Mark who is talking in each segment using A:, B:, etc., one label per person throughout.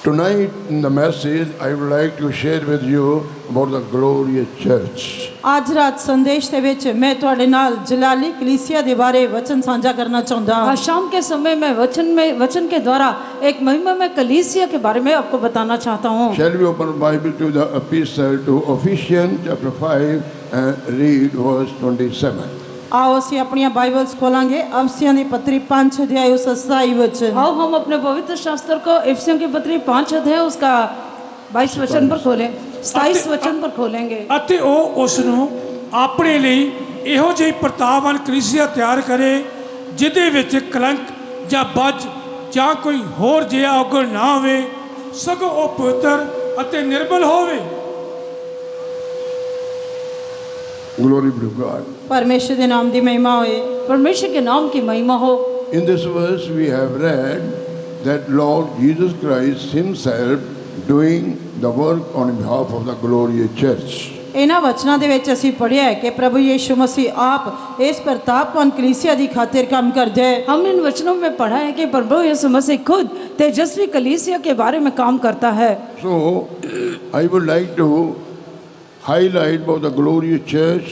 A: Tonight in the message, I would like to share with you about the glorious church.
B: आज रात संदेश ਦੇ ਵਿੱਚ मैं ਤੁਹਾਡੇ ਨਾਲ जलाली कलीसिया ਦੇ बारे वचन साझा करना चाहता हूँ।
C: आज शाम के समय में वचन के द्वारा एक महिमा में कलीसिया के बारे में आपको बताना चाहता हूँ।
A: Shall we open Bible to the epistle to Ephesians chapter 5 and read verse 27.
B: आओ ਅਸੀਂ ਆਪਣੀਆਂ ਬਾਈਬਲਸ ਖੋਲਾਂਗੇ ਅਫਸੀਆਂ ਦੀ ਪੱਤਰੀ 5 ਅਧਿਆਇ ਉਸ 27 वचन।
C: आओ हम अपने पवित्र शास्त्र को इफिसियों की पत्री 5 अध्याय उसका 22 वचन पर खोलें, 27 वचन पर खोलेंगे।
D: ਅਤੇ ਉਹ ਉਸ ਨੂੰ ਆਪਣੇ ਲਈ ਇਹੋ ਜਿਹੀ ਪ੍ਰਤਾਪਵਾਨ ਕਲੀਸਿਆ ਤਿਆਰ ਕਰੇ ਜਿਹਦੇ ਵਿੱਚ ਕਲੰਕ ਜਾਂ ਬੱਜ ਜਾਂ ਕੋਈ ਹੋਰ ਜਿਹਾ ਔਗਣ ਨਾ ਹੋਵੇ, ਸਗੋਂ ਉਹ ਪਵਿੱਤਰ ਅਤੇ ਨਿਰਮਲ ਹੋਵੇ।
A: Glory be to God.
B: परमेश्वर के नाम की महिमा होए।
C: परमेश्वर के नाम की महिमा हो।
A: In this verse we have read that Lord Jesus Christ himself doing the work on behalf of the glorious church.
B: इन्हां वचनां दे विच असीं पढ़िया है कि प्रभु यीशु मसीह आप इस प्रतापवान कलीसिया दी खातिर काम करदे है।
C: हम इन वचनों में पढ़ा है कि प्रभु यीशु मसीह खुद तेजस्वी कलीसिया के बारे में काम करता है।
A: So I would like to highlight about the glorious church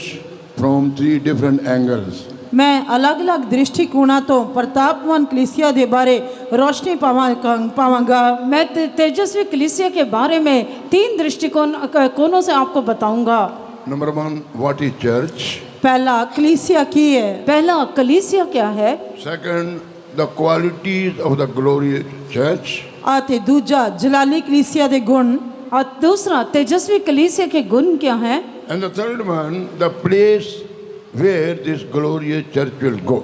A: from 3 different angles.
B: मैं अलग अलग दृष्टिकोणों तो प्रतापवान कलीसिया के बारे रोशनी पावांगा।
C: मैं तेजस्वी कलीसिया के बारे में 3 दृष्टिकोणों से आपको बताऊंगा।
A: Number 1, what is church?
B: पहला कलीसिया की है।
C: पहला कलीसिया क्या है।
A: Second, the qualities of the glorious church.
B: आते दूजा जलाली कलीसिया दे गुण।
C: और दूसरा तेजस्वी कलीसिया के गुण क्या है।
A: And the third one, the place where this glorious church will go.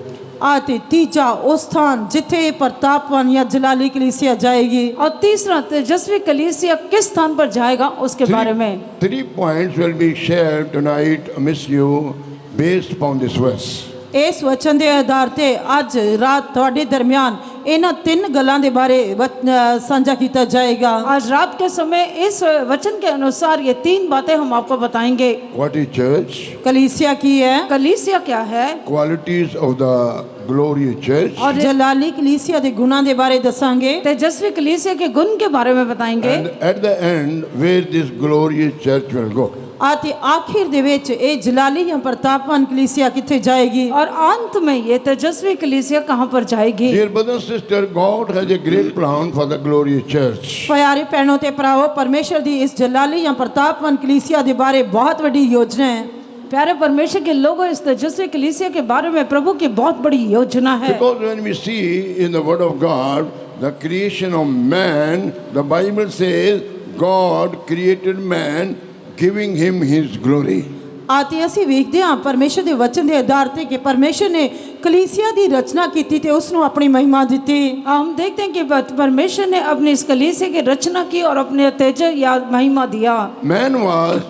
B: आते तीजा उस स्थान जिथे प्रतापवान या जलाली कलीसिया जाएगी।
C: और तीसरा तेजस्वी कलीसिया किस स्थान पर जाएगा उसके बारे में।
A: 3 points will be shared tonight amidst you based upon this verse.
B: इस वचन के आधार ते आज रात थोड़े दरमियान इन्हां 3 गल्लां दे बारे साझा किया जाएगा।
C: आज रात के समय इस वचन के अनुसार ये 3 बातें हम आपको बताएंगे।
A: What is church?
B: कलीसिया की है।
C: कलीसिया क्या है।
A: Qualities of the glorious church.
B: और जलाली कलीसिया दे गुणां दे बारे दसांगे।
C: तेजस्वी कलीसिया के गुण के बारे में बताएंगे।
A: And at the end where this glorious church will go.
B: आते आखिर दे विच ए जलाली या प्रतापवान कलीसिया किथे जाएगी।
C: और अंत में ये तेजस्वी कलीसिया कहां पर जाएगी।
A: Dear brothers and sisters, God has a great plan for the glorious church.
B: प्यारे भैनों ते भरावो, परमेश्वर दी इस जलाली या प्रतापवान कलीसिया दे बारे बहुत बड़ी योजना है।
C: प्यारे परमेश्वर के लोगों, इस तेजस्वी कलीसिया के बारे में प्रभु की बहुत बड़ी योजना है।
A: Because when we see in the word of God the creation of man, the Bible says God created man giving him his glory.
B: आते ਅਸੀਂ ਵੇਖਦੇ ਹਾਂ परमेश्वर ਦੇ वचन ਦੇ आधार ਤੇ कि परमेश्वर ने कलीसिया ਦੀ रचना ਕੀਤੀ ਤੇ ਉਸ ਨੂੰ ਆਪਣੀ महिमा ਦਿੱਤੀ।
C: हम देखते हैं कि परमेश्वर ने अपनी इस कलीसिया की रचना की और अपने तेज या महिमा दिया।
A: Man was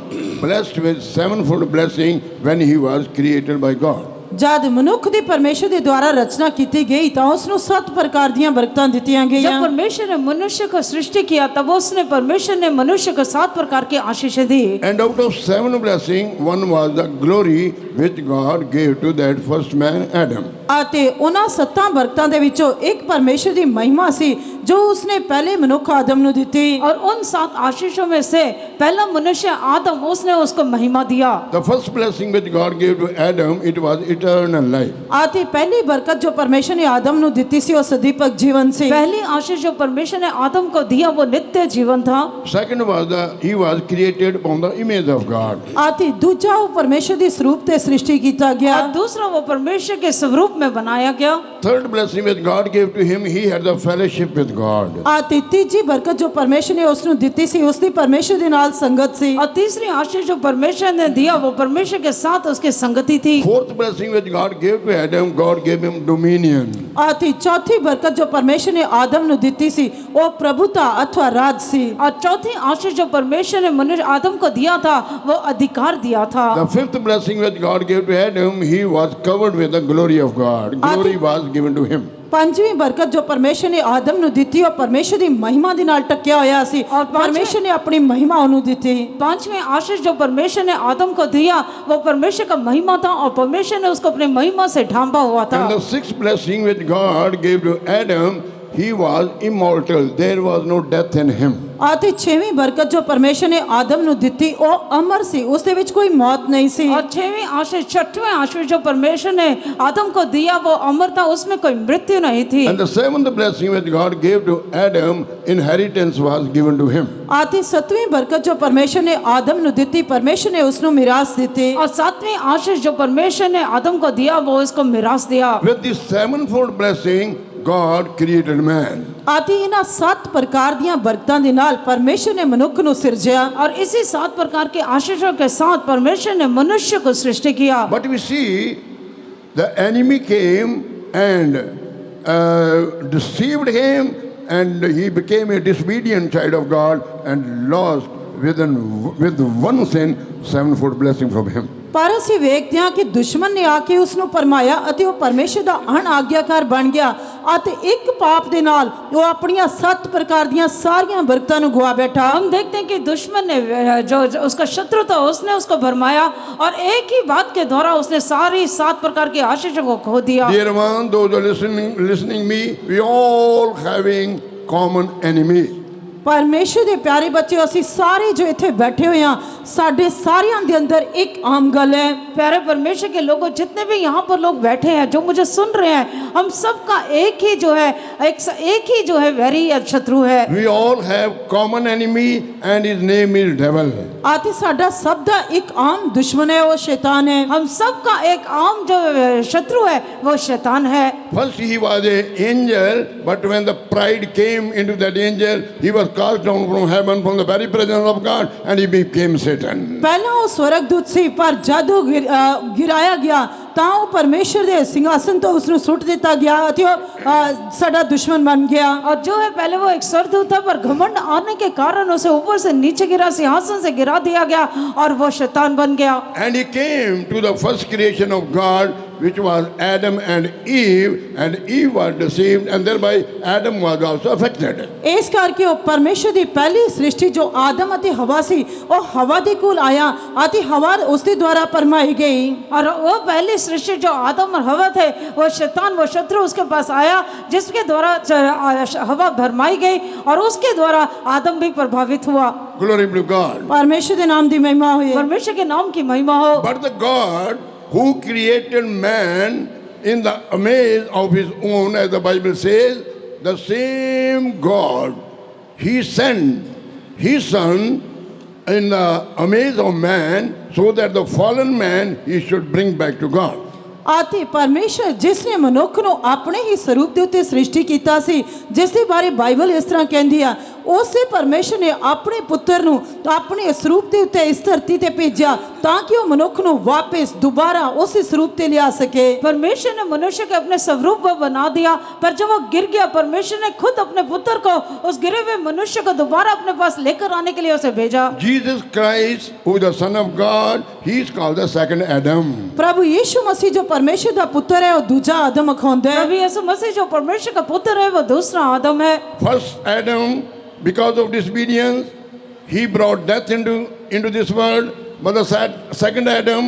A: blessed with 7-fold blessing when he was created by God.
B: जब मनुख ਦੀ परमेश्वर ਦੇ द्वारा रचना ਕੀਤੀ गई ਤਾਂ ਉਸ ਨੂੰ 7 प्रकार ਦੀਆਂ बरकਤਾਂ ਦਿੱਤੀਆਂ गईਆਂ।
C: जब परमेश्वर ने मनुष्य को सृष्टि किया तब उसने परमेश्वर ने मनुष्य को 7 प्रकार की आशीषें दी।
A: And out of 7 blessing, one was the glory which God gave to that first man Adam.
B: आते ਉਹਨਾਂ 7 ਬਰਕਤਾਂ ਦੇ ਵਿੱਚੋਂ ਇੱਕ परमेश्वर ਦੀ महिमा ਸੀ जो उसने पहले मनुख आदम ਨੂੰ ਦਿੱਤੀ।
C: और उन 7 आशीषों में से पहला मनुष्य आदम, उसने उसको महिमा दिया।
A: The first blessing which God gave to Adam, it was eternal life.
B: आती पहली बरकत जो परमेश्वर ने आदम ਨੂੰ ਦਿੱਤੀ ਸੀ ਉਹ सदीपक जीवन ਸੀ।
C: पहली आशीष जो परमेश्वर ने आदम को दिया वो नित्य जीवन था।
A: Second was he was created upon the image of God.
B: आती दूजा वो परमेश्वर ਦੀ ਸਰੂਪ ਤੇ ਸ੍ਰਿਸ਼ਟੀ ਕੀਤਾ ਗਿਆ।
C: और दूसरा वो परमेश्वर के स्वरूप में बनाया गया।
A: Third blessing which God gave to him, he had the fellowship with God.
B: आती तीजी बरकत जो परमेश्वर ने ਉਸ ਨੂੰ ਦਿੱਤੀ ਸੀ ਉਸ ਦੀ परमेश्वर ਦੇ ਨਾਲ ਸੰਗਤ ਸੀ।
C: और तीसरी आशीष जो परमेश्वर ने दिया वो परमेश्वर के साथ उसकी संगति थी।
A: Fourth blessing which God gave to Adam, God gave him dominion.
B: आती चौथी बरकत जो परमेश्वर ने आदम ਨੂੰ ਦਿੱਤੀ ਸੀ ਉਹ ਪ੍ਰਭੂਤਾ अथवा राज ਸੀ।
C: और चौथी आशीष जो परमेश्वर ने मनुष्य आदम को दिया था वो अधिकार दिया था।
A: The fifth blessing which God gave to Adam, he was covered with the glory of God. Glory was given to him.
B: पांचवी बरकत जो परमेश्वर ने आदम ਨੂੰ ਦਿੱਤੀ ਉਹ परमेश्वर ਦੀ महिमा ਦੇ ਨਾਲ ਟੱਕਿਆ ਹੋਇਆ ਸੀ और परमेश्वर ने अपनी महिमा ਉਹਨੂੰ ਦਿੱਤੀ।
C: पांचवें आशीष जो परमेश्वर ने आदम को दिया वो परमेश्वर का महिमा था और परमेश्वर ने उसको अपनी महिमा से ढांपा हुआ था।
A: And the sixth blessing which God gave to Adam, he was immortal. There was no death in him.
B: ਅਤੇ ਛੇਵੀਂ ਬਰਕਤ ਜੋ ਪਰਮੇਸ਼ਰ ਨੇ ਆਦਮ ਨੂੰ ਦਿੱਤੀ ਉਹ ਅਮਰ ਸੀ, ਉਸ ਦੇ ਵਿੱਚ ਕੋਈ ਮੌਤ नहीं ਸੀ।
C: और छठवें आशीष, छठवें आशीष जो परमेश्वर ने आदम को दिया वो अमर था, उसमें कोई मृत्यु नहीं थी।
A: And the seventh blessing which God gave to Adam, inheritance was given to him.
B: ਅਤੇ ਸੱਤਵੀਂ ਬਰਕਤ ਜੋ ਪਰਮੇਸ਼ਰ ਨੇ ਆਦਮ ਨੂੰ ਦਿੱਤੀ, ਪਰਮੇਸ਼ਰ ਨੇ ਉਸ ਨੂੰ ਮਿਰਾਸ ਦਿੱਤੀ।
C: और सातवीं आशीष जो परमेश्वर ने आदम को दिया वो इसको मिरास दिया।
A: With this sevenfold blessing, God created man.
B: ਅਤੇ ਇਹਨਾਂ 7 ਪ੍ਰਕਾਰ ਦੀਆਂ ਬਰਕਤਾਂ ਦੇ ਨਾਲ ਪਰਮੇਸ਼ਰ ਨੇ ਮਨੁੱਖ ਨੂੰ ਸਿਰਜਿਆ।
C: और इसी 7 प्रकार के आशीषों के साथ परमेश्वर ने मनुष्य को सृष्टि किया।
A: But we see the enemy came and deceived him, and he became a disobedient child of God and lost with one sin sevenfold blessing from him.
B: ਪਰ ਅਸੀਂ ਵੇਖਦੇ ਹਾਂ ਕਿ ਦੁਸ਼ਮਣ ਨੇ ਆ ਕੇ ਉਸ ਨੂੰ ਪਰਮਾਇਆ ਅਤੇ ਉਹ ਪਰਮੇਸ਼ਰ ਦਾ ਅਣਆਗਿਆਕਾਰ ਬਣ ਗਿਆ ਅਤੇ ਇੱਕ ਪਾਪ ਦੇ ਨਾਲ ਉਹ ਆਪਣੀਆਂ 7 ਪ੍ਰਕਾਰ ਦੀਆਂ ਸਾਰੀਆਂ ਬਰਕਤਾਂ ਨੂੰ ਗਵਾ ਬੈਠਾ।
C: हम देखते हैं कि दुश्मन ने जो उसका शत्रु था उसने उसको भरमाया और एक ही बात के द्वारा उसने सारी 7 प्रकार के आशीषों को खो दिया।
A: Dear one, those who are listening me, we all having common enemy.
B: ਪਰਮੇਸ਼ਰ ਦੇ ਪਿਆਰੇ ਬੱਚੇ, ਅਸੀਂ ਸਾਰੇ ਜੋ ਇੱਥੇ ਬੈਠੇ ਹੋਏ ਹਾਂ, ਸਾਡੇ ਸਾਰਿਆਂ ਦੇ ਅੰਦਰ ਇੱਕ ਆਮ ਗੱਲ ਹੈ।
C: प्यारे परमेश्वर के लोगों, जितने भी यहाँ पर लोग बैठे हैं, जो मुझे सुन रहे हैं, हम सबका एक ही जो है एक ही जो है वैरी या शत्रु है।
A: We all have common enemy and his name is devil.
B: ਅਤੇ ਸਾਡਾ ਸਭ ਦਾ ਇੱਕ ਆਮ ਦੁਸ਼ਮਣ ਹੈ, ਉਹ शैतान है।
C: हम सबका एक आम जो शत्रु है वो शैतान है।
A: First he was an angel, but when the pride came into that angel, he was cast down from heaven, from the very presence of God, and he became Satan.
B: ਪਹਿਲਾਂ ਉਹ ਸਵਰਗਦੂਤ ਸੀ, ਪਰ ਜਦ ਉਹ ਗਿਰਾਇਆ ਗਿਆ ਤਾਂ ਉਹ ਪਰਮੇਸ਼ਰ ਦੇ ਸਿੰਘਾਸਨ ਤੋਂ ਉਸ ਨੂੰ ਸੁੱਟ ਦਿੱਤਾ ਗਿਆ ਅਤੇ ਉਹ ਸਾਡਾ ਦੁਸ਼ਮਣ ਬਣ ਗਿਆ।
C: और जो है पहले वो एक स्वर्गदूत था, पर घमंड आने के कारण उसे ऊपर से नीचे गिरा, सिंहासन से गिरा दिया गया और वो शैतान बन गया।
A: And he came to the first creation of God, which was Adam and Eve was deceived, and thereby Adam was also affected.
B: ਇਸ ਕਰਕੇ ਉਹ ਪਰਮੇਸ਼ਰ ਦੀ ਪਹਿਲੀ ਸ੍ਰਿਸ਼ਟੀ ਜੋ ਆਦਮ ਅਤੇ ਹਵਾ ਸੀ, ਉਹ ਹਵਾ ਦੇ ਕੋਲ ਆਇਆ ਅਤੇ ਹਵਾ ਉਸ ਦੇ ਦੁਆਰਾ ਪਰਮਾਈ ਗਈ।
C: और वो पहली सृष्टि जो आदम और हवा थे, वो शैतान, वो शत्रु उसके पास आया, जिसके द्वारा हवा भरमाई गई और उसके द्वारा आदम भी प्रभावित हुआ।
A: Glory be to God.
B: ਪਰਮੇਸ਼ਰ ਦੇ ਨਾਮ ਦੀ ਮਹਿਮਾ ਹੋਏ।
C: परमेश्वर के नाम की महिमा हो।
A: But the God who created man in the amaze of his own, as the Bible says, the same God, he sent his son in the amaze of man, so that the fallen man he should bring back to God.
B: ਅਤੇ ਪਰਮੇਸ਼ਰ ਜਿਸ ਨੇ ਮਨੁੱਖ ਨੂੰ ਆਪਣੇ ਹੀ ਸਰੂਪ ਦੇ ਉੱਤੇ ਸ੍ਰਿਸ਼ਟੀ ਕੀਤਾ ਸੀ, ਜਿਸ ਦੇ ਬਾਰੇ ਬਾਈਬਲ ਇਸ ਤਰ੍ਹਾਂ ਕਹਿੰਦੀ ਆ, ਉਸੇ ਪਰਮੇਸ਼ਰ ਨੇ ਆਪਣੇ ਪੁੱਤਰ ਨੂੰ ਆਪਣੇ ਸਰੂਪ ਦੇ ਉੱਤੇ ਇਸ ਧਰਤੀ ਤੇ ਭੇਜਿਆ ਤਾਂ ਕਿ ਉਹ ਮਨੁੱਖ ਨੂੰ ਵਾਪਸ ਦੁਬਾਰਾ ਉਸੇ ਸਰੂਪ ਤੇ ਲਿਆ ਸਕੇ।
C: परमेश्वर ने मनुष्य के अपने स्वरूप को बना दिया, पर जब वो गिर गया, परमेश्वर ने खुद अपने पुत्र को उस गिरे हुए मनुष्य को दोबारा अपने पास लेकर आने के लिए उसे भेजा।
A: Jesus Christ, who is the Son of God, he is called the second Adam.
B: ਪ੍ਰਭੂ ਯੀਸ਼ੂ ਮਸੀਹ ਜੋ ਪਰਮੇਸ਼ਰ ਦਾ ਪੁੱਤਰ ਹੈ, ਉਹ ਦੂਜਾ ਆਦਮ ਅਖਾਉਂਦਾ ਹੈ।
C: प्रभु यीशु मसीह जो परमेश्वर का पुत्र है, वो दूसरा आदम है।
A: First Adam, because of disobedience, he brought death into this world. But the second Adam,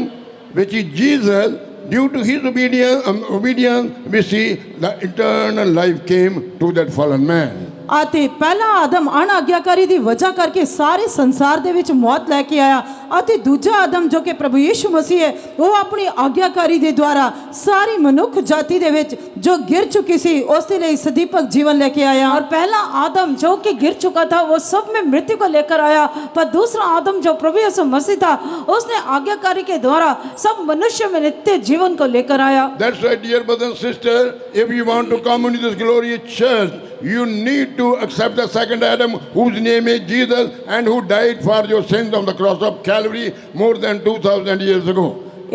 A: which is Jesus, due to his obedience, we see the eternal life came to that fallen man.
B: ਅਤੇ ਪਹਿਲਾ ਆਦਮ ਅਣਆਗਿਆਕਾਰੀ ਦੀ ਵਜ੍ਹਾ ਕਰਕੇ ਸਾਰੇ ਸੰਸਾਰ ਦੇ ਵਿੱਚ ਮੌਤ ਲੈ ਕੇ ਆਇਆ ਅਤੇ ਦੂਜਾ ਆਦਮ ਜੋ ਕਿ ਪ੍ਰਭੂ ਯੀਸ਼ੂ ਮਸੀਹ ਹੈ, ਉਹ ਆਪਣੀ ਆਗਿਆਕਾਰੀ ਦੇ ਦੁਆਰਾ ਸਾਰੀ ਮਨੁੱਖ ਜਾਤੀ ਦੇ ਵਿੱਚ ਜੋ ਗਿਰ ਚੁੱਕੀ ਸੀ ਉਸ ਦੇ ਲਈ ਸਦੀਪਕ ਜੀਵਨ ਲੈ ਕੇ ਆਇਆ।
C: और पहला आदम जो कि गिर चुका था, वो सब में मृत्यु को लेकर आया, पर दूसरा आदम जो प्रभु यीशु मसीह था, उसने आज्ञाकारी के द्वारा सब मनुष्य में नित्य जीवन को लेकर आया।
A: That's why, dear brothers and sisters, if you want to come into this glorious church, you need to accept the second Adam, whose name is Jesus, and who died for your sins on the cross of Calvary more than 2000 years ago.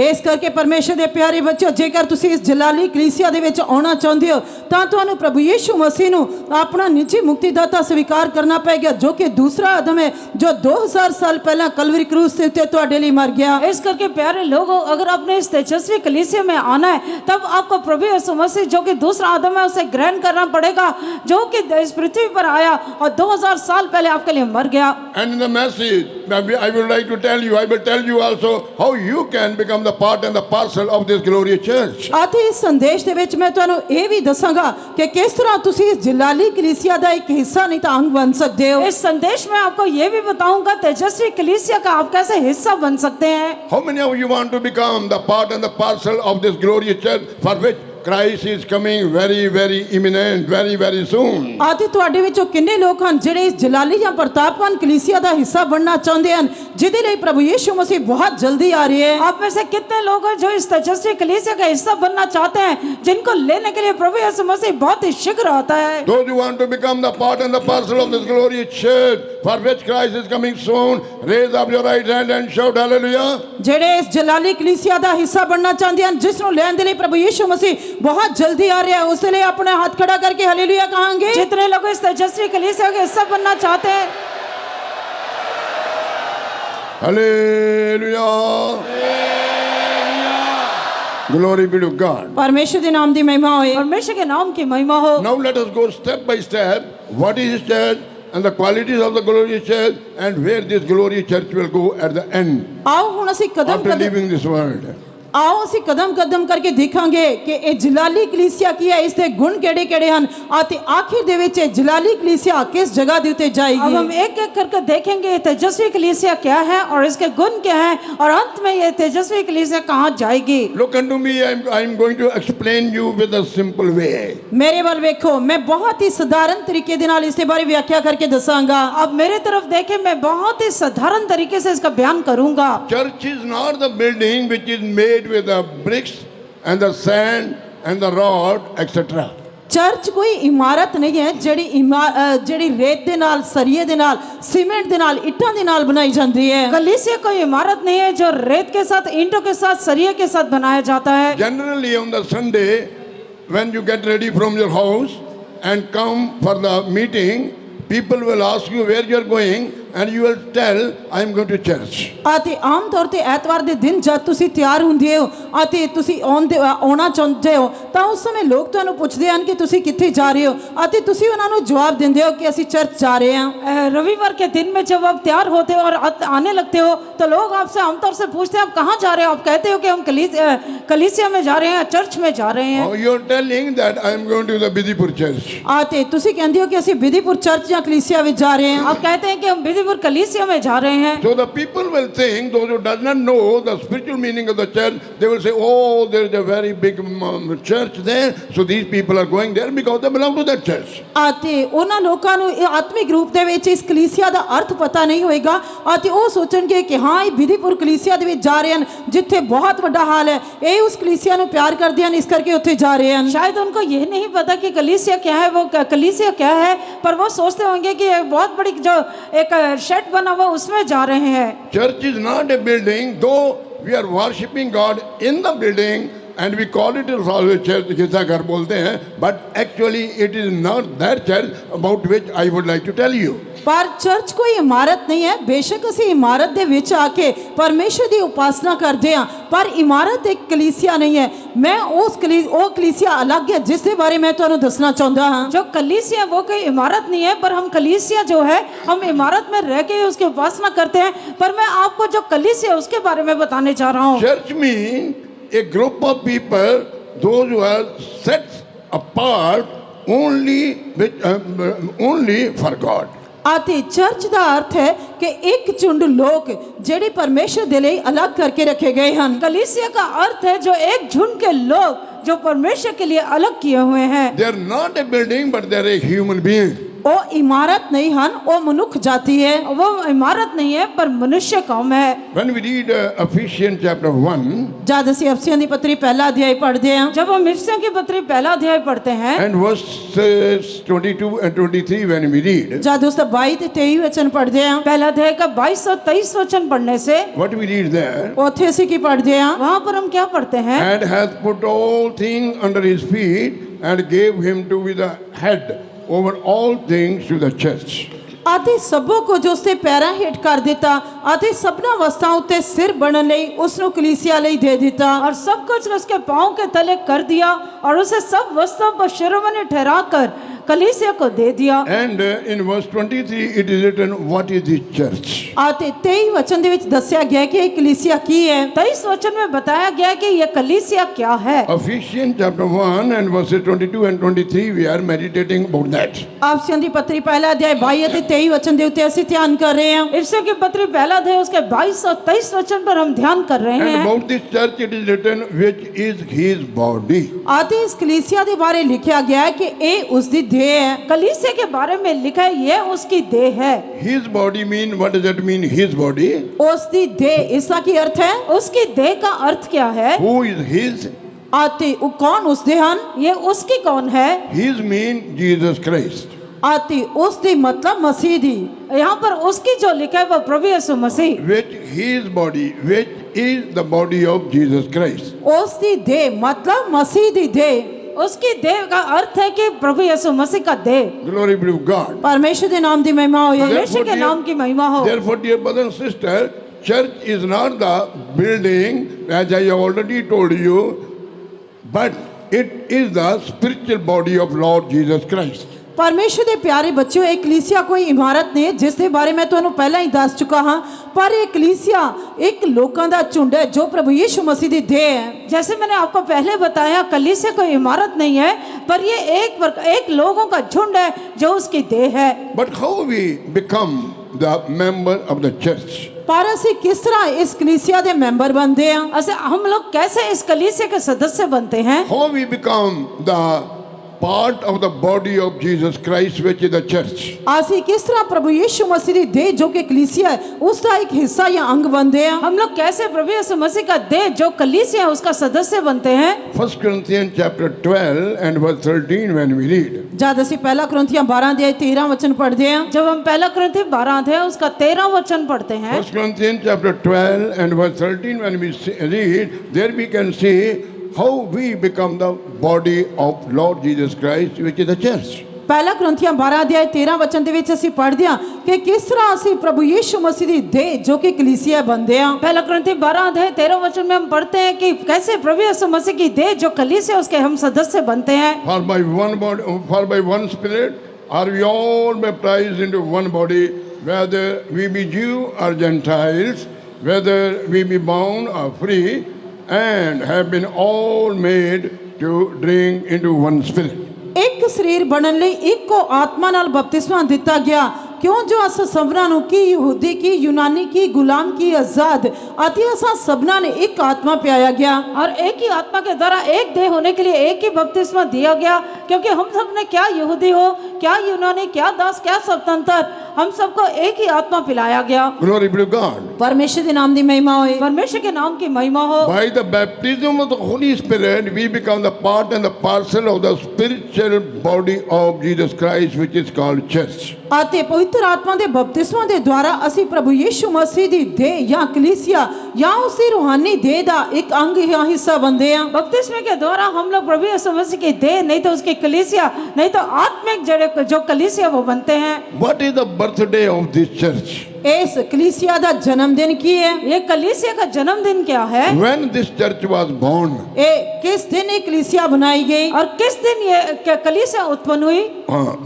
B: ਇਸ ਕਰਕੇ ਪਰਮੇਸ਼ਰ ਦੇ ਪਿਆਰੇ ਬੱਚਿਓ, ਜੇਕਰ ਤੁਸੀਂ ਇਸ ਜਲਾਲੀ ਕਲੀਸਿਆ ਦੇ ਵਿੱਚ ਆਉਣਾ ਚਾਹੁੰਦੇ ਹੋ ਤਾਂ ਤੁਹਾਨੂੰ ਪ੍ਰਭੂ ਯੀਸ਼ੂ ਮਸੀਹ ਨੂੰ ਆਪਣਾ ਨਿੱਜੀ ਮੁਕਤੀਦਾਤਾ ਸਵੀਕਾਰ ਕਰਨਾ ਪਏਗਾ, ਜੋ ਕਿ ਦੂਸਰਾ ਆਦਮ ਹੈ, ਜੋ 2000 ਸਾਲ ਪਹਿਲਾਂ ਕਲਵਰੀ क्रूस ਦੇ ਉੱਤੇ ਤੁਹਾਡੇ ਲਈ ਮਰ ਗਿਆ।
C: इस करके प्यारे लोगों, अगर आपने इस तेजस्वी कलीसिया में आना है, तब आपको प्रभु यीशु मसीह जो कि दूसरा आदम है उसे ग्रहण करना पड़ेगा, जो कि इस पृथ्वी पर आया और 2000 साल पहले आपके लिए मर गया।
A: And in the message, I would like to tell you, I will tell you also how you can become become the part and the parcel of this glorious church.
B: ਅਤੇ ਇਸ ਸੰਦੇਸ਼ ਦੇ ਵਿੱਚ ਮੈਂ ਤੁਹਾਨੂੰ ਇਹ ਵੀ ਦੱਸਾਂਗਾ ਕਿ ਕਿਸ ਤਰ੍ਹਾਂ ਤੁਸੀਂ ਇਸ ਜਲਾਲੀ ਕਲੀਸਿया ਦਾ ਇੱਕ ਹਿੱਸਾ ਨਹੀਂ ਤਾਂ ਅੰਗ ਬਣ ਸਕਦੇ ਹੋ।
C: इस संदेश में आपको ये भी बताऊंगा तेजस्वी कलीसिया का आप कैसे हिस्सा बन सकते हैं।
A: How many of you want to become the part and the parcel of this glorious church for which Christ is coming very, very imminent, very, very soon?
B: ਅਤੇ ਤੁਹਾਡੇ ਵਿੱਚੋਂ ਕਿੰਨੇ ਲੋਕ ਹਨ ਜਿਹੜੇ ਇਸ ਜਲਾਲੀ ਜਾਂ ਪ੍ਰਤਾਪਵਾਨ ਕਲੀਸਿया ਦਾ ਹਿੱਸਾ ਬਣਨਾ ਚਾਹੁੰਦੇ ਹਨ ਜਿਹਦੇ ਲਈ ਪ੍ਰਭੂ ਯੀशु मसीह बहुत जल्दी आ रही है।
C: आप में से कितने लोग हैं जो इस तेजस्वी कलीसिया का हिस्सा बनना चाहते हैं जिनको लेने के लिए प्रभु यीशु मसीह बहुत ही शीघ्र आता है।
A: Those who want to become the part and the parcel of this glorious church for which Christ is coming soon, raise up your right hand and shout hallelujah.
B: ਜਿਹੜੇ ਇਸ ਜਲਾਲੀ ਕਲੀਸਿया ਦਾ ਹਿੱਸਾ ਬਣਨਾ ਚਾਹੁੰਦੇ ਹਨ ਜਿਸ ਨੂੰ ਲੈਣ ਦੇ ਲਈ ਪ੍ਰਭੂ ਯੀशु मसीह बहुत जल्दी आ रहा है उस लिए अपने हाथ खड़ा करके हालेलुया कहेंगे।
C: जितने लोग इस तेजस्वी कलीसिया का हिस्सा बनना चाहते हैं
A: Hallelujah. Glory be to God.
B: परमेश्वर के नाम की महिमा होए।
C: परमेश्वर के नाम की महिमा हो।
A: Now let us go step by step. What is this church and the qualities of the glorious church and where this glorious church will go at the end
B: आओ ਹੁਣ ਅਸੀਂ ਕਦਮ
A: after
B: ਕਦਮ
A: leaving this world.
B: आओ ਅਸੀਂ ਕਦਮ ਕਦਮ ਕਰਕੇ ਦੇਖਾਂਗੇ ਕਿ ਇਹ ਜਲਾਲੀ ਕਲੀਸਿया ਕੀ ਹੈ ਇਸ ਦੇ ਗੁਣ ਕਿਹੜੇ ਕਿਹੜੇ ਹਨ ਅਤੇ ਆਖਿਰ ਦੇ ਵਿੱਚ ਇਹ ਜਲਾਲੀ ਕਲੀਸਿया ਕਿਸ ਜਗ੍ਹਾ ਦੇ ਉੱਤੇ
C: अब
B: ਜਾਏਗੀ।
C: हम एक एक करके देखेंगे ये तेजस्वी कलीसिया क्या है और इसके गुण क्या है और अंत में ये तेजस्वी कलीसिया कहाँ जाएगी।
A: Look unto me, I'm going to explain you with a simple way.
B: ਮੇਰੇ ਵੱਲ ਵੇਖੋ ਮੈਂ ਬਹੁਤ ਹੀ ਸਧਾਰਨ ਤਰੀਕੇ ਦੇ ਨਾਲ ਇਸ ਦੇ ਬਾਰੇ ਵਿਆਖਿਆ ਕਰਕੇ ਦੱਸਾਂਗਾ।
C: अब मेरे तरफ देखें मैं बहुत ही साधारण तरीके से इसका बयान करूंगा।
A: Church is not the building which is made with the bricks and the sand and the rod, etc.
B: Church ਕੋਈ ਇਮਾਰਤ ਨਹੀਂ ਹੈ ਜਿਹੜੀ ਰੇਤ ਦੇ ਨਾਲ ਸਰੀਏ ਦੇ ਨਾਲ ਸੀਮੈਂਟ ਦੇ ਨਾਲ ਇੱਟਾਂ ਦੇ ਨਾਲ ਬਣਾਈ ਜਾਂਦੀ ਹੈ।
C: कलीसिया कोई इमारत नहीं है जो रेत के साथ ईंटों के साथ सरिये के साथ बनाया जाता है।
A: Generally on the Sunday when you get ready from your house and come for the meeting, people will ask you where you are going and you will tell I am going to church.
B: ਅਤੇ ਆਮ ਤੌਰ ਤੇ ਐਤਵਾਰ ਦੇ ਦਿਨ ਜਦ ਤੁਸੀਂ ਤਿਆਰ ਹੁੰਦੇ ਹੋ ਅਤੇ ਤੁਸੀਂ ਆਉਣਾ ਚਾਹੁੰਦੇ ਹੋ ਤਾਂ ਉਸ ਸਮੇਂ ਲੋਕ ਤੁਹਾਨੂੰ ਪੁੱਛਦੇ ਹਨ ਕਿ ਤੁਸੀਂ ਕਿੱਥੇ ਜਾ ਰਹੇ ਹੋ ਅਤੇ ਤੁਸੀਂ ਉਹਨਾਂ ਨੂੰ ਜਵਾਬ ਦਿੰਦੇ ਹੋ ਕਿ ਅਸੀਂ ਚਰਚ ਜਾ ਰਹੇ ਹਾਂ।
C: रविवार के दिन में जब आप तैयार होते हो और आने लगते हो तो लोग आपसे आमतौर से पूछते हैं आप कहाँ जा रहे हो। आप कहते हो कि हम कलीसिया में जा रहे हैं चर्च में जा रहे हैं।
A: Oh, you are telling that I am going to the Bidipur church.
B: ਅਤੇ ਤੁਸੀਂ ਕਹਿੰਦੇ ਹੋ ਕਿ ਅਸੀਂ ਵਿਧੀਪੁਰ ਚਰਚ ਜਾਂ ਕਲੀਸਿया ਵਿੱਚ ਜਾ ਰਹੇ ਹਾਂ।
C: आप कहते हैं कि हम विधिपुर कलीसिया में जा रहे हैं।
A: So the people will think, those who does not know the spiritual meaning of the church, they will say, oh, there is a very big church there, so these people are going there because they belong to that church.
B: ਅਤੇ ਉਹਨਾਂ ਲੋਕਾਂ ਨੂੰ ਇਹ ਆਤਮਿਕ ਰੂਪ ਦੇ ਵਿੱਚ ਇਸ ਕਲੀਸਿया ਦਾ ਅਰਥ ਪਤਾ ਨਹੀਂ ਹੋਏਗਾ ਅਤੇ ਉਹ ਸੋਚਣਗੇ ਕਿ ਹਾਂ ਇਹ ਵਿਧੀਪੁਰ ਕਲੀਸਿया ਦੇ ਵਿੱਚ ਜਾ ਰਹੇ ਹਨ ਜਿੱਥੇ ਬਹੁਤ ਵੱਡਾ ਹਾਲ ਹੈ ਇਹ ਉਸ ਕਲੀਸਿया ਨੂੰ ਪਿਆਰ ਕਰਦੇ ਹਨ ਇਸ ਕਰਕੇ ਉੱਥੇ ਜਾ ਰਹੇ ਹਨ।
C: शायद उनको ये नहीं पता कि कलीसिया क्या है वो कलीसिया क्या है पर वो सोचते होंगे कि एक बहुत बड़ी जो एक शेड बना हुआ उसमें जा रहे हैं।
A: Church is not a building, though we are worshipping God in the building and we call it a church, गिरजाघर बोलते हैं, but actually it is not that church about which I would like to tell you.
B: ਪਰ church ਕੋਈ ਇਮਾਰਤ ਨਹੀਂ ਹੈ। ਬੇਸ਼ੱਕ ਅਸੀਂ ਇਮਾਰਤ ਦੇ ਵਿੱਚ ਆ ਕੇ ਪਰਮੇਸ਼ਰ ਦੀ ਉਪਾਸਨਾ ਕਰਦੇ ਹਾਂ ਪਰ ਇਮਾਰਤ ਇੱਕ ਕਲੀਸਿया ਨਹੀਂ ਹੈ। ਮੈਂ ਉਹ ਕਲੀਸਿया ਅਲੱਗ ਹੈ ਜਿਸ ਦੇ ਬਾਰੇ ਮੈਂ ਤੁਹਾਨੂੰ ਦੱਸਣਾ ਚਾਹੁੰਦਾ ਹਾਂ।
C: जो कलीसिया वो कोई इमारत नहीं है पर हम कलीसिया जो है हम इमारत में रह के उसकी उपासना करते हैं पर मैं आपको जो कलीसिया उसके बारे में बताने जा रहा हूँ।
A: Church means a group of people, those who are set apart only for God.
B: ਅਤੇ ਚਰਚ ਦਾ ਅਰਥ ਹੈ ਕਿ ਇੱਕ ਝੁੰਡ ਲੋਕ ਜਿਹੜੇ ਪਰਮੇਸ਼ਰ ਦੇ ਲਈ ਅਲੱਗ ਕਰਕੇ ਰੱਖੇ ਗਏ ਹਨ।
C: कलीसिया का अर्थ है जो एक झुंड के लोग जो परमेश्वर के लिए अलग किए हुए हैं।
A: They are not a building but they are a human being.
B: ਉਹ ਇਮਾਰਤ ਨਹੀਂ ਹਨ ਉਹ ਮਨੁੱਖ ਜਾਤੀ ਹੈ।
C: वो इमारत नहीं है पर मनुष्य कौम है।
A: When we read Ephesians chapter 1
B: ਜਦ ਅਸੀਂ ਅਫਸੀਆਂ ਦੀ ਪੱਤਰੀ ਪਹਿਲਾ ਅਧਿਆਇ पढ़ते हैं
C: जब हम इफिसियों की पत्री पहला अध्याय पढ़ते हैं
A: and verses 22 and 23 when we read,
B: ਜਦ ਉਸ ਦਾ 22 ਤੇ 23 ਵਚਨ ਪੜ੍ਹਦੇ ਹਾਂ
C: पहला अध्याय का 22 और 23 वचन पढ़ने से
A: what we read there,
B: ਉੱਥੇ ਅਸੀਂ ਕੀ ਪੜ੍ਹਦੇ ਹਾਂ
C: वहां पर हम क्या पढ़ते हैं
A: and hath put all things under his feet and gave him to be the head over all things to the church.
B: ਅਤੇ ਸਭੋ ਕੁਝ ਉਸ ਦੇ ਪੈਰਾਂ ਹੇਠ ਕਰ ਦਿੱਤਾ ਅਤੇ ਸਭਨਾ ਵਸਤਾਂ ਉੱਤੇ ਸਿਰ ਬਣਨ ਲਈ ਉਸ ਨੂੰ ਕਲੀਸਿया ਲਈ ਦੇ ਦਿੱਤਾ।
C: और सब कुछ उसके पांव के तले कर दिया और उसे सब वस्तुओं पर शिरोमणि ठहरा कर कलीसिया को दे दिया।
A: And in verse 23 it is written, what is the church?
B: ਅਤੇ 23 ਵਚਨ ਦੇ ਵਿੱਚ ਦੱਸਿਆ ਗਿਆ ਕਿ ਇਹ ਕਲੀਸਿਆ ਕੀ ਹੈ।
C: 23 वचन में बताया गया कि यह कलीसिया क्या है।
A: Ephesians chapter 1 and verses 22 and 23 we are meditating about that.
B: ਆਫਸੀਆਂ ਦੀ ਪੱਤਰੀ ਪਹਿਲਾ ਅਧਿਆਇ 22 ਅਤੇ 23 ਵਚਨ ਦੇ ਉੱਤੇ ਅਸੀਂ ਧਿਆਨ ਕਰ ਰਹੇ ਹਾਂ।
C: इफिसियों की पत्री पहला अध्याय उसके 22 और 23 वचन पर हम ध्यान कर रहे
A: And
C: हैं।
A: about this church it is written, which is his body.
B: ਅਤੇ ਇਸ ਕਲੀਸਿया ਦੇ ਬਾਰੇ ਲਿਖਿਆ ਗਿਆ ਹੈ ਕਿ ਇਹ ਉਸ ਦੀ ਦੇਹ ਹੈ।
C: कलीसिया के बारे में लिखा है यह उसकी देह है।
A: His body mean, what does that mean, his body?
B: ਉਸ ਦੀ ਦੇਹ, ਇਸ ਦਾ ਕੀ ਅਰਥ ਹੈ?
C: उसकी देह का अर्थ क्या है?
A: Who is his?
B: ਅਤੇ ਉਹ ਕੌਣ ਉਸ ਦੇ ਹਨ?
C: ये उसकी कौन है?
A: His mean Jesus Christ.
B: ਅਤੇ ਉਸ ਦੀ ਮਤਲਬ ਮਸੀਹ ਦੀ।
C: यहाँ पर उसकी जो लिखा है वो प्रभु यीशु मसीह।
A: Which his body, which is the body of Jesus Christ.
B: ਉਸ ਦੀ ਦੇਹ ਮਤਲਬ ਮਸੀਹ ਦੀ ਦੇਹ।
C: उसकी देह का अर्थ है कि प्रभु यीशु मसीह का देह।
A: Glory be to God.
B: ਪਰਮੇਸ਼ਰ ਦੇ ਨਾਮ ਦੀ ਮਹਿਮਾ ਹੋਏ।
C: परमेश्वर के नाम की महिमा हो।
A: Therefore, dear brother and sister, church is not the building, as I have already told you, but it is the spiritual body of Lord Jesus Christ.
B: ਪਰਮੇਸ਼ਰ ਦੇ ਪਿਆਰੇ ਬੱਚਿਓ, ਇਹ ਕਲੀਸਿਆ ਕੋਈ ਇਮਾਰਤ ਨਹੀਂ ਜਿਸ ਦੇ ਬਾਰੇ ਮੈਂ ਤੁਹਾਨੂੰ ਪਹਿਲਾਂ ਹੀ ਦੱਸ ਚੁੱਕਾ ਹਾਂ, ਪਰ ਇਹ ਕਲੀਸਿਆ ਇੱਕ ਲੋਕਾਂ ਦਾ ਝੁੰਡ ਹੈ ਜੋ ਪ੍ਰਭੂ ਯੀਸ਼ु मसीह ਦੀ ਦੇਹ ਹੈ।
C: जैसे मैंने आपको पहले बताया कलीसिया कोई इमारत नहीं है, पर ये एक लोगों का झुंड है जो उसकी देह है।
A: But how we become the member of the church?
B: ਪਰ ਅਸੀਂ ਕਿਸ ਤਰ੍ਹਾਂ ਇਸ ਕਲੀਸਿਆ ਦੇ ਮੈਂਬਰ ਬਣਦੇ ਹਾਂ?
C: ऐसे हम लोग कैसे इस कलीसिया के सदस्य बनते हैं?
A: How we become the part of the body of Jesus Christ, which is the church?
B: ਅਸੀਂ ਕਿਸ ਤਰ੍ਹਾਂ ਪ੍ਰਭੂ ਯੀਸ਼ु मसीह ਦੀ ਦੇਹ ਜੋ ਕਿ ਕਲੀਸਿਆ ਹੈ ਉਸ ਦਾ ਇੱਕ ਹਿੱਸਾ ਜਾਂ ਅੰਗ ਬਣਦੇ ਹਾਂ?
C: हम लोग कैसे प्रभु यीशु मसीह का देह जो कलीसिया है उसका सदस्य बनते हैं?
A: 1 Corinthians chapter 12 and verse 13 when we read.
B: ਜਦ ਅਸੀਂ ਪਹਿਲਾ ਕੁਰਿੰਥੀਆਂ 12 ਅਧਿਆਇ 13 ਵਚਨ ਪੜ੍ਹਦੇ ਹਾਂ।
C: जब हम पहला कुरिन्थी 12 अध्याय उसका 13 वचन पढ़ते हैं।
A: 1 Corinthians chapter 12 and verse 13 when we read, there we can see how we become the body of Lord Jesus Christ, which is the church.
B: ਪਹਿਲਾ ਕੁਰਿੰਥੀਆਂ 12 ਅਧਿਆਇ 13 ਵਚਨ ਦੇ ਵਿੱਚ ਅਸੀਂ ਪੜ੍ਹਦੇ ਹਾਂ ਕਿ ਕਿਸ ਤਰ੍ਹਾਂ ਅਸੀਂ ਪ੍ਰਭੂ ਯੀਸ਼ु मसीह ਦੀ ਦੇਹ ਜੋ ਕਿ ਕਲੀਸਿਆ ਬਣਦੇ ਹਾਂ।
C: पहला कुरिन्थी 12 अध्याय 13 वचन में हम पढ़ते हैं कि कैसे प्रभु यीशु मसीह की देह जो कलीसिया है उसके हम सदस्य बनते हैं।
A: For by one Spirit are we all baptized into one body, whether we be Jew or Gentiles, whether we be bound or free, and have been all made to drink into one Spirit.
B: ਇੱਕ ਸਰੀਰ ਬਣਨ ਲਈ ਇੱਕੋ ਆਤਮਾ ਨਾਲ ਬਪਤਿਸਮਾ ਦਿੱਤਾ ਗਿਆ, ਕਿਉਂ ਜੋ ਅਸਾਂ ਸਭਨਾਂ ਨੂੰ ਕੀ ਯਹੂਦੀ ਕੀ ਯੂਨਾਨੀ ਕੀ गुलाम की आजाद ਅਤੇ ਅਸਾਂ ਸਭਨਾਂ ਨੇ ਇੱਕ आत्मा पियाया गया।
C: और एक ही आत्मा के द्वारा एक देह होने के लिए एक ही बपतिस्मा दिया गया, क्योंकि हम सब ने क्या यहूदी हो क्या यूनानी क्या दास क्या स्वतंत्र, हम सबको एक ही आत्मा पिलाया गया।
A: Glory be to God.
B: परमेश्वर के नाम दी महिमा होए।
C: परमेश्वर के नाम की महिमा हो।
A: By the baptism of the Holy Spirit, we become the part and the parcel of the spiritual body of Jesus Christ, which is called church.
B: ਅਤੇ ਪਵਿੱਤਰ ਆਤਮਾ ਦੇ ਬਪਤਿਸਮਾ ਦੇ ਦੁਆਰਾ ਅਸੀਂ ਪ੍ਰਭੂ ਯੀਸ਼ु मसीह ਦੀ ਦੇਹ ਜਾਂ ਕਲੀਸਿया ਜਾਂ ਉਸ ਦੀ ਰੂਹਾਨੀ ਦੇਹ ਦਾ ਇੱਕ ਅੰਗ ਜਾਂ ਹਿੱਸਾ ਬਣਦੇ ਹਾਂ।
C: बपतिस्मे के द्वारा हम लोग प्रभु यीशु मसीह की देह नहीं तो उसकी कलीसिया नहीं तो आत्मिक जड़े जो कलीसिया वो बनते हैं।
A: What is the birthday of this church?
B: ਇਸ ਕਲੀਸਿया ਦਾ ਜਨਮਦਿਨ ਕੀ ਹੈ?
C: ये कलीसिया का जन्मदिन क्या है?
A: When this church was born?
B: ਇਹ ਕਿਸ ਦਿਨ ਇਹ ਕਲੀਸਿया बनाई गई
C: और किस दिन ये कलीसिया उत्पन्न हुई?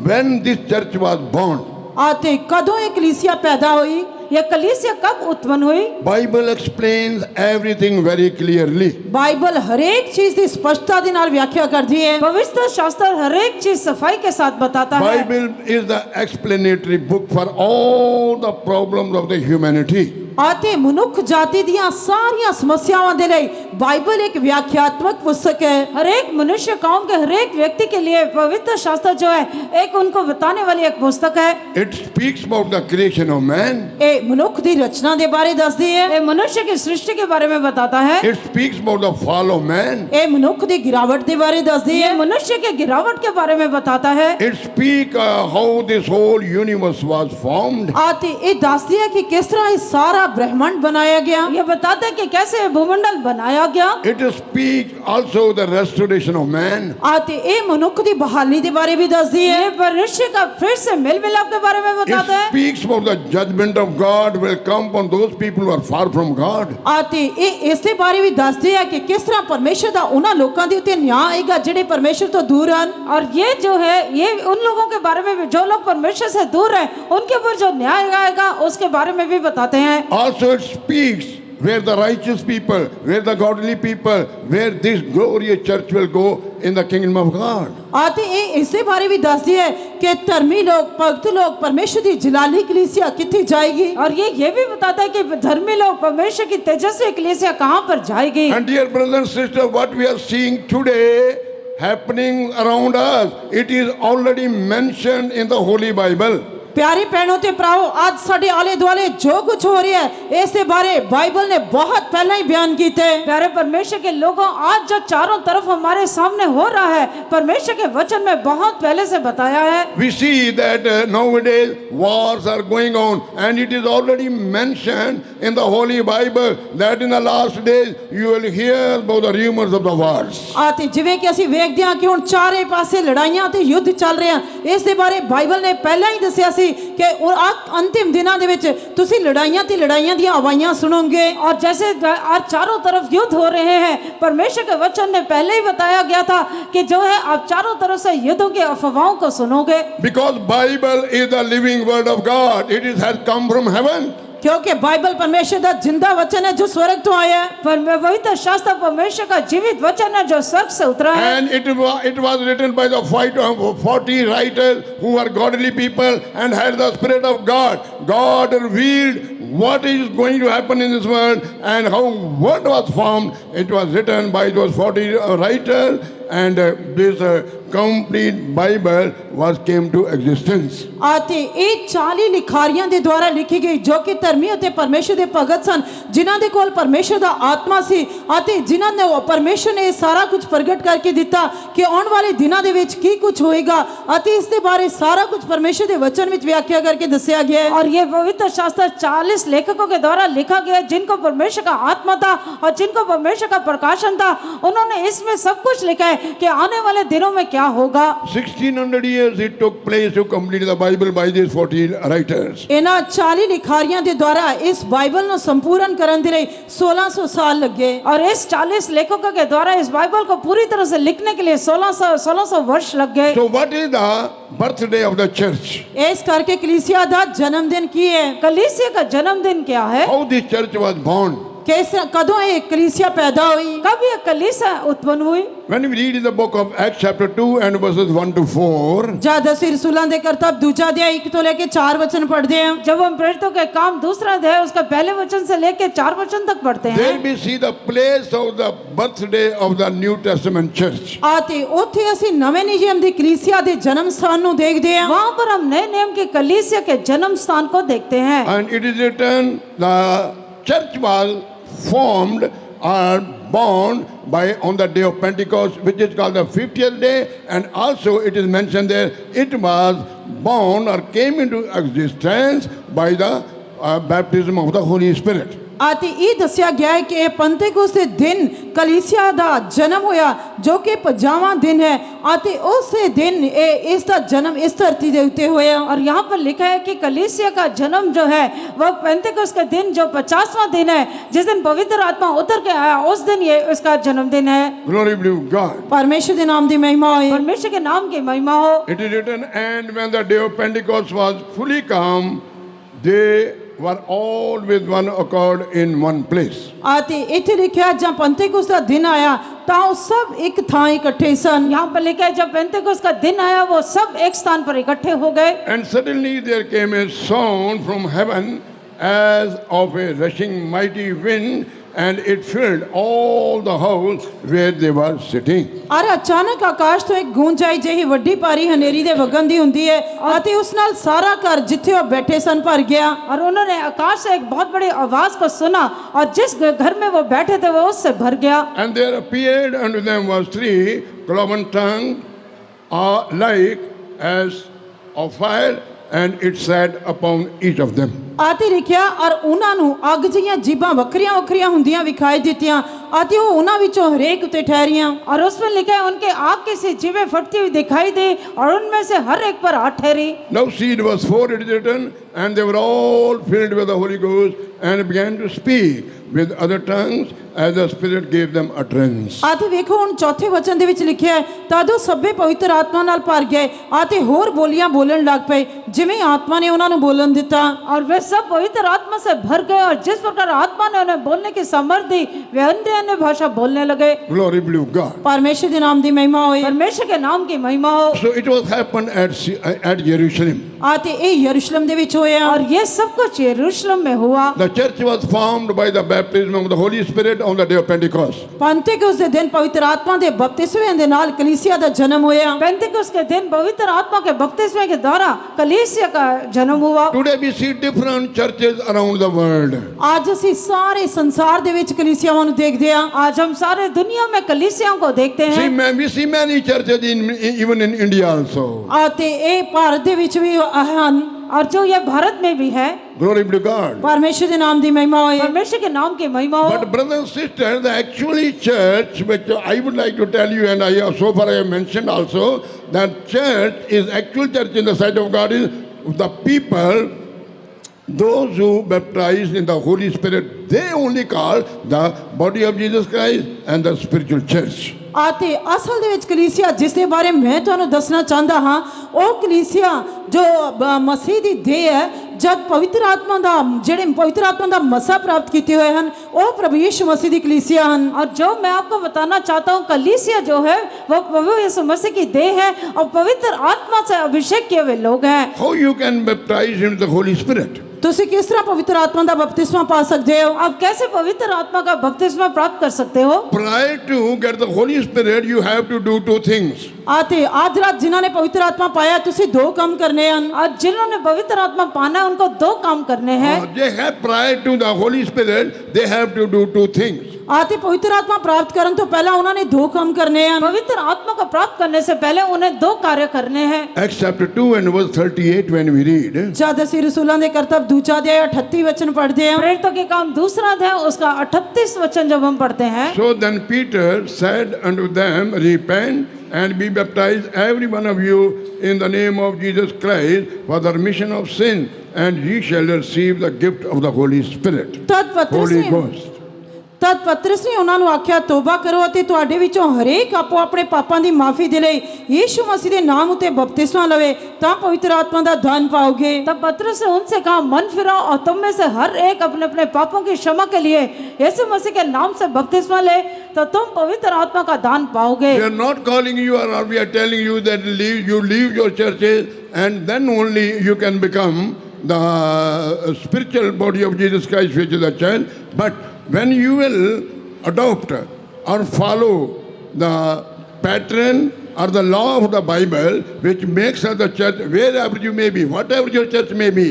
A: When this church was born?
B: ਅਤੇ ਕਦੋਂ ਇਹ ਕਲੀਸਿया पैदा हुई?
C: ये कलीसिया कब उत्पन्न हुई?
A: Bible explains everything very clearly.
B: Bible ਹਰੇਕ ਚੀਜ਼ ਦੀ ਸਪਸ਼ਟਤਾ ਦੇ ਨਾਲ ਵਿਆਖਿਆ ਕਰਦੀ ਹੈ।
C: पवित्र शास्त्र हर एक चीज सफाई के साथ बताता है।
A: Bible is the explanatory book for all the problems of the humanity.
B: ਅਤੇ ਮਨੁੱਖ ਜਾਤੀ ਦੀਆਂ ਸਾਰੀਆਂ ਸਮੱਸਿਆਵਾਂ ਦੇ ਲਈ ਬਾਈਬਲ ਇੱਕ ਵਿਆਖਿਆਤਮਕ ਪੁस्तक है।
C: हर एक मनुष्य कौम के हर एक व्यक्ति के लिए पवित्र शास्त्र जो है एक उनको बताने वाली एक पुस्तक है।
A: It speaks about the creation of man.
B: ਇਹ ਮਨੁੱਖ ਦੀ ਰਚਨਾ ਦੇ ਬਾਰੇ ਦੱਸਦੀ ਹੈ।
C: ये मनुष्य की सृष्टि के बारे में बताता है।
A: It speaks about the fall of man.
B: ਇਹ ਮਨੁੱਖ ਦੀ ਗਿਰਾਵਟ ਦੇ ਬਾਰੇ ਦੱਸਦੀ
C: ये
B: ਹੈ।
C: मनुष्य के गिरावट के बारे में बताता है।
A: It speaks how this whole universe was formed.
B: ਅਤੇ ਇਹ ਦੱਸਦੀ ਹੈ ਕਿ ਕਿਸ ਤਰ੍ਹਾਂ ਇਹ ਸਾਰਾ ब्रह्मांड बनाया गया।
C: ये बताता है कि कैसे भूमंडल बनाया गया।
A: It speaks also the restoration of man.
B: ਅਤੇ ਇਹ ਮਨੁੱਖ ਦੀ ਬਹਾਲੀ ਦੇ ਬਾਰੇ ਵੀ ਦੱਸਦੀ ਹੈ।
C: ये मनुष्य का फिर से मेल मिलाप के बारे में
A: It
C: बताता है।
A: speaks about the judgment of God will come upon those people who are far from God.
B: ਅਤੇ ਇਹ ਇਸੇ ਬਾਰੇ ਵੀ ਦੱਸਦੇ ਆ ਕਿ ਕਿਸ ਤਰ੍ਹਾਂ ਪਰਮੇਸ਼ਰ ਦਾ ਉਹਨਾਂ ਲੋਕਾਂ ਦੇ ਉੱਤੇ ਨਿਆਂ ਆਏਗਾ ਜਿਹੜੇ ਪਰਮੇਸ਼ਰ ਤੋਂ ਦੂਰ ਹਨ।
C: और ये जो है ये उन लोगों के बारे में भी जो लोग परमेश्वर से दूर हैं उनके ऊपर जो न्याय आएगा उसके बारे में भी बताते हैं।
A: Also it speaks where the righteous people, where the godly people, where this glorious church will go in the kingdom of God.
B: ਅਤੇ ਇਹ ਇਸੇ ਬਾਰੇ ਵੀ ਦੱਸਦੀ ਹੈ ਕਿ ਧਰਮੀ ਲੋਕ ਭਗਤ ਲੋਕ ਪਰਮੇਸ਼ਰ ਦੀ ਜਲਾਲੀ ਕਲੀਸਿया किथे जाएगी।
C: और ये भी बताता है कि धर्मी लोग परमेश्वर की तेजस्वी कलीसिया कहाँ पर जाएगी।
A: And dear brothers and sisters, what we are seeing today happening around us, it is already mentioned in the Holy Bible.
B: प्यारे भैनों ते भराओ आज साडे आले दुआले जो कुछ हो रहा है इसके बारे बाइबल ने बहुत पहले ही बयान किया है।
C: प्यारे परमेश्वर के लोगों आज जो चारों तरफ हमारे सामने हो रहा है परमेश्वर के वचन में बहुत पहले से बताया है।
A: We see that nowadays wars are going on and it is already mentioned in the Holy Bible that in the last days you will hear about the rumors of the wars.
B: आते जिवें कि ਅਸੀਂ ਵੇਖਦੇ ਹਾਂ ਕਿ ਹੁਣ ਚਾਰੇ ਪਾਸੇ ਲੜਾਈਆਂ ਤੇ ਯੁੱਧ ਚੱਲ ਰਹੇ ਹਨ ਇਸ ਦੇ ਬਾਰੇ ਬਾਈਬਲ ਨੇ ਪਹਿਲਾਂ ਹੀ ਦੱਸਿਆ ਸੀ कि अंतिम दिनों दे विच तुसी लड़ाइयां ते लड़ाइयां दी आवाज़ें सुनोगे।
C: और जैसे आज चारों तरफ युद्ध हो रहे हैं परमेश्वर के वचन में पहले ही बताया गया था कि जो है आप चारों तरफ से युद्धों की अफवाहों को सुनोगे।
A: Because Bible is the living word of God, it is has come from heaven.
B: क्योंकि बाइबल परमेश्वर का जिंदा वचन है जो स्वर्ग तो आया है।
C: पर पवित्र शास्त्र परमेश्वर का जीवित वचन है जो स्वर्ग से उतरा है।
A: And it was written by the 40 writers who were godly people and had the spirit of God. God revealed what is going to happen in this world and how world was formed. It was written by those 40 writers and this complete Bible was came to existence.
B: आते एक 40 लिखारियां दे द्वारा लिखी गई जो कि धर्मी अते परमेश्वर दे भगत सन जिन्हां दे कोल परमेश्वर दा आत्मा सी आते जिन्हां ने परमेश्वर ने सारा कुछ प्रगट करके दिता कि आने वाले दिनों दे विच की कुछ होएगा आते इस दे बारे सारा कुछ परमेश्वर दे वचन विच व्याख्या करके दस्या गया है।
C: और ये पवित्र शास्त्र 40 लेखकों के द्वारा लिखा गया जिनको परमेश्वर का आत्मा था और जिनको परमेश्वर का प्रकाशन था उन्होंने इसमें सब कुछ लिखा है कि आने वाले दिनों में क्या होगा।
A: 1600 years it took place to complete the Bible by these 40 writers.
B: इन्हां 40 लिखारियां दे द्वारा इस बाइबल नु संपूर्ण करन दे लिए 1600 साल लगे
C: और इस 40 लेखकों के द्वारा इस बाइबल को पूरी तरह से लिखने के लिए 1600 वर्ष लग गए।
A: So what is the birthday of the church?
B: इस करके कलीसिया दा जन्मदिन की है।
C: कलीसिया का जन्मदिन क्या है?
A: How this church was born?
B: कदों ये कलीसिया पैदा हुई
C: कब ये कलीसिया उत्पन्न हुई?
A: When we read in the book of Acts chapter 2 and verses 1 to 4,
B: जब दस रसूलां दे करतब दूसरा अध्याय 1 तो लेके 4 वचन पढ़ते हैं
C: जब हम प्रेरितों के काम दूसरा अध्याय उसका पहले वचन से लेके 4 वचन तक पढ़ते हैं
A: there we see the place of the birthday of the New Testament church.
B: आते ओथे ਅਸੀਂ ਨਵੇਂ ਨਿਯਮ ਦੀ ਕਲੀਸਿया ਦੇ ਜਨਮ ਸਥਾਨ ਨੂੰ ਦੇਖਦੇ ਹਾਂ।
C: वहां पर हम नए नियम के कलीसिया के जन्म स्थान को देखते हैं।
A: And it is written the church was formed or born by on the day of Pentecost, which is called the 50th day, and also it is mentioned there it was born or came into existence by the baptism of the Holy Spirit.
B: आते ये दस्या गया है कि पंतेकोस्त दे दिन कलीसिया दा जन्म होया जो कि 50वां दिन है आते उस दिन इसका जन्म इस धरती दे उत्ते होया।
C: और यहाँ पर लिखा है कि कलीसिया का जन्म जो है वह पेंतेकोस्त का दिन जो 50वां दिन है जिस दिन पवित्र आत्मा उतर के आया उस दिन ये इसका जन्मदिन है।
A: Glory be to God.
B: परमेश्वर के नाम दी महिमा हो
C: परमेश्वर के नाम की महिमा हो।
A: It is written, and when the day of Pentecost was fully come, they were all with one accord in one place.
B: आते इथे लिखा जब पंतेकोस्त का दिन आया तां सब एक थां इकट्ठे सन।
C: यहाँ पर लिखा है जब पेंतेकोस्त का दिन आया वो सब एक स्थान पर इकट्ठे हो गए।
A: And suddenly there came a sound from heaven as of a rushing mighty wind, and it filled all the house where they were sitting.
B: और अचानक आकाश तो एक गूंज आई जही वड्डी पारी हनेरी दे वगन दी हुंदी है आते उस नाल सारा घर जिथे वो बैठे सन भर गया।
C: और उन्होंने आकाश से एक बहुत बड़ी आवाज को सुना और जिस घर में वो बैठे थे वो उससे भर गया।
A: And there appeared unto them was 3 cloven tongues like as of fire, and it sat upon each of them.
B: ਆਤੇ ਲਿਖਿਆ ਔਰ ਉਹਨਾਂ ਨੂੰ ਅੱਗ ਜਿਹੀਆਂ ਜੀਭਾਂ ਵੱਖਰੀਆਂ ਵੱਖਰੀਆਂ ਹੁੰਦੀਆਂ ਵਿਖਾਈ ਦਿੱਤੀਆਂ ਅਤੇ ਉਹ ਉਹਨਾਂ ਵਿੱਚੋਂ ਹਰੇਕ ਉੱਤੇ ਠਹਿਰੀਆਂ।
C: और उसमें लिखा है उनके आग की सी जीभें फटती हुई दिखाई दी और उनमें से हर एक पर आ ठहरी।
A: Now see in verse 4 it is written, and they were all filled with the Holy Ghost and began to speak with other tongues as the Spirit gave them utterance.
B: ਅਤੇ ਵੇਖੋ ਹੁਣ ਚੌਥੇ ਵਚਨ ਦੇ ਵਿੱਚ ਲਿਖਿਆ ਹੈ, ਤਦ ਉਹ ਸਭੇ ਪਵਿੱਤਰ ਆਤਮਾ ਨਾਲ ਭਰ ਗਏ ਅਤੇ ਹੋਰ ਬੋਲੀਆਂ ਬੋਲਣ ਲੱਗ ਪਏ ਜਿਵੇਂ ਆਤਮਾ ਨੇ ਉਹਨਾਂ ਨੂੰ ਬੋਲਣ ਦਿੱਤਾ।
C: और वे सब पवित्र आत्मा से भर गए और जिस प्रकार आत्मा ने उन्हें बोलने की सामर्थ दी वे अन्य अन्य भाषा बोलने लगे।
A: Glory be to God.
B: ਪਰਮੇਸ਼ਰ ਦੇ ਨਾਮ ਦੀ ਮਹਿਮਾ ਹੋਏ।
C: परमेश्वर के नाम की महिमा हो।
A: So it was happened at Jerusalem.
B: ਅਤੇ ਇਹ ਯਰੂਸ਼ਲਮ ਦੇ ਵਿੱਚ ਹੋਇਆ।
C: और ये सब कुछ यरूशलेम में हुआ।
A: The church was formed by the baptism of the Holy Spirit on the day of Pentecost.
B: ਪੰਤੇਕੋਸ ਦੇ ਦਿਨ ਪਵਿੱਤਰ ਆਤਮਾ ਦੇ ਬਪਤਿਸਮੇ ਦੇ ਨਾਲ ਕਲੀਸਿया ਦਾ ਜਨਮ ਹੋਇਆ।
C: पेंतिकुस्त के दिन पवित्र आत्मा के बपतिस्मे के द्वारा कलीसिया का जन्म हुआ।
A: Today we see different churches around the world.
B: ਅੱਜ ਅਸੀਂ ਸਾਰੇ ਸੰਸਾਰ ਦੇ ਵਿੱਚ ਕਲੀਸਿयाਵਾਂ ਨੂੰ ਦੇਖਦੇ ਹਾਂ।
C: आज हम सारे दुनिया में कलीसियाओं को देखते हैं।
A: We see many churches even in India also.
B: ਅਤੇ ਇਹ ਭਾਰਤ ਦੇ ਵਿੱਚ ਵੀ ਹਨ।
C: और जो ये भारत में भी है।
A: Glory be to God.
B: ਪਰਮੇਸ਼ਰ ਦੇ ਨਾਮ ਦੀ ਮਹਿਮਾ ਹੋਏ।
C: परमेश्वर के नाम की महिमा हो।
A: But brothers and sisters, the actually church, which I would like to tell you, and I have so far I have mentioned also, that church is actual church in the sight of God is the people, those who baptized in the Holy Spirit, they only call the body of Jesus Christ and the spiritual church.
B: ਅਤੇ ਅਸਲ ਦੇ ਵਿੱਚ ਕਲੀਸਿया ਜਿਸ ਦੇ ਬਾਰੇ ਮੈਂ ਤੁਹਾਨੂੰ ਦੱਸਣਾ ਚਾਹੁੰਦਾ ਹਾਂ ਉਹ ਕਲੀਸਿया ਜੋ ਮਸੀਹ ਦੀ ਦੇਹ ਹੈ ਜਦ ਪਵਿੱਤਰ ਆਤਮਾ ਦਾ ਜਿਹੜੇ ਪਵਿੱਤਰ ਆਤਮਾ ਦਾ ਮਸਾ ਪ੍ਰਾਪਤ ਕੀਤੇ ਹੋਏ ਹਨ ਉਹ ਪ੍ਰਭੂ ਯਿਸੂ ਮਸੀਹ ਦੀ ਕਲੀਸਿया ਹਨ।
C: और जो मैं आपको बताना चाहता हूँ कलीसिया जो है वो प्रभु यीशु मसीह की देह है और पवित्र आत्मा से अभिषेक किए हुए लोग हैं।
A: How you can baptize in the Holy Spirit?
B: ਤੁਸੀਂ ਕਿਸ ਤਰ੍ਹਾਂ ਪਵਿੱਤਰ ਆਤਮਾ ਦਾ ਬਪਤਿਸਮਾ ਪਾ ਸਕਦੇ ਹੋ?
C: आप कैसे पवित्र आत्मा का बपतिस्मा प्राप्त कर सकते हो?
A: Prior to get the Holy Spirit, you have to do two things.
B: ਅਤੇ ਅੱਜ ਰਾਤ ਜਿਨ੍ਹਾਂ ਨੇ ਪਵਿੱਤਰ ਆਤਮਾ ਪਾਇਆ ਤੁਸੀਂ ਦੋ ਕੰਮ ਕਰਨੇ ਹਨ।
C: और जिन्होंने पवित्र आत्मा पाना है उनको दो काम करने हैं।
A: They have prior to the Holy Spirit, they have to do two things.
B: ਅਤੇ ਪਵਿੱਤਰ ਆਤਮਾ ਪ੍ਰਾਪਤ ਕਰਨ ਤੋਂ ਪਹਿਲਾਂ ਉਹਨਾਂ ਨੇ ਦੋ ਕੰਮ ਕਰਨੇ ਹਨ।
C: पवित्र आत्मा को प्राप्त करने से पहले उन्हें दो कार्य करने हैं।
A: Acts chapter 2 and verse 38 when we read,
B: ਜਦ ਅਸੀਂ ਰਸੂਲਾਂ ਦੇ ਕਰਤੱਵ ਦੂਜਾ ਅਧਿਆਇ 38 ਵਚਨ ਪੜ੍ਹਦੇ ਹਾਂ।
C: प्रेरितों के काम दूसरा अध्याय उसका 38 वचन जब हम पढ़ते हैं।
A: so then Peter said unto them, repent and be baptized every one of you in the name of Jesus Christ for the remission of sin, and ye shall receive the gift of the Holy Spirit. Holy Ghost.
B: ਤਦ ਪਤਰਸ ਨੇ ਉਹਨਾਂ ਨੂੰ ਆਖਿਆ ਤੋਬਾ ਕਰੋ ਅਤੇ ਤੁਹਾਡੇ ਵਿੱਚੋਂ ਹਰੇਕ ਆਪੋ ਆਪਣੇ ਪਾਪਾਂ ਦੀ ਮਾਫੀ ਦੇ ਲਈ ਯੀਸ਼ੂ मसीह ਦੇ ਨਾਮ ਉਤੇ ਬਪਤਿਸਮਾ ਲਵੇ ਤਾਂ ਪਵਿੱਤਰ ਆਤਮਾ ਦਾ दान पाओगे।
C: तब पतरस ने उनसे कहा मन फिराओ और तुम में से हर एक अपने अपने पापों की क्षमा के लिए यीशु मसीह के नाम से बपतिस्मा ले तो तुम पवित्र आत्मा का दान पाओगे।
A: We are not calling you or we are telling you that you leave your churches and then only you can become the spiritual body of Jesus Christ, which is the church. But when you will adopt or follow the pattern or the law of the Bible, which makes us the church, wherever you may be, whatever your church may be,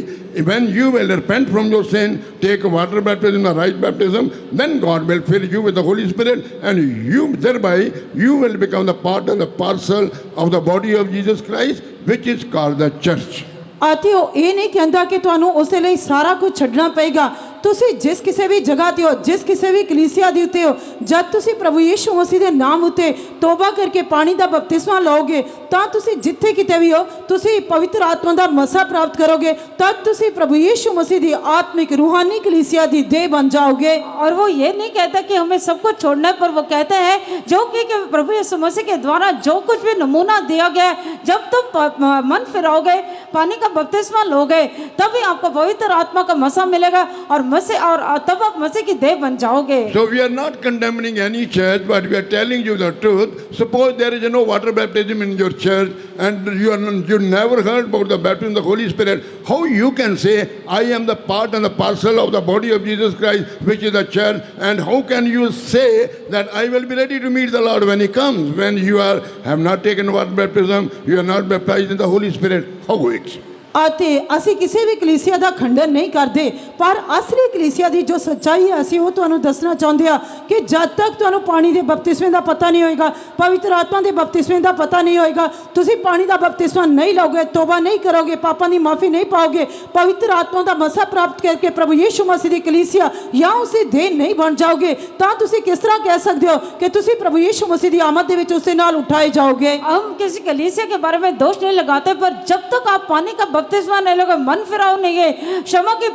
A: when you will repent from your sin, take water baptism, the right baptism, then God will fill you with the Holy Spirit, and you thereby you will become the part and the parcel of the body of Jesus Christ, which is called the church.
B: ਅਤੇ ਉਹ ਇਹ ਨਹੀਂ ਕਹਿੰਦਾ ਕਿ ਤੁਹਾਨੂੰ ਉਸੇ ਲਈ ਸਾਰਾ ਕੁਝ ਛੱਡਣਾ ਪਏਗਾ। ਤੁਸੀਂ ਜਿਸ ਕਿਸੇ ਵੀ ਜਗ੍ਹਾ ਤੇ ਹੋ ਜਿਸ ਕਿਸੇ ਵੀ ਕਲੀਸਿया ਦੇ ਉੱਤੇ ਹੋ ਜਦ ਤੁਸੀਂ ਪ੍ਰਭੂ ਯੀਸ਼ੂ ਮਸੀਹ ਦੇ ਨਾਮ ਉਤੇ ਤੋਬਾ ਕਰਕੇ ਪਾਣੀ ਦਾ ਬਪਤਿਸਮਾ ਲਓਗੇ ਤਾਂ ਤੁਸੀਂ ਜਿੱਥੇ ਕਿਤੇ ਵੀ ਹੋ ਤੁਸੀਂ ਪਵਿੱਤਰ ਆਤਮਾ ਦਾ ਮਸਾ ਪ੍ਰਾਪਤ ਕਰੋਗੇ ਤਦ ਤੁਸੀਂ ਪ੍ਰਭੂ ਯੀਸ਼ੂ ਮਸੀਹ ਦੀ ਆਤਮਿਕ रूहानी कलीसिया ਦੀ देह बन जाओगे।
C: और वो ये नहीं कहता कि हमें सब कुछ छोड़ना है पर वो कहते हैं जो कि प्रभु यीशु मसीह के द्वारा जो कुछ भी नमूना दिया गया है जब तुम मन फिराओगे पानी का बपतिस्मा लोगे तभी आपको पवित्र आत्मा का मसा मिलेगा और मसीह और तब आप मसीह की देह बन जाओगे।
A: So we are not condemning any church, but we are telling you the truth. Suppose there is no water baptism in your church and you never heard about the baptism of the Holy Spirit. How you can say I am the part and the parcel of the body of Jesus Christ, which is the church, and how can you say that I will be ready to meet the Lord when He comes, when you have not taken water baptism, you are not baptized in the Holy Spirit? How it's?
B: ਅਤੇ ਅਸੀਂ ਕਿਸੇ ਵੀ ਕਲੀਸਿਆ ਦਾ ਖੰਡਨ ਨਹੀਂ ਕਰਦੇ, ਪਰ ਅਸਲੀ ਕਲੀਸਿਆ ਦੀ ਜੋ ਸੱਚਾਈ ਹੈ ਅਸੀਂ ਉਹ ਤੁਹਾਨੂੰ ਦੱਸਣਾ ਚਾਹੁੰਦੇ ਹਾਂ ਕਿ ਜਦ ਤੱਕ ਤੁਹਾਨੂੰ ਪਾਣੀ ਦੇ ਬਪਤਿਸਮੇ ਦਾ ਪਤਾ ਨਹੀਂ ਹੋਏਗਾ, ਪਵਿੱਤਰ ਆਤਮਾ ਦੇ ਬਪਤਿਸਮੇ ਦਾ ਪਤਾ ਨਹੀਂ ਹੋਏਗਾ, ਤੁਸੀਂ ਪਾਣੀ ਦਾ ਬਪਤਿਸਮਾ ਨਹੀਂ ਲਓਗੇ, ਤੋਬਾ ਨਹੀਂ ਕਰੋਗੇ, ਪਾਪਾਂ ਦੀ ਮਾਫੀ ਨਹੀਂ ਪਾਓਗੇ, ਪਵਿੱਤਰ ਆਤਮਾ ਦਾ ਮਸਾ ਪ੍ਰਾਪਤ ਕਰਕੇ ਪ੍ਰਭੂ ਯੀਸ਼ੂ ਮਸੀਹ ਦੀ ਕਲੀਸਿਆ ਜਾਂ ਉਸੇ ਦੇਹ ਨਹੀਂ ਬਣ ਜਾਓਗੇ, ਤਾਂ ਤੁਸੀਂ ਕਿਸ ਤਰ੍ਹਾਂ ਕਹਿ ਸਕਦੇ ਹੋ ਕਿ ਤੁਸੀਂ प्रभु यीशु मसीह की आमद दे विच उससे नाल उठाए जाओगे।
C: हम किसी कलीसिया के बारे में दोष नहीं लगाते, पर जब तक आप पानी का बपतिस्मा नहीं लोगे, मन फिराव नहीं है, क्षमा की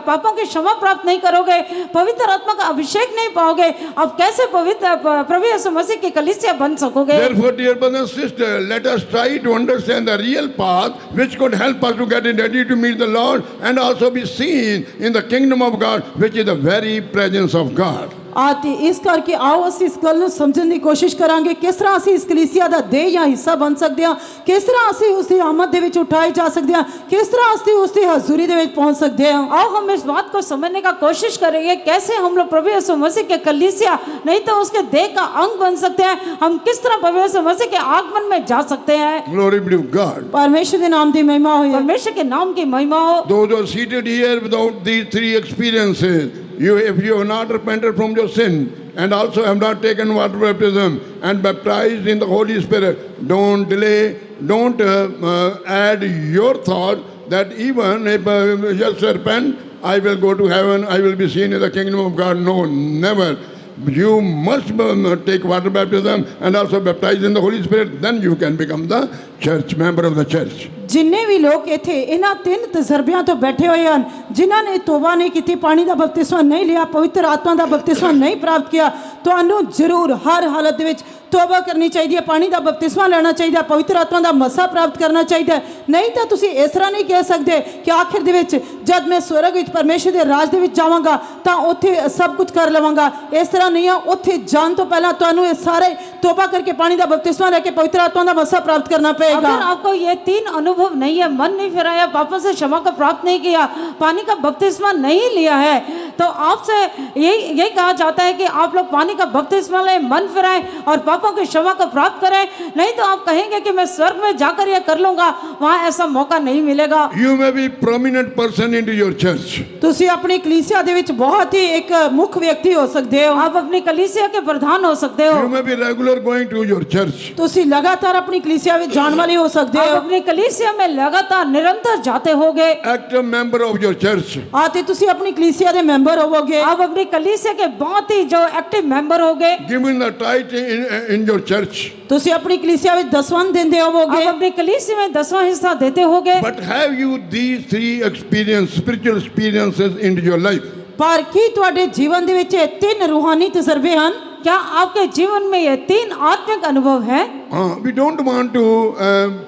C: पापों की क्षमा प्राप्त नहीं करोगे, पवित्र आत्मा का अभिषेक नहीं पाओगे, आप कैसे पवित्र प्रभु यीशु मसीह की कलीसिया बन सकोगे।
A: Therefore, dear brothers and sisters, let us try to understand the real path which could help us to get ready to meet the Lord and also be seen in the kingdom of God, which is the very presence of God.
B: आते इस करके आओ ਅਸੀਂ ਇਸ ਗੱਲ ਨੂੰ ਸਮਝਣ ਦੀ ਕੋਸ਼ਿਸ਼ ਕਰਾਂਗੇ ਕਿਸ ਤਰ੍ਹਾਂ ਅਸੀਂ ਇਸ ਕਲੀਸਿਆ ਦਾ ਦੇਹ ਜਾਂ ਹਿੱਸਾ ਬਣ ਸਕਦੇ ਹਾਂ, ਕਿਸ ਤਰ੍ਹਾਂ ਅਸੀਂ ਉਸ ਦੀ ਆਮਦ ਦੇ ਵਿੱਚ ਉਠਾਏ ਜਾ ਸਕਦੇ ਹਾਂ, ਕਿਸ ਤਰ੍ਹਾਂ ਅਸੀਂ ਉਸ ਦੀ ਹਜ਼ੂਰੀ ਦੇ ਵਿੱਚ पहुंच सकते हैं।
C: आओ हम इस बात को समझने का कोशिश करेंगे कैसे हम लोग प्रभु यीशु मसीह के कलीसिया नहीं तो उसके देह का अंग बन सकते हैं, हम किस तरह प्रभु यीशु मसीह के आगमन में जा सकते हैं।
A: Glory be to God.
B: परमेश्वर के नाम की महिमा हो,
C: परमेश्वर के नाम की महिमा हो।
A: Those who are seated here without these three experiences, if you have not repented from your sin and also have not taken water baptism and baptized in the Holy Spirit, don't delay, don't add your thought that even if just repent, I will go to heaven, I will be seen in the kingdom of God. No, never. You must take water baptism and also baptize in the Holy Spirit, then you can become the church, member of the church.
B: जिन्ने भी लोग इत्थे इन्हां तीन तजर्बियां तो बैठे हुए हैं, जिन्हां ने तौबा नहीं की, पानी का बपतिस्मा नहीं लिया, पवित्र आत्मा का बपतिस्मा नहीं प्राप्त किया, तो जरूर हर हालत दे विच तौबा करनी चाहिए, पानी का बपतिस्मा लेना चाहिए, पवित्र आत्मा का मसा प्राप्त करना चाहिए। नहीं तो तुसी इस तरह नहीं कह सकते कि आखिर दे विच जब मैं स्वर्ग विच परमेश्वर के राज दे विच जावांगा तो उत्थे सब कुछ कर लवांगा। इस तरह नहीं है, उत्थे जान तो पहला तुहानू ये सारे तौबा करके पानी का बपतिस्मा लेके पवित्र आत्मा का मसा प्राप्त करना पड़ेगा।
C: अगर आपको ये तीन अनुभव नहीं है, मन नहीं फिराया, पापों से क्षमा को प्राप्त नहीं किया, पानी का बपतिस्मा नहीं लिया है, तो आपसे यही कहा जाता है कि आप लोग पानी का बपतिस्मा लें, मन फिराएं और पापों की क्षमा को प्राप्त करें। नहीं तो आप कहेंगे कि मैं स्वर्ग में जाकर ये कर लूंगा, वहां ऐसा मौका नहीं मिलेगा।
A: You may be prominent person into your church.
B: तुसी अपनी कलीसिया दे विच बहुत ही एक मुख्य व्यक्ति हो सकते हो,
C: आप अपनी कलीसिया के प्रधान हो सकते हो।
A: You may be regular going to your church.
B: तुसी लगातार अपनी कलीसिया में जाने वाले हो सकते
C: आप
B: हो,
C: अपनी कलीसिया में लगातार निरंतर जाते होगे।
A: Active member of your church.
B: आते तुसी अपनी कलीसिया दे मेंबर होवोगे,
C: आप अपनी कलीसिया के बहुत ही जो एक्टिव मेंबर होगे।
A: Giving the tithe in your church.
B: तुसी अपनी कलीसिया में दसवां देंदे होवोगे,
C: आप अपनी कलीसिया में 10वां हिस्सा देते होगे।
A: But have you these three spiritual experiences into your life?
B: पर की तुहाडे जीवन दे विच तीन रूहानी तजर्बे हन?
C: क्या आपके जीवन में ये तीन आत्मिक अनुभव हैं?
A: We don't want to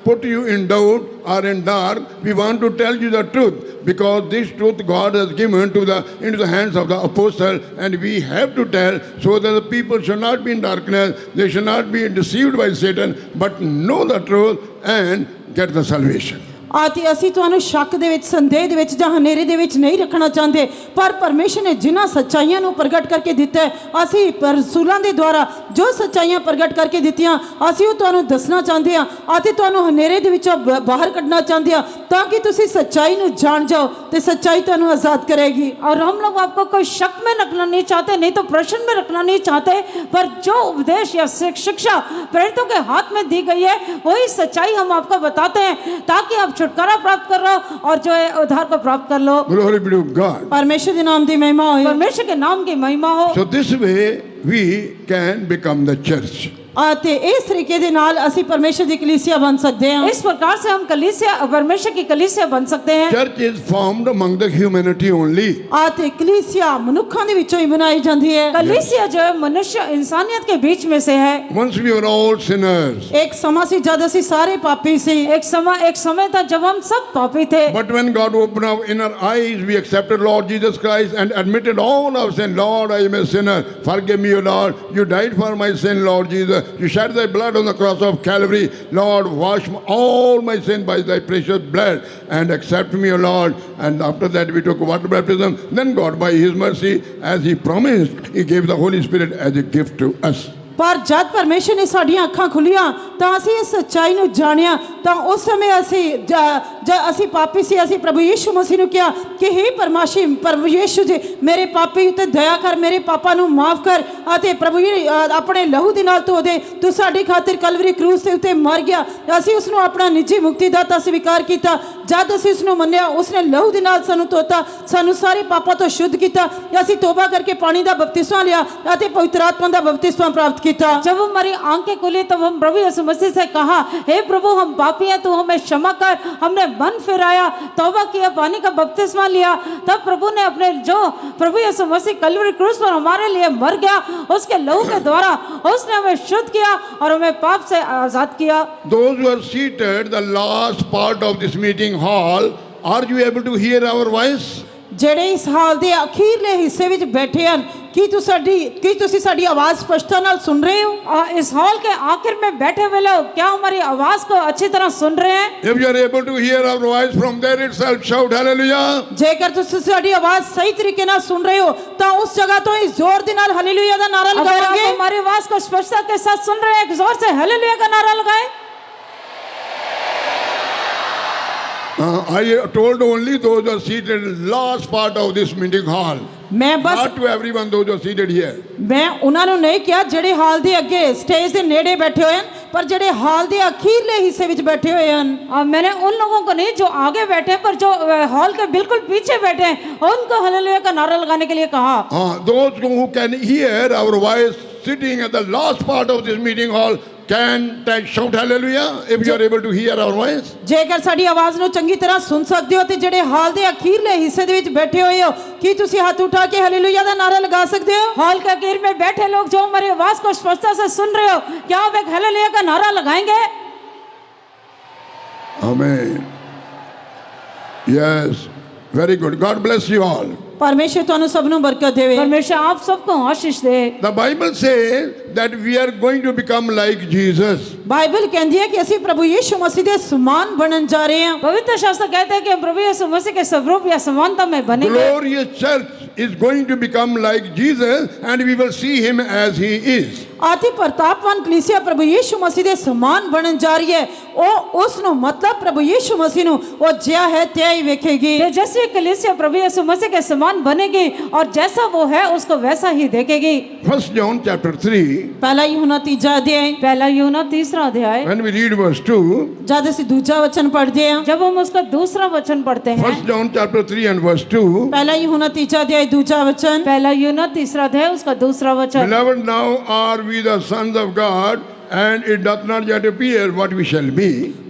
A: put you in doubt or in dark. We want to tell you the truth, because this truth God has given into the hands of the apostle, and we have to tell so that the people should not be in darkness, they should not be deceived by Satan, but know the truth and get the salvation.
B: आते असी तुहानू शक दे विच, संदेह दे विच जां हनेरे दे विच नहीं रखना चाहते, पर परमेश्वर ने जिन्हां सच्चाइयां नू प्रगट करके दिता है, असी रसूलां दे द्वारा जो सच्चाइयां प्रगट करके दित्तियां असी वो तुहानू दसना चाहते हैं, आते तुहानू हनेरे दे विचों बाहर कढना चाहते हैं, ताकि तुसी सच्चाई नू जान जाओ ते सच्चाई तुहानू आजाद करेगी।
C: और हम लोग आपको कोई शक में रखना नहीं चाहते, नहीं तो प्रश्न में रखना नहीं चाहते, पर जो उपदेश या शिक्षा प्रेरितों के हाथ में दी गई है वही सच्चाई हम आपको बताते हैं, ताकि आप छुटकारा प्राप्त कर लो और जो है उद्धार को प्राप्त कर लो।
A: Glory be to God.
B: परमेश्वर के नाम की महिमा हो,
C: परमेश्वर के नाम की महिमा हो।
A: So this way we can become the church.
B: आते इस तरीके दे नाल असी परमेश्वर दी कलीसिया बन सकते हैं।
C: इस प्रकार से हम कलीसिया, परमेश्वर की कलीसिया बन सकते हैं।
A: Church is formed among the humanity only.
B: आते कलीसिया मनुखों दे विचों ही बनाई जाती है।
C: कलीसिया जो है मनुष्य इंसानियत के बीच में से है।
A: Once we were all sinners.
B: एक समय से जब असी सारे पापी सी,
C: एक समय था जब हम सब पापी थे।
A: But when God opened our inner eyes, we accepted Lord Jesus Christ and admitted all our sin. Lord, I am a sinner. Forgive me, O Lord. You died for my sin, Lord Jesus. You shed thy blood on the cross of Calvary. Lord, wash all my sin by thy precious blood and accept me, O Lord. And after that we took water baptism. Then God, by his mercy, as he promised, he gave the Holy Spirit as a gift to us.
B: पर जब परमेश्वर ने साड़ियां अखां खुलियां ਤਾਂ ਅਸੀਂ ਇਸ ਸੱਚਾਈ ਨੂੰ ਜਾਣਿਆ ਤਾਂ ਉਸ ਸਮੇਂ ਅਸੀਂ ਪਾਪੀ ਸੀ। ਅਸੀਂ ਪ੍ਰਭੂ ਯੀਸ਼ੂ ਮਸੀਹ ਨੂੰ ਕਿਹਾ ਕਿ हे ਪ੍ਰਭੂ ਯੀਸ਼ੂ ਜੀ ਮੇਰੇ ਪਾਪੀ ਉੱਤੇ ਦਇਆ ਕਰ, ਮੇਰੇ ਪਾਪਾਂ ਨੂੰ ਮਾਫ ਕਰ ਅਤੇ ਪ੍ਰਭੂ ਆਪਣੇ ਲਹੂ ਦੇ ਨਾਲ ਧੋ ਦੇ। ਤੂੰ ਸਾਡੀ ਖਾਤਰ ਕਲਵਰੀ ਕਰੂਸ ਦੇ ਉੱਤੇ ਮਰ ਗਿਆ। ਅਸੀਂ ਉਸ ਨੂੰ ਆਪਣਾ ਨਿੱਜੀ ਮੁਕਤੀਦਾਤਾ ਸਵੀਕਾਰ ਕੀਤਾ। ਜਦ ਅਸੀਂ ਉਸ ਨੂੰ ਮੰਨਿਆ, ਉਸਨੇ ਲਹੂ ਦੇ ਨਾਲ ਸਾਨੂੰ ਧੋਤਾ, ਸਾਨੂੰ ਸਾਰੇ ਪਾਪਾਂ ਤੋਂ ਸ਼ੁੱਧ ਕੀਤਾ। ਅਸੀਂ ਤੋਬਾ करके पानी का बपतिस्मा लिया और पवित्र आत्मा का बपतिस्मा प्राप्त किया।
C: जब हमारी आंखें खुली तब हम प्रभु यीशु मसीह से कहा, हे प्रभु हम पापी हैं, तू हमें क्षमा कर। हमने मन फिराया, तौबा किया, पानी का बपतिस्मा लिया। तब प्रभु ने अपने जो प्रभु यीशु मसीह कलवरी क्रूस पर हमारे लिए मर गया, उसके लहू के द्वारा उसने हमें शुद्ध किया और हमें पाप से आजाद किया।
A: Those who are seated the last part of this meeting hall, are you able to hear our voice?
B: ਜਿਹੜੇ ਇਸ ਹਾਲ ਦੇ ਅਖੀਰਲੇ ਹਿੱਸੇ ਵਿੱਚ ਬੈਠੇ ਹਨ, ਕੀ ਤੁਸੀਂ ਸਾਡੀ ਆਵਾਜ਼ ਸਪਸ਼ਟਤਾ ਨਾਲ ਸੁਣ ਰਹੇ ਹੋ?
C: इस हॉल के आखिर में बैठे हुए लोग क्या हमारी आवाज को अच्छी तरह सुन रहे हैं?
A: If you are able to hear our voice from there itself, shout hallelujah.
B: ਜੇਕਰ ਤੁਸੀਂ ਸਾਡੀ ਆਵਾਜ਼ ਸਹੀ ਤਰੀਕੇ ਨਾਲ ਸੁਣ ਰਹੇ ਹੋ ਤਾਂ ਉਸ ਜਗ੍ਹਾ ਤੋਂ ਹੀ ਜ਼ੋਰ ਦੇ ਨਾਲ ਹਾਲੇਲੂਇਆ ਦਾ ਨਾਰਾ
C: अगर आप
B: ਲਗਾਓਗੇ।
C: हमारी आवाज को स्पष्टता के साथ सुन रहे हैं, एक जोर से हालेलुया का नारा लगाएं।
A: I told only those who are seated in the last part of this meeting hall.
B: ਮੈਂ ਬਸ
A: Not to everyone those who are seated here.
B: ਮੈਂ ਉਹਨਾਂ ਨੂੰ ਨਹੀਂ ਕਿਹਾ ਜਿਹੜੇ ਹਾਲ ਦੇ ਅੱਗੇ ਸਟੇਜ ਦੇ ਨੇੜੇ ਬੈਠੇ ਹੋਏ ਹਨ, ਪਰ ਜਿਹੜੇ ਹਾਲ ਦੇ ਅਖੀਰਲੇ ਹਿੱਸੇ ਵਿੱਚ ਬੈਠੇ ਹੋਏ ਹਨ।
C: मैंने उन लोगों को नहीं जो आगे बैठे हैं, पर जो हॉल के बिल्कुल पीछे बैठे हैं उनको हालेलुया का नारा लगाने के लिए कहा।
A: Those who can hear our voice sitting at the last part of this meeting hall can shout hallelujah if you are able to hear our voice.
B: ਜੇਕਰ ਸਾਡੀ ਆਵਾਜ਼ ਨੂੰ ਚੰਗੀ ਤਰ੍ਹਾਂ ਸੁਣ ਸਕਦੇ ਹੋ ਤੇ ਜਿਹੜੇ ਹਾਲ ਦੇ ਅਖੀਰਲੇ ਹਿੱਸੇ ਦੇ ਵਿੱਚ ਬੈਠੇ ਹੋਏ ਹੋ, ਕੀ ਤੁਸੀਂ ਹੱਥ ਉਠਾ ਕੇ ਹਾਲੇਲੂਇਆ ਦਾ ਨਾਰਾ ਲਗਾ ਸਕਦੇ ਹੋ?
C: हॉल के आखिर में बैठे लोग जो हमारी आवाज को स्पष्टता से सुन रहे हो, क्या आप एक हालेलुया का नारा लगाएंगे?
A: Amen. Yes, very good. God bless you all.
B: ਪਰਮੇਸ਼ਰ ਤੁਹਾਨੂੰ ਸਭ ਨੂੰ ਬਰਕਤ ਦੇਵੇ।
C: परमेश्वर आप सबको आशीष दे।
A: The Bible says that we are going to become like Jesus.
B: Bible ਕਹਿੰਦੀ ਹੈ ਕਿ ਅਸੀਂ ਪ੍ਰਭੂ ਯੀਸ਼ੂ ਮਸੀਹ ਦੇ ਸਮਾਨ ਬਣਨ ਜਾ ਰਹੇ ਹਾਂ।
C: पवित्र शास्त्र कहते हैं कि हम प्रभु यीशु मसीह के स्वरूप या समानता में बनेंगे।
A: Glorious church is going to become like Jesus and we will see him as he is.
B: ਆਤੀ ਪ੍ਰਤਾਪਵਾਨ ਕਲੀਸਿਆ ਪ੍ਰਭੂ ਯੀਸ਼ੂ ਮਸੀਹ ਦੇ ਸਮਾਨ ਬਣਨ ਜਾ ਰਹੀ ਹੈ। ਉਹ ਉਸ ਨੂੰ ਮਤਲਬ ਪ੍ਰਭੂ ਯੀਸ਼ੂ ਮਸੀਹ ਨੂੰ ਉਹ ਜਿਹਾ ਹੈ ਤਿਆ ਹੀ ਵੇਖੇਗੀ।
C: कि जैसे कलीसिया प्रभु यीशु मसीह के समान बनेगी और जैसा वो है उसको वैसा ही देखेगी।
A: 1 John chapter 3,
B: ਪਹਿਲਾ यूहन्ना ਤੀਜਾ ਅਧਿਆਇ,
C: पहला यूहन्ना तीसरा अध्याय,
A: when we read verse 2,
B: ਜਦ ਅਸੀਂ ਦੂਜਾ ਵਚਨ ਪੜ੍ਹਦੇ ਹਾਂ।
C: जब हम उसका दूसरा वचन पढ़ते हैं,
A: 1 John chapter 3 and verse 2,
B: ਪਹਿਲਾ यूहन्ना ਤੀਜਾ ਅਧਿਆਇ ਦੂਜਾ ਵਚਨ,
C: पहला यूहन्ना तीसरा अध्याय उसका दूसरा वचन।
A: Beloved, now are we the sons of God, and it doth not yet appear what we shall be.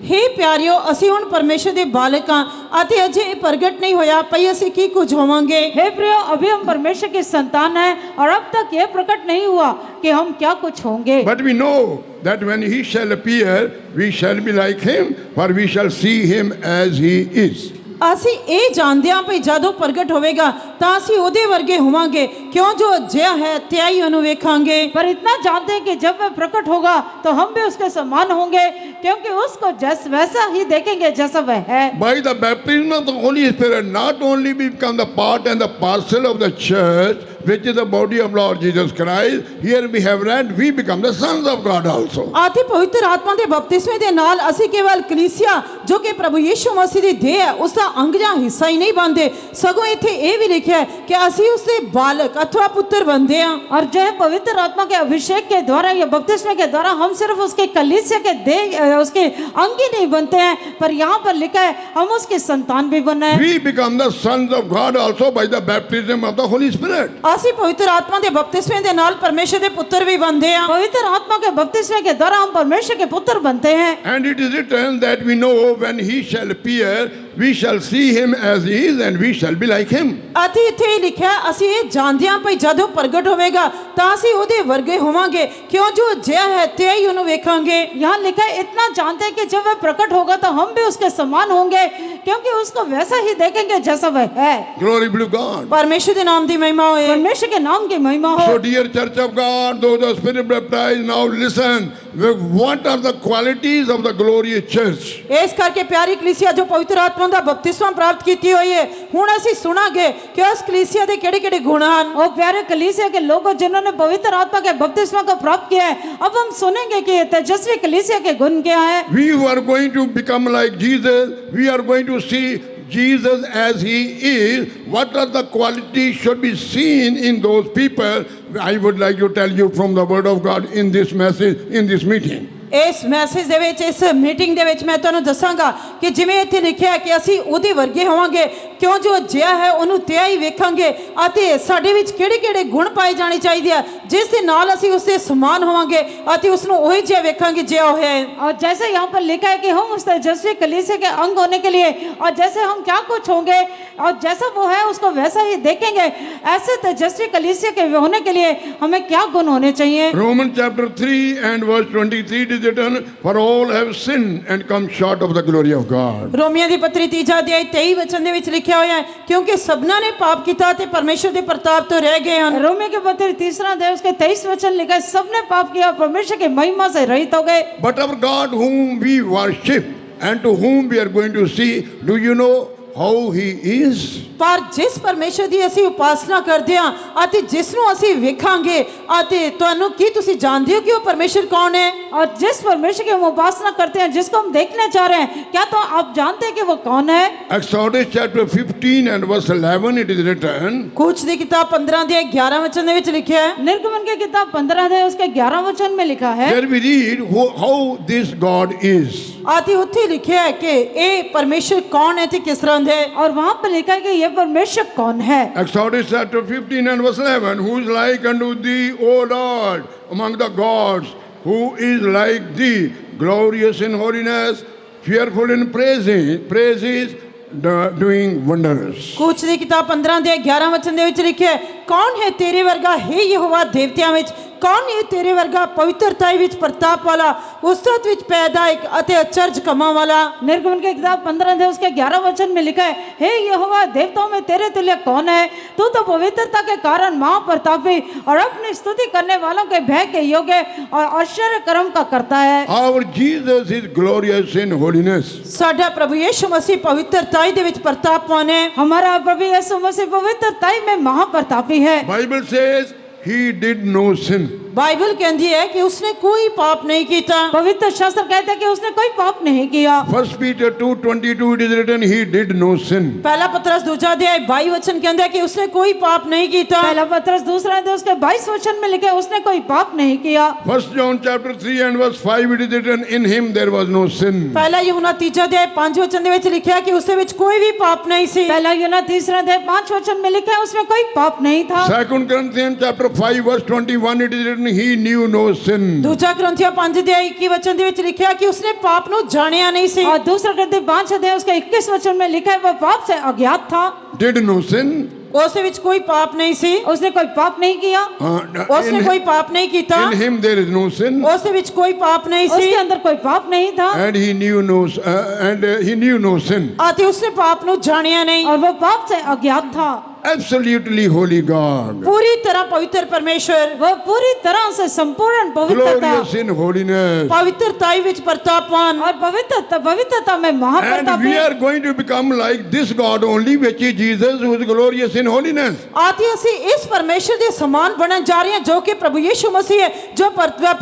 B: हे ਪਿਆਰਿਓ ਅਸੀਂ ਹੁਣ ਪਰਮੇਸ਼ਰ ਦੇ ਬਾਲਕ ਹਾਂ ਅਤੇ ਅਜੇ ਇਹ ਪ੍ਰਗਟ ਨਹੀਂ ਹੋਇਆ ਪਈ ਅਸੀਂ ਕੀ ਕੁਝ ਹੋਵਾਂਗੇ।
C: हे प्रियो, अभी हम परमेश्वर की संतान हैं और अब तक यह प्रकट नहीं हुआ कि हम क्या कुछ होंगे।
A: But we know that when he shall appear, we shall be like him, for we shall see him as he is.
B: ਅਸੀਂ ਇਹ ਜਾਣਦੇ ਹਾਂ ਭਈ ਜਦੋਂ ਪ੍ਰਗਟ ਹੋਵੇਗਾ ਤਾਂ ਅਸੀਂ ਉਹਦੇ ਵਰਗੇ ਹੋਵਾਂਗੇ ਕਿਉਂ ਜੋ ਜਿਹਾ ਹੈ ਤਿਆ ਹੀ ਉਹਨੂੰ ਵੇਖਾਂਗੇ।
C: पर इतना जानते हैं कि जब वह प्रकट होगा तो हम भी उसके समान होंगे, क्योंकि उसको वैसा ही देखेंगे जैसा वह है।
A: By the baptism of the Holy Spirit, not only we become the part and the parcel of the church, which is the body of Lord Jesus Christ, here we have read, we become the sons of God also.
B: ਆਤੀ ਪਵਿੱਤਰ ਆਤਮਾ ਦੇ ਬਪਤਿਸਮੇ ਦੇ ਨਾਲ ਅਸੀਂ ਕੇਵਲ ਕਲੀਸਿਆ ਜੋ ਕਿ ਪ੍ਰਭੂ ਯੀਸ਼ੂ ਮਸੀਹ ਦੀ ਦੇਹ ਹੈ ਉਸ ਦਾ ਅੰਗ ਜਾਂ ਹਿੱਸਾ ਹੀ ਨਹੀਂ ਬਣਦੇ, ਸਗੋਂ ਇੱਥੇ ਇਹ ਵੀ ਲਿਖਿਆ ਹੈ ਕਿ ਅਸੀਂ ਉਸਦੇ ਬਾਲਕ अथवा पुत्र बनते हैं।
C: और जो है पवित्र आत्मा के अभिषेक के द्वारा या बपतिस्मे के द्वारा हम सिर्फ उसके कलीसिया के देह उसके अंग ही नहीं बनते हैं, पर यहाँ पर लिखा है हम उसके संतान भी बनना है।
A: We become the sons of God also by the baptism of the Holy Spirit.
B: ਅਸੀਂ ਪਵਿੱਤਰ ਆਤਮਾ ਦੇ ਬਪਤਿਸਮੇ ਦੇ ਨਾਲ ਪਰਮੇਸ਼ਰ ਦੇ ਪੁੱਤਰ ਵੀ ਬਣਦੇ ਹਾਂ।
C: पवित्र आत्मा के बपतिस्मे के द्वारा हम परमेश्वर के पुत्र बनते हैं।
A: And it is written that we know when he shall appear, we shall see him as he is and we shall be like him.
B: ਅਤੇ ਇੱਥੇ ਲਿਖਿਆ ਅਸੀਂ ਇਹ ਜਾਣਦੇ ਹਾਂ ਭਈ ਜਦੋਂ ਪ੍ਰਗਟ ਹੋਵੇਗਾ ਤਾਂ ਅਸੀਂ ਉਹਦੇ ਵਰਗੇ ਹੋਵਾਂਗੇ ਕਿਉਂ ਜੋ ਜਿਹਾ ਹੈ ਤਿਆ ਹੀ ਉਹਨੂੰ ਵੇਖਾਂਗੇ।
C: यहाँ लिखा है इतना जानते हैं कि जब वह प्रकट होगा तो हम भी उसके समान होंगे, क्योंकि उसको वैसा ही देखेंगे जैसा वह है।
A: Glory be to God.
B: ਪਰਮੇਸ਼ਰ ਦੇ ਨਾਮ ਦੀ ਮਹਿਮਾ ਹੋਏ।
C: परमेश्वर के नाम की महिमा हो।
A: So dear church of God, those who are spirit baptized, now listen. what are the qualities of the glorious church.
B: ਇਸ ਕਰਕੇ ਪਿਆਰੀ ਕਲੀਸਿਆ ਜੋ ਪਵਿੱਤਰ ਆਤਮਾ ਦਾ ਬਪਤਿਸਮਾ ਪ੍ਰਾਪਤ ਕੀਤੀ ਹੋਈ ਹੈ, ਹੁਣ ਅਸੀਂ ਸੁਣਾਂਗੇ ਕਿ ਉਸ ਕਲੀਸਿया ਦੇ ਕਿਹੜੇ-ਕਿਹੜੇ ਗੁਣ ਹਨ।
C: और प्यारे कलीसिया के लोगों जिन्होंने पवित्र आत्मा के बपतिस्मा को प्राप्त किया है, अब हम सुनेंगे कि ये तेजस्वी कलीसिया के गुण क्या है।
A: We who are going to become like Jesus, we are going to see Jesus as he is. What are the qualities should be seen in those people? I would like to tell you from the word of God in this message, in this meeting.
B: ਇਸ message ਦੇ ਵਿੱਚ, ਇਸ meeting ਦੇ ਵਿੱਚ ਮੈਂ ਤੁਹਾਨੂੰ ਦੱਸਾਂਗਾ ਕਿ ਜਿਵੇਂ ਇੱਥੇ ਲਿਖਿਆ ਕਿ ਅਸੀਂ ਉਹਦੇ ਵਰਗੇ ਹੋਵਾਂਗੇ, ਕਿਉਂ ਜੋ ਜਿਹਾ ਹੈ ਉਹਨੂੰ ਤਿਆ ਹੀ ਵੇਖਾਂਗੇ, ਅਤੇ ਸਾਡੇ ਵਿੱਚ ਕਿਹੜੇ-ਕਿਹੜੇ ਗੁਣ ਪਾਏ ਜਾਣੇ ਚਾਹੀਦੇ ਆ ਜਿਸ ਦੇ ਨਾਲ ਅਸੀਂ ਉਸ ਦੇ ਸਮਾਨ ਹੋਵਾਂਗੇ ਅਤੇ ਉਸ ਨੂੰ ਉਹੀ ਜਿਹਾ ਵੇਖਾਂਗੇ ਜਿਹਾ ਹੋਇਆ ਹੈ।
C: और जैसे यहाँ पर लिखा है कि हम उस तेजस्वी कलीसिया के अंग होने के लिए, और जैसे हम क्या कुछ होंगे और जैसा वो है उसको वैसा ही देखेंगे, ऐसे तेजस्वी कलीसिया के होने के लिए हमें क्या गुण होने चाहिए।
A: Romans chapter 3 and verse 23 it is written, for all have sinned and come short of the glory of God.
B: ਰੋਮੀਆਂ ਦੀ ਪੱਤਰੀ 3 ਅਧਿਆਇ 23 ਵਚਨ ਦੇ ਵਿੱਚ ਲਿਖਿਆ ਹੋਇਆ ਹੈ, ਕਿਉਂਕਿ ਸਭਨਾਂ ਨੇ ਪਾਪ ਕੀਤਾ ਤੇ ਪਰਮੇਸ਼ਰ ਦੇ ਪ੍ਰਤਾਪ ਤੋਂ ਰਹਿ ਗਏ ਹਨ।
C: रोमी के पत्र 3 अध्याय उसके 23 वचन लिखा है, सबने पाप किया, परमेश्वर की महिमा से रहित हो गए।
A: But our God whom we worship and to whom we are going to see, do you know how he is?
B: ਪਰ ਜਿਸ ਪਰਮੇਸ਼ਰ ਦੀ ਅਸੀਂ ਉਪਾਸਨਾ ਕਰਦੇ ਹਾਂ ਅਤੇ ਜਿਸ ਨੂੰ ਅਸੀਂ ਵੇਖਾਂਗੇ, ਅਤੇ ਤੁਹਾਨੂੰ ਕੀ ਤੁਸੀਂ ਜਾਣਦੇ ਹੋ ਕਿ ਉਹ ਪਰਮੇਸ਼ਰ ਕੌਣ ਹੈ?
C: और जिस परमेश्वर की हम उपासना करते हैं, जिसको हम देखने जा रहे हैं, क्या तो आप जानते हैं कि वो कौन है?
A: Exodus chapter 15 and verse 11 it is written,
B: ਕੂਚ ਦੀ ਕਿਤਾਬ 15 ਦੇ 11 ਵਚਨ ਦੇ ਵਿੱਚ ਲਿਖਿਆ ਹੈ।
C: निर्गमन की किताब 15 अध्याय उसके 11 वचन में लिखा है,
A: there we read how this God is.
B: ਅਤੇ ਉੱਥੇ ਲਿਖਿਆ ਹੈ ਕਿ ਇਹ ਪਰਮੇਸ਼ਰ ਕੌਣ ਹੈ ਤੇ ਕਿਸ ਤਰ੍ਹਾਂ ਦਾ ਹੈ।
C: और वहां पर लिखा है कि ये परमेश्वर कौन है।
A: Exodus chapter 15 and verse 11, who is like unto thee, O Lord, among the gods, who is like thee, glorious in holiness, fearful in praises, doing wonders.
B: ਕੂਚ ਦੀ ਕਿਤਾਬ 15 ਦੇ 11 ਵਚਨ ਦੇ ਵਿੱਚ ਲਿਖਿਆ ਹੈ, ਕੌਣ ਹੈ ਤੇਰੇ ਵਰਗਾ ਹੈ ਯਹੋਵਾ ਦੇਵਤਿਆਂ ਵਿੱਚ, ਕੌਣ ਹੈ ਤੇਰੇ ਵਰਗਾ ਪਵਿੱਤਰਤਾ ਵਿੱਚ ਪ੍ਰਤਾਪ ਵਾਲਾ, ਉਸਤਤ ਵਿੱਚ ਪੈਦਾਇਕ ਅਤੇ ਅਚਰਜ ਕਮਾਂ ਵਾਲਾ।
C: निर्गमन की किताब 15 अध्याय उसके 11 वचन में लिखा है, हे यहोवा देवताओं में तेरे तुल्य कौन है, तू तो पवित्रता के कारण महाप्रतापी और अपनी स्तुति करने वालों के भय के योग्य और आश्चर्य कर्म का करता है।
A: Our Jesus is glorious in holiness.
B: ਸਾਡਾ ਪ੍ਰਭੂ ਯਿਸੂ ਮਸੀਹ ਪਵਿੱਤਰਤਾਈ ਦੇ ਵਿੱਚ ਪ੍ਰਤਾਪਵਾਨ ਹੈ।
C: हमारा प्रभु यीशु मसीह पवित्रताई में महाप्रतापी है।
A: Bible says he did no sin.
B: Bible ਕਹਿੰਦੀ ਹੈ ਕਿ ਉਸਨੇ ਕੋਈ ਪਾਪ ਨਹੀਂ ਕੀਤਾ।
C: पवित्र शास्त्र कहता है कि उसने कोई पाप नहीं किया।
A: 1 Peter 2:22 it is written, he did no sin.
B: ਪਹਿਲਾ ਪਤਰਸ 2 ਅਧਿਆਇ 22 ਵਚਨ ਕਹਿੰਦਾ ਹੈ ਕਿ ਉਸਨੇ ਕੋਈ ਪਾਪ ਨਹੀਂ ਕੀਤਾ।
C: पहला पत्रस 2 अध्याय उसके 22 वचन में लिखा है, उसने कोई पाप नहीं किया।
A: 1 John chapter 3 and verse 5 it is written, in him there was no sin.
B: ਪਹਿਲਾ ਯਹੂਨਾ 3 ਅਧਿਆਇ 5 ਵਚਨ ਦੇ ਵਿੱਚ ਲਿਖਿਆ ਕਿ ਉਸ ਦੇ ਵਿੱਚ ਕੋਈ ਵੀ ਪਾਪ ਨਹੀਂ ਸੀ।
C: पहला यूहन्ना 3 अध्याय 5 वचन में लिखा है, उसमें कोई पाप नहीं था।
A: 2 Corinthians chapter 5 verse 21 it is written, he knew no sin.
B: ਦੂਜਾ ਗ੍ਰੰਥੀਆਂ 5 ਅਧਿਆਇ 21 ਵਚਨ ਦੇ ਵਿੱਚ ਲਿਖਿਆ ਕਿ ਉਸਨੇ ਪਾਪ ਨੂੰ ਜਾਣਿਆ ਨਹੀਂ ਸੀ।
C: और दूसरा ग्रंथी 5 अध्याय उसके 21 वचन में लिखा है, वह पाप से अज्ञात था।
A: Did no sin.
B: ਉਸ ਦੇ ਵਿੱਚ ਕੋਈ ਪਾਪ ਨਹੀਂ ਸੀ।
C: उसने कोई पाप नहीं किया।
B: ਉਸਨੇ ਕੋਈ ਪਾਪ ਨਹੀਂ ਕੀਤਾ।
A: In him there is no sin.
B: ਉਸ ਦੇ ਵਿੱਚ ਕੋਈ ਪਾਪ ਨਹੀਂ ਸੀ।
C: उसके अंदर कोई पाप नहीं था।
A: And he knew no sin.
B: ਅਤੇ ਉਸਨੇ ਪਾਪ ਨੂੰ ਜਾਣਿਆ ਨਹੀਂ।
C: और वह पाप से अज्ञात था।
A: Absolutely holy God.
B: ਪੂਰੀ ਤਰ੍ਹਾਂ ਪਵਿੱਤਰ ਪਰਮੇਸ਼ਰ,
C: वह पूरी तरह से संपूर्ण पवित्र था
A: Glorious in holiness.
B: ਪਵਿੱਤਰਤਾਈ ਵਿੱਚ ਪ੍ਰਤਾਪਵਾਨ।
C: और पवित्रता में
A: And
C: महाप्रतापी।
A: we are going to become like this God only, which is Jesus, who is glorious in holiness.
B: ਅਤੇ ਅਸੀਂ ਇਸ ਪਰਮੇਸ਼ਰ ਦੇ ਸਮਾਨ ਬਣਨ ਜਾ ਰਹੇ ਹਾਂ ਜੋ ਕਿ ਪ੍ਰਭੂ ਯਿਸੂ ਮਸੀਹ ਹੈ, ਜੋ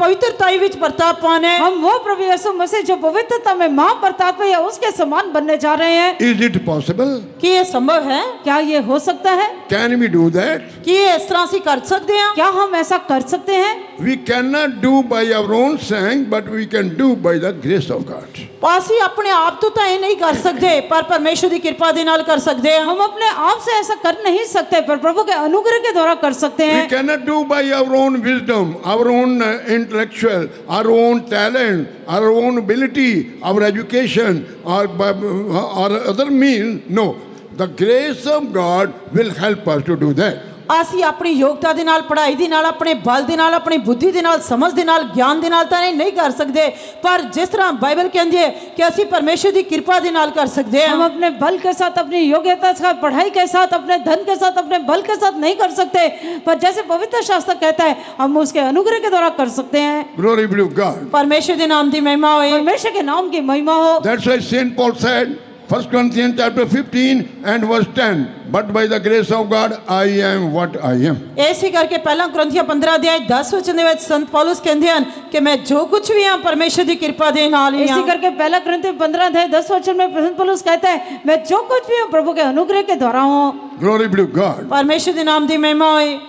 B: ਪਵਿੱਤਰਤਾਈ ਵਿੱਚ ਪ੍ਰਤਾਪਵਾਨ ਹੈ।
C: हम वो प्रभु यीशु मसीह जो पवित्रता में महाप्रतापी है, उसके समान बनने जा रहे हैं।
A: Is it possible?
B: ਕੀ ਇਹ ਸੰਭਵ ਹੈ?
C: क्या ये हो सकता है?
A: Can we do that?
B: ਕੀ ਇਸ ਤਰ੍ਹਾਂ ਅਸੀਂ ਕਰ ਸਕਦੇ ਹਾਂ?
C: क्या हम ऐसा कर सकते हैं?
A: We cannot do by our own strength, but we can do by the grace of God.
B: ਅਸੀਂ ਆਪਣੇ ਆਪ ਤੋਂ ਤਾਂ ਇਹ ਨਹੀਂ ਕਰ ਸਕਦੇ, ਪਰ ਪਰਮੇਸ਼ਰ ਦੀ ਕਿਰਪਾ ਦੇ ਨਾਲ ਕਰ ਸਕਦੇ ਹਾਂ।
C: हम अपने आप से ऐसा कर नहीं सकते, पर प्रभु के अनुग्रह के द्वारा कर सकते
A: We
C: हैं।
A: cannot do by our own wisdom, our own intellectual, our own talent, our own ability, our education, or other means. No, the grace of God will help us to do that.
B: ਅਸੀਂ ਆਪਣੀ ਯੋਗਤਾ ਦੇ ਨਾਲ, ਪੜ੍ਹਾਈ ਦੇ ਨਾਲ, ਆਪਣੇ ਬਲ ਦੇ ਨਾਲ, ਆਪਣੀ ਬੁੱਧੀ ਦੇ ਨਾਲ, ਸਮਝ ਦੇ ਨਾਲ, ਗਿਆਨ ਦੇ ਨਾਲ ਤਾਂ ਨਹੀਂ ਕਰ ਸਕਦੇ, ਪਰ ਜਿਸ ਤਰ੍ਹਾਂ ਬਾਈਬਲ ਕਹਿੰਦੀ ਹੈ ਕਿ ਅਸੀਂ ਪਰਮੇਸ਼ਰ ਦੀ ਕਿਰਪਾ ਦੇ ਨਾਲ ਕਰ ਸਕਦੇ
C: हम
B: ਹਾਂ।
C: अपने बल के साथ, अपनी योग्यता के साथ, पढ़ाई के साथ, अपने धन के साथ, अपने बल के साथ नहीं कर सकते, पर जैसे पवित्र शास्त्र कहता है हम उसके अनुग्रह के द्वारा कर सकते हैं।
A: Glory be to God.
B: ਪਰਮੇਸ਼ਰ ਦੇ ਨਾਮ ਦੀ ਮਹਿਮਾ ਹੋਏ।
C: परमेश्वर के नाम की महिमा हो।
A: That's why Saint Paul said, 1 Corinthians chapter 15 and verse 10, but by the grace of God I am what I am.
B: ਇਸੇ ਕਰਕੇ ਪਹਿਲਾ ਕੁਰਿੰਥੀਆਂ 15 ਅਧਿਆਇ 10 ਵਚਨ ਦੇ ਵਿੱਚ ਸੰਤ ਪੌਲਸ ਕਹਿੰਦੇ ਹਨ ਕਿ ਮੈਂ ਜੋ ਕੁਝ ਵੀ ਹਾਂ ਪਰਮੇਸ਼ਰ ਦੀ ਕਿਰਪਾ ਦੇ ਨਾਲ ਹੀ
C: इसी
B: ਹਾਂ।
C: करके पहला कुरिन्थियों 15 अध्याय 10 वचन में प्रसन्न पौलुस कहता है मैं जो कुछ भी हूँ प्रभु के अनुग्रह के द्वारा हूँ।
A: Glory be to God.
B: ਪਰਮੇਸ਼ਰ ਦੇ ਨਾਮ ਦੀ ਮਹਿਮਾ ਹੋਏ।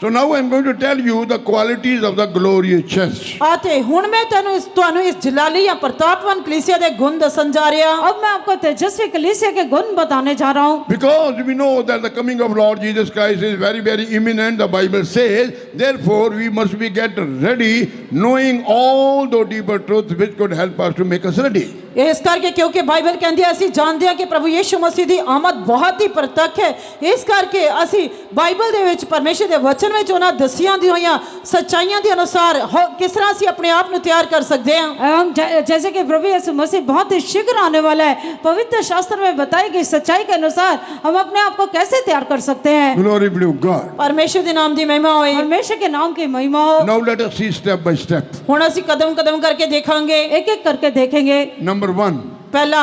A: So now I'm going to tell you the qualities of the glorious church.
B: ਅਤੇ ਹੁਣ ਮੈਂ ਤੁਹਾਨੂੰ ਇਸ ਜਲਾਲੀ ਜਾਂ ਪ੍ਰਤਾਪਵਾਨ ਕਲੀਸਿਆ ਦੇ ਗੁਣ ਦੱਸਣ ਜਾ ਰਿਹਾ ਹਾਂ।
C: अब मैं आपको तेजस्वी कलीसिया के गुण बताने जा रहा हूँ।
A: Because we know that the coming of Lord Jesus Christ is very, very imminent, the Bible says, therefore we must be get ready, knowing all the deeper truths which could help us to make us ready.
B: ਇਸ ਕਰਕੇ ਕਿਉਂਕਿ Bible ਕਹਿੰਦੀ ਹੈ ਅਸੀਂ ਜਾਣਦੇ ਹਾਂ ਕਿ ਪ੍ਰਭੂ ਯਿਸੂ ਮਸੀਹ ਦੀ ਆਮਦ ਬਹੁਤ ਹੀ ਪ੍ਰਤੱਖ ਹੈ। ਇਸ ਕਰਕੇ ਅਸੀਂ ਬਾਈਬਲ ਦੇ ਵਿੱਚ ਪਰਮੇਸ਼ਰ ਦੇ ਵਚਨ ਵਿੱਚ ਉਹਨਾਂ ਦਸੀਆਂ ਦੀਆਂ ਹੋਈਆਂ ਸੱਚਾਈਆਂ ਦੇ ਅਨੁਸਾਰ ਕਿਸ ਤਰ੍ਹਾਂ ਅਸੀਂ ਆਪਣੇ ਆਪ ਨੂੰ ਤਿਆਰ ਕਰ ਸਕਦੇ ਹਾਂ।
C: हम जैसे कि प्रभु यीशु मसीह बहुत ही शीघ्र आने वाला है, पवित्र शास्त्र में बताई गई सच्चाई के अनुसार हम अपने आप को कैसे तैयार कर सकते हैं।
A: Glory be to God.
B: ਪਰਮੇਸ਼ਰ ਦੇ ਨਾਮ ਦੀ ਮਹਿਮਾ ਹੋਏ।
C: परमेश्वर के नाम की महिमा हो।
A: Now let us see step by step.
B: ਹੁਣ ਅਸੀਂ ਕਦਮ ਕਦਮ ਕਰਕੇ ਦੇਖਾਂਗੇ।
C: एक एक करके देखेंगे।
A: Number 1,
C: पहला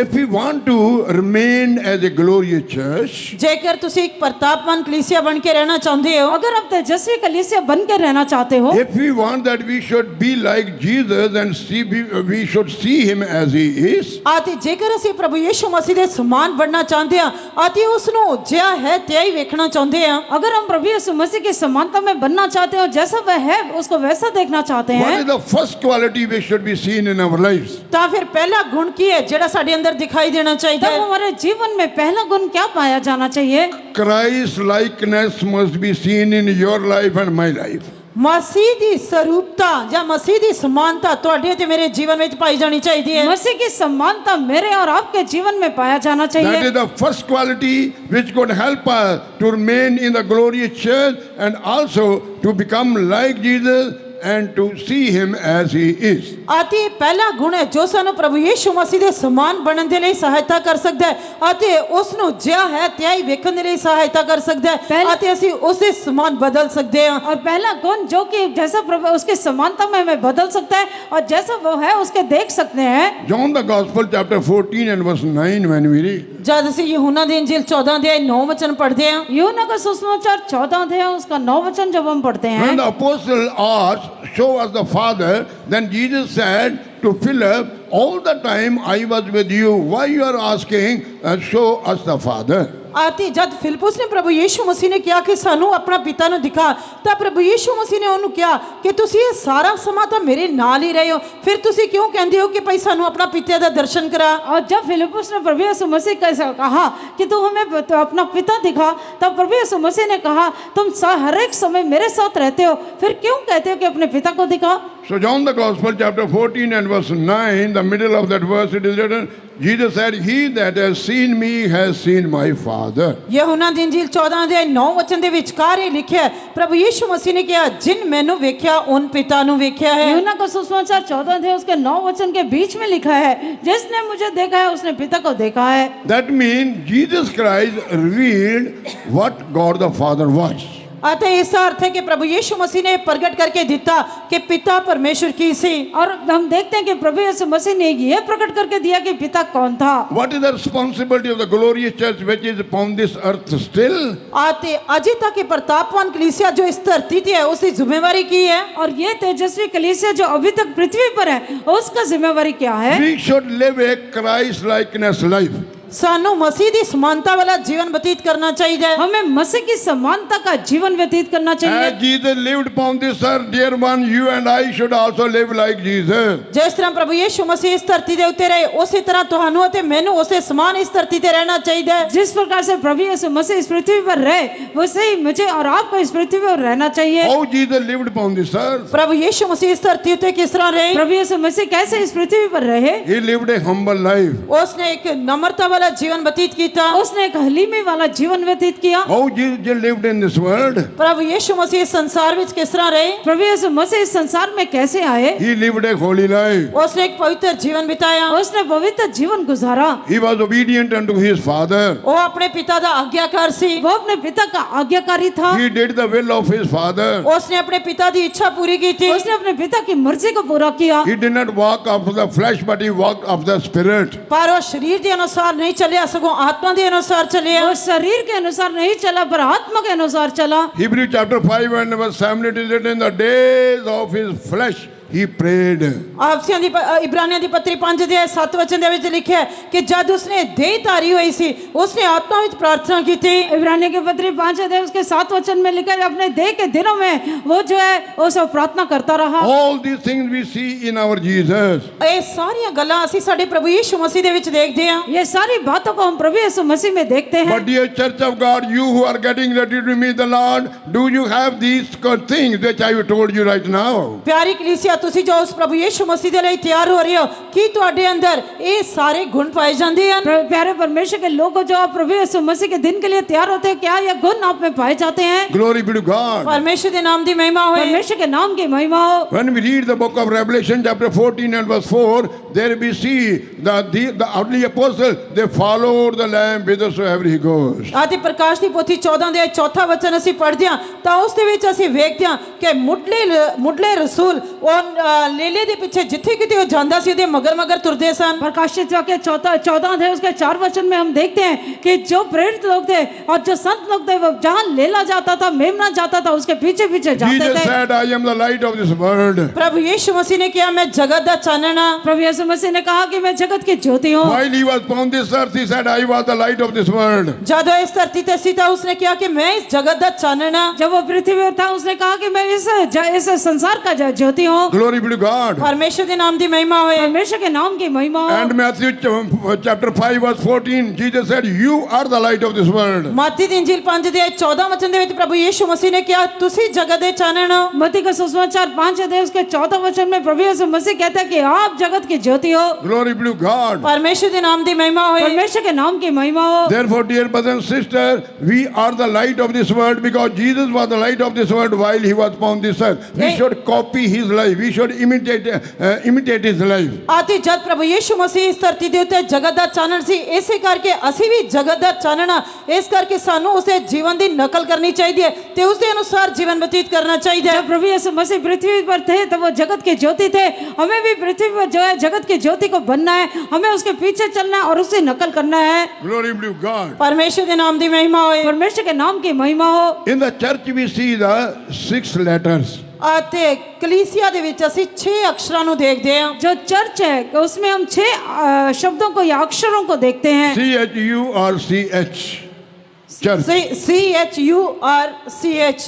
A: if we want to remain as a glorious church,
B: ਜੇਕਰ ਤੁਸੀਂ ਇੱਕ ਪ੍ਰਤਾਪਵਾਨ ਕਲੀਸਿਆ ਬਣ ਕੇ ਰਹਿਣਾ ਚਾਹੁੰਦੇ ਹੋ,
C: अगर आप तेजस्वी कलीसिया बन के रहना चाहते हो,
A: if we want that we should be like Jesus and we should see him as he is,
B: ਅਤੇ ਜੇਕਰ ਅਸੀਂ ਪ੍ਰਭੂ ਯਿਸੂ ਮਸੀਹ ਦੇ ਸਮਾਨ ਬਣਨਾ ਚਾਹੁੰਦੇ ਹਾਂ ਅਤੇ ਉਸ ਨੂੰ ਜਿਹਾ ਹੈ ਤਿਹਾ ਹੀ ਵੇਖਣਾ ਚਾਹੁੰਦੇ ਹਾਂ,
C: अगर हम प्रभु यीशु मसीह की समानता में बनना चाहते हो, जैसा वह है उसको वैसा देखना चाहते
A: what
C: हैं,
A: is the first quality which should be seen in our lives?
B: ਤਾਂ ਫਿਰ ਪਹਿਲਾ ਗੁਣ ਕੀ ਹੈ ਜਿਹੜਾ ਸਾਡੇ ਅੰਦਰ ਦਿਖਾਈ ਦੇਣਾ ਚਾਹੀਦਾ
C: तब
B: ਹੈ।
C: हमारे जीवन में पहला गुण क्या पाया जाना चाहिए?
A: Christ likeness must be seen in your life and my life.
B: ਮਸੀਹ ਦੀ ਸਰੂਪਤਾ ਜਾਂ ਮਸੀਹ ਦੀ ਸਮਾਨਤਾ ਤੁਹਾਡੇ ਤੇ ਮੇਰੇ ਜੀਵਨ ਵਿੱਚ ਪਾਈ ਜਾਣੀ ਚਾਹੀਦੀ ਹੈ।
C: मसीह की समानता मेरे और आपके जीवन में पाया जाना
A: That
C: चाहिए।
A: is the first quality which could help us to remain in the glorious church and also to become like Jesus and to see him as he is.
B: ਅਤੇ ਇਹ ਪਹਿਲਾ ਗੁਣ ਹੈ ਜੋ ਸਾਨੂੰ ਪ੍ਰਭੂ ਯਿਸੂ ਮਸੀਹ ਦੇ ਸਮਾਨ ਬਣਨ ਦੇ ਲਈ ਸਹਾਇਤਾ ਕਰ ਸਕਦਾ ਹੈ ਅਤੇ ਉਸ ਨੂੰ ਜਿਹਾ ਹੈ ਤਿਹਾ ਹੀ ਵੇਖਣ ਦੇ ਲਈ ਸਹਾਇਤਾ ਕਰ ਸਕਦਾ ਹੈ ਅਤੇ ਅਸੀਂ ਉਸ ਦੇ ਸਮਾਨ ਬਦਲ ਸਕਦੇ ਹਾਂ।
C: और पहला गुण जो कि जैसा प्रभु उसकी समानता में हमें बदल सकता है और जैसा वो है उसके देख सकते हैं।
A: John the Gospel chapter 14 and verse 9 when we read,
B: ਜਦ ਅਸੀਂ यूहन्ना ਦੀ इंजील 14 अध्याय 9 वचन पढ़ते हैं,
C: यूहन्ना का सुसमाचार 14 अध्याय उसका 9 वचन जब हम पढ़ते हैं,
A: when the apostle asked, show us the Father, then Jesus said to Philip, all the time I was with you, why you are asking, show us the Father?
B: ਅਤੇ ਜਦ ਫਿਲਿਪੁਸ ਨੇ ਪ੍ਰਭੂ ਯਿਸੂ ਮਸੀਹ ਨੇ ਕਿਹਾ ਕਿ ਸਾਨੂੰ ਆਪਣਾ ਪਿਤਾ ਨੂੰ ਦਿਖਾ, ਤਾਂ ਪ੍ਰਭੂ ਯਿਸੂ ਮਸੀਹ ਨੇ ਉਹਨੂੰ ਕਿਹਾ ਕਿ ਤੁਸੀਂ ਇਹ ਸਾਰਾ ਸਮਾਂ ਤਾਂ ਮੇਰੇ ਨਾਲ ਹੀ ਰਹੇ ਹੋ, ਫਿਰ ਤੁਸੀਂ ਕਿਉਂ ਕਹਿੰਦੇ ਹੋ ਕਿ ਭਾਈ ਸਾਨੂੰ ਆਪਣਾ ਪਿਤਾ ਦਾ ਦਰਸ਼ਨ करा।
C: और जब फिलिपुस ने प्रभु यीशु मसीह कैसे कहा कि तू हमें तो अपना पिता दिखा, तब प्रभु यीशु मसीह ने कहा तुम हर एक समय मेरे साथ रहते हो, फिर क्यों कहते हो कि अपने पिता को दिखा।
A: So John the Gospel chapter 14 and verse 9, the middle of that verse it is written, Jesus said, he that has seen me has seen my Father.
B: यूहन्ना ਦੀ ਇੰਜੀਲ 14 ਅਧਿਆਇ 9 ਵਚਨ ਦੇ ਵਿਚਕਾਰ ਇਹ ਲਿਖਿਆ ਹੈ, ਪ੍ਰਭੂ ਯਿਸੂ ਮਸੀਹ ਨੇ ਕਿਹਾ ਜਿਨ ਮੈਨੂੰ ਵੇਖਿਆ ਉਨ ਪਿਤਾ ਨੂੰ ਵੇਖਿਆ है।
C: यूहन्ना का सुसमाचार 14 अध्याय उसके 9 वचन के बीच में लिखा है, जिसने मुझे देखा है उसने पिता को देखा है।
A: That means Jesus Christ revealed what God the Father was.
B: ਅਤੇ ਇਸ ਦਾ अर्थ है कि प्रभु यीशु मसीह ने प्रकट करके दिता कि पिता परमेश्वर की सी।
C: और हम देखते हैं कि प्रभु यीशु मसीह ने यह प्रकट करके दिया कि पिता कौन था।
A: What is the responsibility of the glorious church which is upon this earth still?
B: आते अजय तक के प्रतापवान कलीसिया जो इस धरती पे है उसकी जिम्मेवारी की है।
C: और ये तेजस्वी कलीसिया जो अभी तक पृथ्वी पर है उसका जिम्मेवारी क्या है?
A: We should live a Christ likeness life.
B: सानू मसीह दी समानता वाला जीवन व्यतीत करना चाहिए।
C: हमें मसीह की समानता का जीवन व्यतीत करना चाहिए।
A: As Jesus lived upon this earth, dear one, you and I should also live like Jesus.
B: जिस तरह प्रभु यीशु मसीह इस धरती दे उत्ते रहे उसी तरह तुहानू अते मैनू उसे समान इस धरती ते रहना चाहिए।
C: जिस प्रकार से प्रभु यीशु मसीह इस पृथ्वी पर रहे वैसे ही मुझे और आपको इस पृथ्वी पर रहना चाहिए।
A: How Jesus lived upon this earth?
B: प्रभु यीशु मसीह इस धरती उत्ते किस तरह रहे?
C: प्रभु यीशु मसीह कैसे इस पृथ्वी पर रहे?
A: He lived a humble life.
B: उसने एक नम्रता वाला वाला जीवन व्यतीत किया।
C: उसने एक हलीमी वाला जीवन व्यतीत किया।
A: How Jesus lived in this world?
B: प्रभु यीशु मसीह इस संसार विच किस तरह रहे?
C: प्रभु यीशु मसीह इस संसार में कैसे आए?
A: He lived a holy life.
B: उसने एक पवित्र जीवन बिताया।
C: उसने पवित्र जीवन गुजारा।
A: He was obedient unto his father.
B: वो अपने पिता का आज्ञाकार सी।
C: वो अपने पिता का आज्ञाकारी था।
A: He did the will of his father.
B: उसने अपने पिता की इच्छा पूरी की थी।
C: उसने अपने पिता की मर्जी को पूरा किया।
A: He did not walk after the flesh, but he walked after the spirit.
B: पर वो शरीर के अनुसार नहीं चलिया, सगों आत्मा के अनुसार चलिया।
C: वो शरीर के अनुसार नहीं चला पर आत्मा के अनुसार चला।
A: Hebrews chapter 5 and verse 7 it is written, in the days of his flesh he prayed.
B: इब्रानियों की पत्री 5 अध्याय 7 वचन दे विच लिखा है कि जब उसने देह धारी हुई सी उसने आत्मा विच प्रार्थना की थी।
C: इब्रानियों की पत्री 5 अध्याय उसके 7 वचन में लिखा है अपने देह के दिनों में वो जो है वो सब प्रार्थना करता रहा।
A: All these things we see in our Jesus.
B: ये सारी गल्लां ਅਸੀਂ ਸਾਡੇ प्रभु यीशु मसीह दे विच देखदे हां।
C: ये सारी बातों को हम प्रभु यीशु मसीह में देखते हैं।
A: But dear church of God, you who are getting ready to meet the Lord, do you have these things which I have told you right now?
B: प्यारी कलीसिया, तुसी जो उस प्रभु यीशु मसीह दे ਲਈ ਤਿਆਰ ਹੋ ਰਹੇ ਹੋ, ਕੀ ਤੁਹਾਡੇ ਅੰਦਰ ਇਹ ਸਾਰੇ ਗੁਣ ਪਾਏ ਜਾਂਦੇ ਹਨ?
C: प्यारे परमेश्वर के लोगों जो आप प्रभु यीशु मसीह के दिन के लिए तैयार होते हैं, क्या ये गुण आप में पाए जाते हैं?
A: Glory be to God.
B: परमेश्वर के नाम दी महिमा होए।
C: परमेश्वर के नाम की महिमा हो।
A: When we read the book of Revelation chapter 14 and verse 4, there we see the early apostles, they followed the Lamb whithersoever he goes.
B: ਆਦੀ ਪ੍ਰਕਾਸ਼ ਦੀ ਪੋਥੀ 14 ਦੇ 4 ਵਚਨ ਅਸੀਂ ਪੜ੍ਹਦੇ ਹਾਂ ਤਾਂ ਉਸ ਦੇ ਵਿੱਚ ਅਸੀਂ ਵੇਖਦੇ ਹਾਂ ਕਿ ਮੁੱਢਲੇ ਰਸੂਲ ਉਹ ਲੇਲੇ ਦੇ ਪਿੱਛੇ ਜਿੱਥੇ ਕਿਤੇ ਉਹ ਜਾਂਦਾ ਸੀ ਉਹਦੇ ਮਗਰ ਤੁਰਦੇ ਸਨ।
C: प्रकाशित वाक्य 14 अध्याय उसके 4 वचन में हम देखते हैं कि जो प्रेरित लोग थे और जो संत लोग थे वो जहां लेला जाता था, मेमना जाता था, उसके पीछे पीछे जाते
A: Jesus
C: थे।
A: said, I am the light of this world.
B: प्रभु यीशु मसीह ने कहा मैं जगत दा चानन हां।
C: प्रभु यीशु मसीह ने कहा कि मैं जगत की ज्योति हूँ।
A: While he was upon this earth, he said, I was the light of this world.
B: जब वो इस धरती ते सी था उसने कहा कि मैं इस जगत दा चानन हां।
C: जब वो पृथ्वी पर था उसने कहा कि मैं इस संसार का ज्योति हूँ।
A: Glory be to God.
B: परमेश्वर के नाम दी महिमा होए।
C: परमेश्वर के नाम की महिमा हो।
A: And Matthew chapter 5 verse 14, Jesus said, you are the light of this world.
B: मत्ती दी इंजील 5 अध्याय 14 वचन दे विच प्रभु यीशु मसीह ने कहा तुसी जगत दे चानन हो।
C: मत्ती का सुसमाचार 5 अध्याय उसके 14 वचन में प्रभु यीशु मसीह कहता है कि आप जगत की ज्योति हो।
A: Glory be to God.
B: परमेश्वर के नाम दी महिमा होए।
C: परमेश्वर के नाम की महिमा हो।
A: Therefore, dear brothers and sisters, we are the light of this world because Jesus was the light of this world while he was upon this earth. We should copy his life. We should imitate his life.
B: आती जद प्रभु यीशु मसीह इस धरती दे उत्ते जगत दा चानन सी, इसे करके ਅਸੀਂ भी जगत दा चानन आ। इस करके सानू उसे जीवन दी नकल करनी चाहिए ते उसके अनुसार जीवन व्यतीत करना चाहिए।
C: जब प्रभु यीशु मसीह पृथ्वी पर थे तो वो जगत के ज्योति थे। हमें भी पृथ्वी पर जो है जगत के ज्योति को बनना है, हमें उसके पीछे चलना है और उससे नकल करना है।
A: Glory be to God.
B: परमेश्वर के नाम दी महिमा होए।
C: परमेश्वर के नाम की महिमा हो।
A: In the church we see the 6 letters.
B: आते कलीसिया दे विच ਅਸੀਂ 6 अक्षरां ਨੂੰ ਦੇਖਦੇ ਹਾਂ।
C: जो चर्च है उसमें हम 6 शब्दों को या अक्षरों को देखते हैं।
A: CHURCH. Church.
B: CHURCH।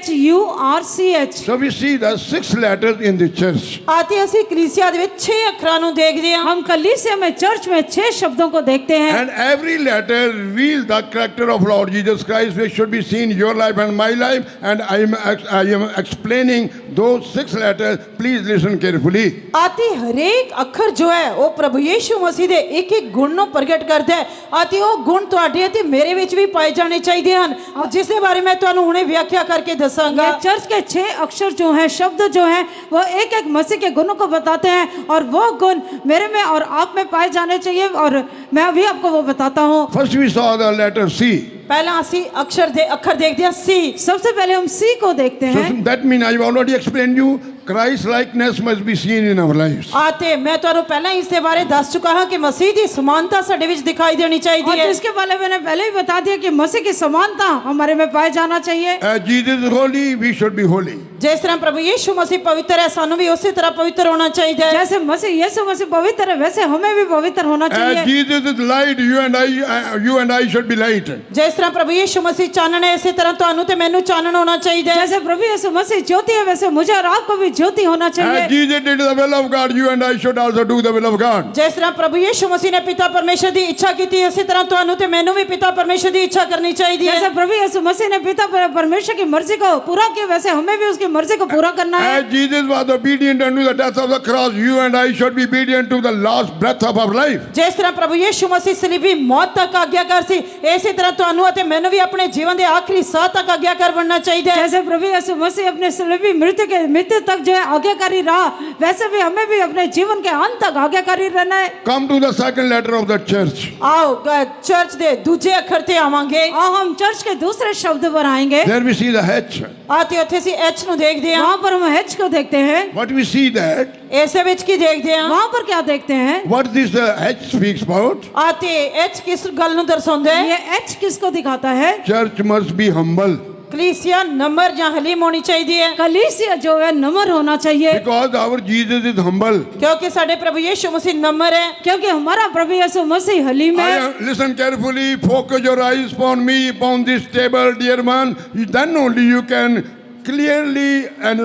C: CHURCH।
A: So we see the 6 letters in the church.
B: आते ਅਸੀਂ कलीसिया दे ਵਿੱਚ 6 ਅੱਖਰਾਂ ਨੂੰ ਦੇਖਦੇ ਹਾਂ।
C: हम कलीसिया में चर्च में 6 शब्दों को देखते हैं।
A: And every letter reveals the character of Lord Jesus Christ, which should be seen in your life and my life. And I am explaining those 6 letters. Please listen carefully.
B: आते हरेक अखर जो है वो प्रभु यीशु मसीह दे एक गुण ਨੂੰ ਪ੍ਰਗਟ ਕਰਦਾ ਹੈ। आते ਉਹ ਗੁਣ ਤੁਹਾਡੇ ਅਤੇ ਮੇਰੇ ਵਿੱਚ ਵੀ पाए जाने चाहिए ਹਨ, जिसके बारे में ਤੁਹਾਨੂੰ ਹੁਣੇ व्याख्या करके दसांगा।
C: चर्च के 6 अक्षर जो हैं, शब्द जो हैं, वो एक एक मसीह के गुणों को बताते हैं और वो गुण मेरे में और आप में पाए जाने चाहिए और मैं अभी आपको वो बताता हूँ।
A: First we saw the letter C.
B: पहला ਅਸੀਂ अक्षर देखते हैं सी।
C: सबसे पहले हम सी को देखते हैं।
A: So that means I have already explained you Christ likeness must be seen in our lives.
B: आते मैं ਤੁਹਾਨੂੰ ਪਹਿਲਾਂ ਹੀ इसके बारे दस चुका हां कि मसीह ਦੀ समानता ਸਾਡੇ ਵਿੱਚ दिखाई देनी चाहिए
C: और
B: है।
C: इसके बारे में मैंने पहले ही बता दिया कि मसीह की समानता हमारे में पाए जाना चाहिए।
A: As Jesus is holy, we should be holy.
B: जिस तरह प्रभु यीशु मसीह पवित्र है सानू भी उसी तरह पवित्र होना चाहिए।
C: जैसे यीशु मसीह पवित्र है वैसे हमें भी पवित्र होना
A: As
C: चाहिए।
A: Jesus is light, you and I should be light.
B: जिस तरह प्रभु यीशु मसीह चानन है इसी तरह ਤੁਹਾਨੂੰ ਤੇ ਮੈਨੂੰ ਚਾਨਣ होना चाहिए।
C: जैसे प्रभु यीशु मसीह ज्योति है वैसे मुझे और आपको भी ज्योति होना चाहिए।
A: As Jesus did the will of God, you and I should also do the will of God.
B: ਜਿਸ ਤਰ੍ਹਾਂ ਪ੍ਰਭੂ ਯਿਸੂ ਮਸੀਹ ਨੇ ਪਿਤਾ ਪਰਮੇਸ਼ਰ ਦੀ ਇੱਛਾ ਕੀਤੀ, ਇਸੇ ਤਰ੍ਹਾਂ ਤੁਹਾਨੂੰ ਤੇ ਮੈਨੂੰ ਵੀ ਪਿਤਾ ਪਰਮੇਸ਼ਰ ਦੀ ਇੱਛਾ ਕਰਨੀ ਚਾਹੀਦੀ
C: जैसे
B: है।
C: प्रभु यीशु मसीह ने पिता परमेश्वर की मर्जी को पूरा किया, वैसे हमें भी उसकी मर्जी को पूरा करना है।
A: As Jesus was obedient unto the death of the cross, you and I should be obedient to the last breath of our life.
B: ਜਿਸ ਤਰ੍ਹਾਂ ਪ੍ਰਭੂ ਯਿਸੂ ਮਸੀਹ ਸਲੀਬੀ ਮੌਤ ਤੱਕ ਆਗਿਆਕਾਰ ਸੀ, ਇਸੇ ਤਰ੍ਹਾਂ ਤੁਹਾਨੂੰ ਅਤੇ ਮੈਨੂੰ ਵੀ ਆਪਣੇ ਜੀਵਨ ਦੇ ਆਖਰੀ ਸਾਹ ਤੱਕ ਆਗਿਆਕਾਰ ਬਣਨਾ ਚਾਹੀਦਾ है।
C: जैसे प्रभु यीशु मसीह अपने सलीबी मृत्यु तक जो है आज्ञाकारी रहा, वैसे भी हमें भी अपने जीवन के अंत तक आज्ञाकारी रहना है।
A: Come to the second letter of the church.
B: आओ चर्च ਦੇ ਦੂਜੇ ਅੱਖਰ ਤੇ ਆਵਾਂਗੇ।
C: और हम चर्च के दूसरे शब्द पर आएंगे।
A: There we see the H.
B: ਆਤੇ ਉੱਥੇ ਅਸੀਂ ਐਚ ਨੂੰ ਦੇਖਦੇ ਹਾਂ।
C: वहाँ पर हम H को देखते हैं।
A: What we see that?
B: ਇਸੇ ਵਿੱਚ ਕੀ ਦੇਖਦੇ ਹਾਂ?
C: वहाँ पर क्या देखते हैं?
A: What this H speaks about?
B: ਆਤੇ ਐਚ ਕਿਸ ਗੱਲ ਨੂੰ ਦਰਸਾਉਂਦਾ ਹੈ?
C: ये H किसको दिखाता है?
A: Church must be humble.
B: कलीसिया नम्र या हलीम होनी चाहिए है,
C: कलीसिया जो है नम्र होना चाहिए,
A: Because our Jesus is humble.
B: क्योंकि साडे प्रभु यीशु मसीह नम्र है।
C: क्योंकि हमारा प्रभु यीशु मसीह हलीम है।
A: Listen carefully. Focus your eyes upon me, upon this table, dear man. Then only you can clearly and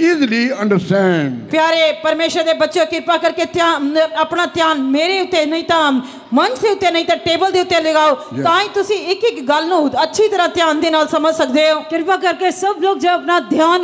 A: easily understand.
B: प्यारे परमेश्वर दे बच्चों कृपा करके अपना ध्यान मेरे उत्ते नहीं तां मंच से उत्ते नहीं तां टेबल दे उत्ते लगाओ, तां ही तुसी एक एक गल नूं अच्छी तरह ध्यान दे नाल समझ सकदे हो।
C: कृपा करके सब लोग जो अपना ध्यान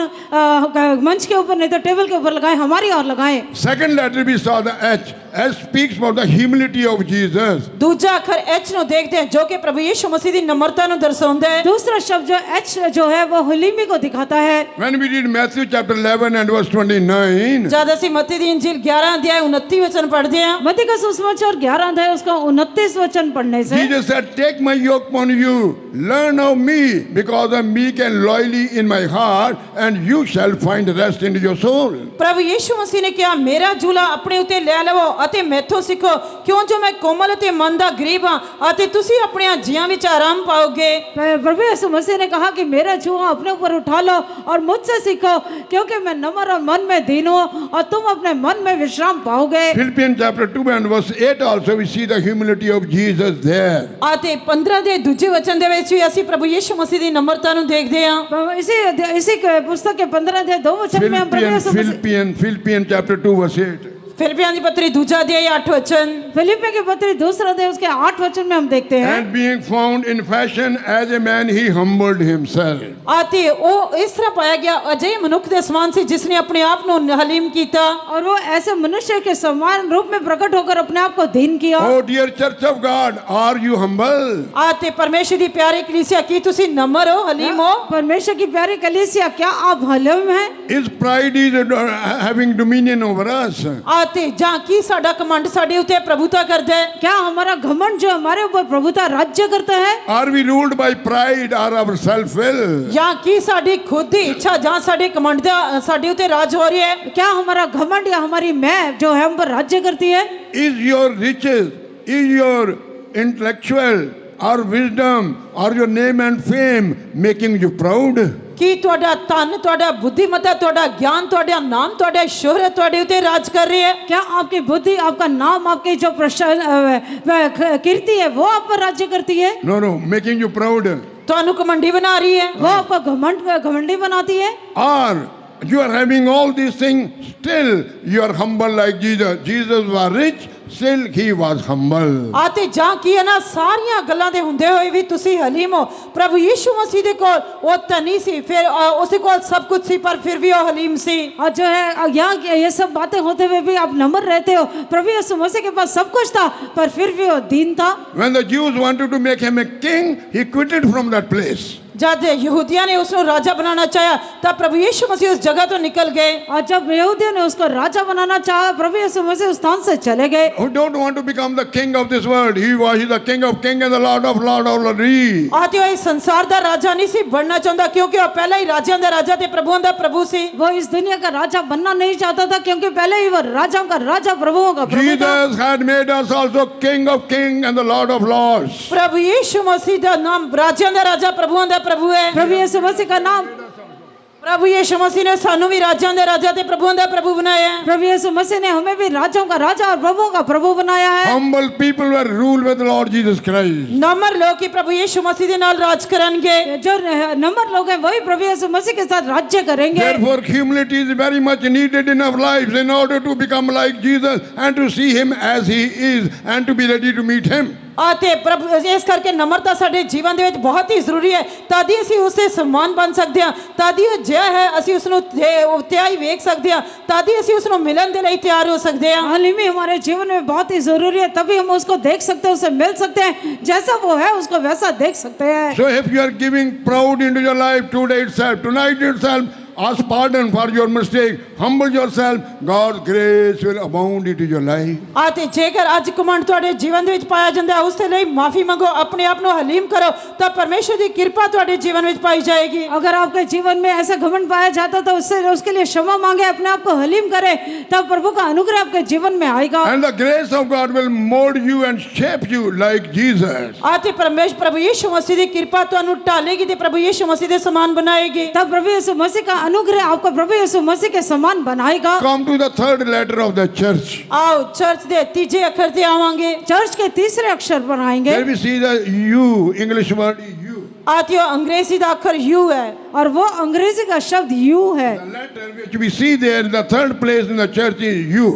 C: मंच के ऊपर नहीं तो टेबल के ऊपर लगाएं, हमारी ओर लगाएं।
A: Second letter we saw the H. H speaks about the humility of Jesus.
B: दूजा अखर एच नु देखते हैं जो कि प्रभु यीशु मसीह दी नम्रता नु दर्शाਉਂਦਾ है।
C: दूसरा शब्द जो H जो है वो हलीमी को दिखाता है।
A: When we read Matthew chapter 11 and verse 29,
B: जब ਅਸੀਂ मत्ती दी इंजील 11 अध्याय 29 वचन पढ़ते हैं,
C: मत्ती का सुसमाचार 11 अध्याय उसका 29 वचन पढ़ने से
A: Jesus said, "Take my yoke upon you, learn of me, because I am meek and lowly in my heart, and you shall find rest in your soul."
B: प्रभु यीशु मसीह ने कहा मेरा झूला अपने उत्ते ले लवो ਅਤੇ ਮੈਥੋਂ ਸਿੱਖੋ क्यों जो मैं कोमल ਅਤੇ मन दा गरीब हां ਅਤੇ ਤੁਸੀਂ ਆਪਣੇ ਜੀਆਂ ਵਿੱਚ आराम पाओगे।
C: प्रभु यीशु मसीह ने कहा कि मेरा झूला अपने ऊपर उठा लो और मुझसे सीखो, क्योंकि मैं नम्र और मन में दीन हूं और तुम अपने मन में विश्राम पाओगे।
A: Philippians chapter 2 and verse 8 also we see the humility of Jesus there.
B: ਅਤੇ 15 ਦੇ ਦੂਜੇ ਵਚਨ ਦੇ ਵਿੱਚ ਵੀ ਅਸੀਂ ਪ੍ਰਭੂ ਯੀਸ਼ੂ ਮਸੀਹ ਦੀ ਨਮਰਤਾ ਨੂੰ ਦੇਖਦੇ ਹਾਂ।
C: इसी पुस्तक के 15 अध्याय 2 वचन में हम प्रभु यीशु मसीह
A: Philippians chapter 2 verse 8.
B: फिलिपियों की पत्री दूसरा अध्याय 8 वचन,
C: फिलिप्पी की पत्री दूसरा अध्याय उसके 8 वचन में हम देखते हैं।
A: And being found in fashion as a man, he humbled himself.
B: आते वो इस तरह पाया गया अजय मनुष्य के समान से जिसने अपने आप को हलीम कीता
C: और वो ऐसे मनुष्य के समान रूप में प्रकट होकर अपने आप को दीन किया।
A: Oh dear church of God, are you humble?
B: आते परमेश्वर की प्यारी कलीसिया की तुसी नम्र हो, हलीम हो?
C: परमेश्वर की प्यारी कलीसिया क्या आप हलीम हैं?
A: His pride is having dominion over us.
B: आते जहाँ की साडा कमांड साडे उते प्रभुता करता है?
C: क्या हमारा घमंड जो हमारे ऊपर प्रभुता राज्य करता है?
A: Are we ruled by pride or our self will?
B: यहाँ की साडी खुद ही इच्छा जहाँ साडे कमांड दा साडे उते राज हो रही है?
C: क्या हमारा घमंड या हमारी मैं जो है हम पर राज्य करती है?
A: Is your riches, is your intellectual or wisdom or your name and fame making you proud?
B: की तुहाडा धन, तुहाडा बुद्धिमत्ता, तुहाडा ज्ञान, तुहाडा नाम, तुहाडा शोहरत तुहाडे उते राज कर रही है?
C: क्या आपकी बुद्धि, आपका नाम, आपकी जो कीर्ति है वो आप पर राज्य करती है?
A: No, making you proud.
B: तुहानू कमंडी बना रही है?
C: वो आपका घमंडी बनाती है?
A: Or you are having all these things, still you are humble like Jesus. Jesus was rich, still he was humble.
B: आते जहाँ की है ना सारियां गल्लां दे हुंदे होए भी तुसी हलीम हो। प्रभु यीशु मसीह दे कोल वो धनी सी, फिर उसके कोल सब कुछ सी, पर फिर भी वो हलीम सी।
C: और जो है यहाँ ये सब बातें होते हुए भी आप नम्र रहते हो। प्रभु यीशु मसीह के पास सब कुछ था पर फिर भी वो दीन था।
A: When the Jews wanted to make him a king, he quitted from that place.
B: जब यहूदियों ने उसको राजा बनाना चाहा तब प्रभु यीशु मसीह उस जगह तो निकल गए।
C: और जब यहूदियों ने उसको राजा बनाना चाहा प्रभु यीशु मसीह उस स्थान से चले गए।
A: Who don't want to become the king of this world? He was the king of kings and the lord of lords.
B: आते वो इस संसार दा राजा नहीं सी बनना चाहता क्योंकि वो पहले ही राजा दा राजा थे, प्रभुओं दा प्रभु सी।
C: वो इस दुनिया का राजा बनना नहीं चाहता था क्योंकि पहले ही वो राजाओं का राजा, प्रभुओं का प्रभु था।
A: Jesus had made us also king of kings and the lord of lords.
B: प्रभु यीशु मसीह दा नाम राजा दा राजा, प्रभुओं दा प्रभु है।
C: प्रभु यीशु मसीह का नाम
B: प्रभु यीशु मसीह ने सानू भी राजाओं दे राजा ते प्रभुओं दा प्रभु बनाया है।
C: प्रभु यीशु मसीह ने हमें भी राजाओं का राजा और प्रभुओं का प्रभु बनाया है।
A: Humble people were ruled by the Lord Jesus Christ.
B: नम्र लोग ही प्रभु यीशु मसीह दे नाल राज करनगे।
C: जो नम्र लोग हैं वही प्रभु यीशु मसीह के साथ राज्य करेंगे।
A: Therefore, humility is very much needed in our lives in order to become like Jesus and to see him as he is and to be ready to meet him.
B: आते प्रभु इस करके नम्रता साडे जीवन दे विच बहुत ही जरूरी है, तादी असीं उससे समान बन सकते हैं, तादी वो जिहा है असीं उसनूं त्याई वेख सकते हैं, तादी असीं उसनूं मिलन दे लई तैयार हो सकते हैं।
C: हालिमी हमारे जीवन में बहुत ही जरूरी है, तभी हम उसको देख सकते हैं, उससे मिल सकते हैं, जैसा वो है उसको वैसा देख सकते हैं।
A: So if you are giving proud into your life today itself, tonight itself, ask pardon for your mistake, humble yourself, God's grace will abound into your life.
B: आते जेकर अज कमंड तुहाडे जीवन दे विच पाया जांदा है, उसदे लई माफी मंगो, अपने आप नूं हलीम करो, तां परमेश्वर दी कृपा तुहाडे जीवन विच पाई जाएगी।
C: अगर आपके जीवन में ऐसा घमंड पाया जाता तो उससे उसके लिए क्षमा मांगे, अपने आप को हलीम करें, तब प्रभु का अनुग्रह आपके जीवन में आएगा।
A: And the grace of God will mold you and shape you like Jesus.
B: आते परमेश्वर प्रभु यीशु मसीह दी कृपा तुहानूं ढालेगी ते प्रभु यीशु मसीह दे समान बनाएगी।
C: तब प्रभु यीशु मसीह का अनुग्रह आपको प्रभु यीशु मसीह के समान बनाएगा।
A: Come to the third letter of the church.
B: आओ चर्च दे तीजे अखर ते आवांगे।
C: चर्च के तीसरे अक्षर पर आएंगे।
A: There we see the U, English word U.
B: आतियो अंग्रेजी दा अखर यू है
C: और वो अंग्रेजी का शब्द यू है।
A: The letter which we see there in the third place in the church is U.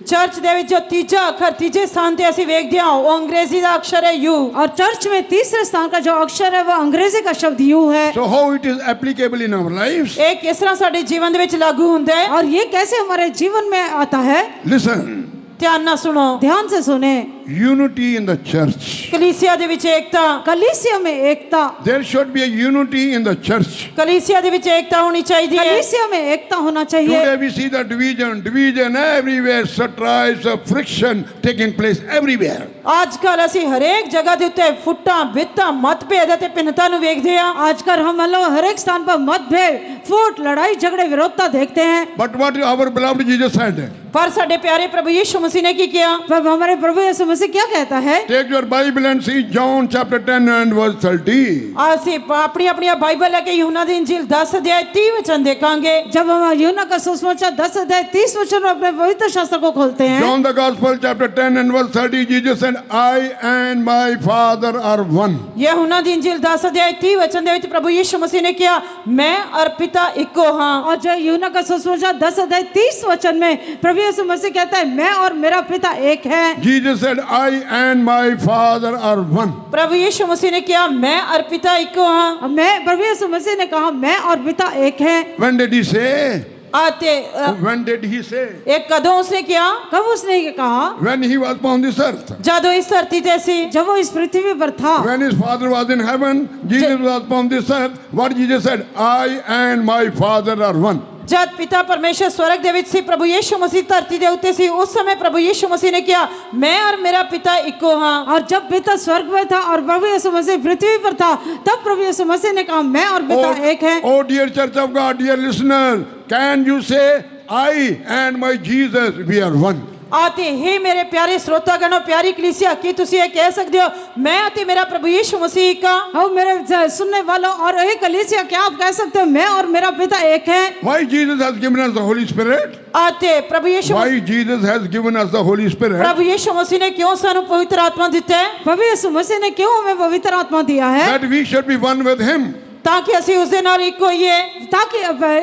B: Church दे विच जो तीजा अखर तीजे स्थान ते असीं वेखदे हां वो अंग्रेजी दा अक्षर है यू,
C: और चर्च में तीसरे स्थान का जो अक्षर है वो अंग्रेजी का शब्द यू है।
A: So how it is applicable in our lives?
B: ये किस तरह साडे जीवन दे विच लागू हुंदा है
C: और ये कैसे हमारे जीवन में आता है,
A: Listen,
B: ध्यान ना सुनो।
C: ध्यान से सुने।
A: unity in the church.
B: कलीसिया दे विच एकता,
C: कलीसिया में एकता,
A: There should be a unity in the church.
B: कलीसिया दे विच एकता होनी चाहिए।
C: कलीसिया में एकता होना चाहिए।
A: Today we see the division everywhere, strifes, friction taking place everywhere.
B: आजकल असीं हरेक जगह दे उत्ते फुट्टां बित्तां मतभेद ते भिन्नता नूं वेखदे हां।
C: आजकल हम लोग हर एक स्थान पर मतभेद, फूट, लड़ाई झगड़े, विरोधता देखते हैं।
A: But what our beloved Jesus said,
B: पर साडे प्यारे प्रभु यीशु मसीह ने की किया?
C: पर हमारे प्रभु यीशु मसीह क्या कहता है?
A: take your Bible and see John chapter 10 and verse 30.
B: असीं अपनी अपनी बाइबल लेके यूहन्ना दी इंजील 10 अध्याय 30 वचन देखांगे।
C: जब हम यूहन्ना का सुसमाचार 10 अध्याय 30 वचन में अपने पवित्र शास्त्र को खोलते हैं।
A: John the Gospel chapter 10 and verse 30, Jesus said, I and my Father are one.
B: यूहन्ना दी इंजील 10 अध्याय 30 वचन दे विच प्रभु यीशु मसीह ने किया मैं और पिता इक्को हां।
C: और जो यूहन्ना का सुसमाचार 10 अध्याय 30 वचन में प्रभु यीशु मसीह कहता है मैं और मेरा पिता एक है।
A: Jesus said, I and my Father are one.
B: प्रभु यीशु मसीह ने किया मैं और पिता इक्को हां।
C: मैं प्रभु यीशु मसीह ने कहा मैं और पिता एक है।
A: When did he say?
B: आते
A: When did he say?
B: एक कदों उसने किया?
C: कब उसने ये कहा?
A: When he was upon this earth.
B: जादो इस धरती ते सी,
C: जब वो इस पृथ्वी पर था।
A: When his father was in heaven, Jesus was upon this earth. What Jesus said? I and my Father are one.
B: जब पिता परमेश्वर स्वर्ग दे विच सी, प्रभु यीशु मसीह धरती दे उत्ते सी, उस समय प्रभु यीशु मसीह ने किया मैं और मेरा पिता इक्को हां।
C: और जब पिता स्वर्ग में था और प्रभु यीशु मसीह पृथ्वी पर था, तब प्रभु यीशु मसीह ने कहा मैं और पिता एक है।
A: Oh dear church of God, dear listener, can you say I and my Jesus we are one?
B: आते हे मेरे प्यारे श्रोतागण और प्यारी कलीसिया, की तुसी ये कह सकते हो मैं अते मेरा प्रभु यीशु मसीह का?
C: हाँ मेरे सुनने वालों और हे कलीसिया, क्या आप कह सकते हो मैं और मेरा पिता एक है?
A: Why Jesus has given us the Holy Spirit?
B: आते प्रभु यीशु
A: Why Jesus has given us the Holy Spirit?
B: प्रभु यीशु मसीह ने क्यों सानू पवित्र आत्मा दिता है?
C: प्रभु यीशु मसीह ने क्यों हमें पवित्र आत्मा दिया है?
A: That we should be one with Him.
B: ताकि असी उस दे नाल एक होइए,
C: ताकि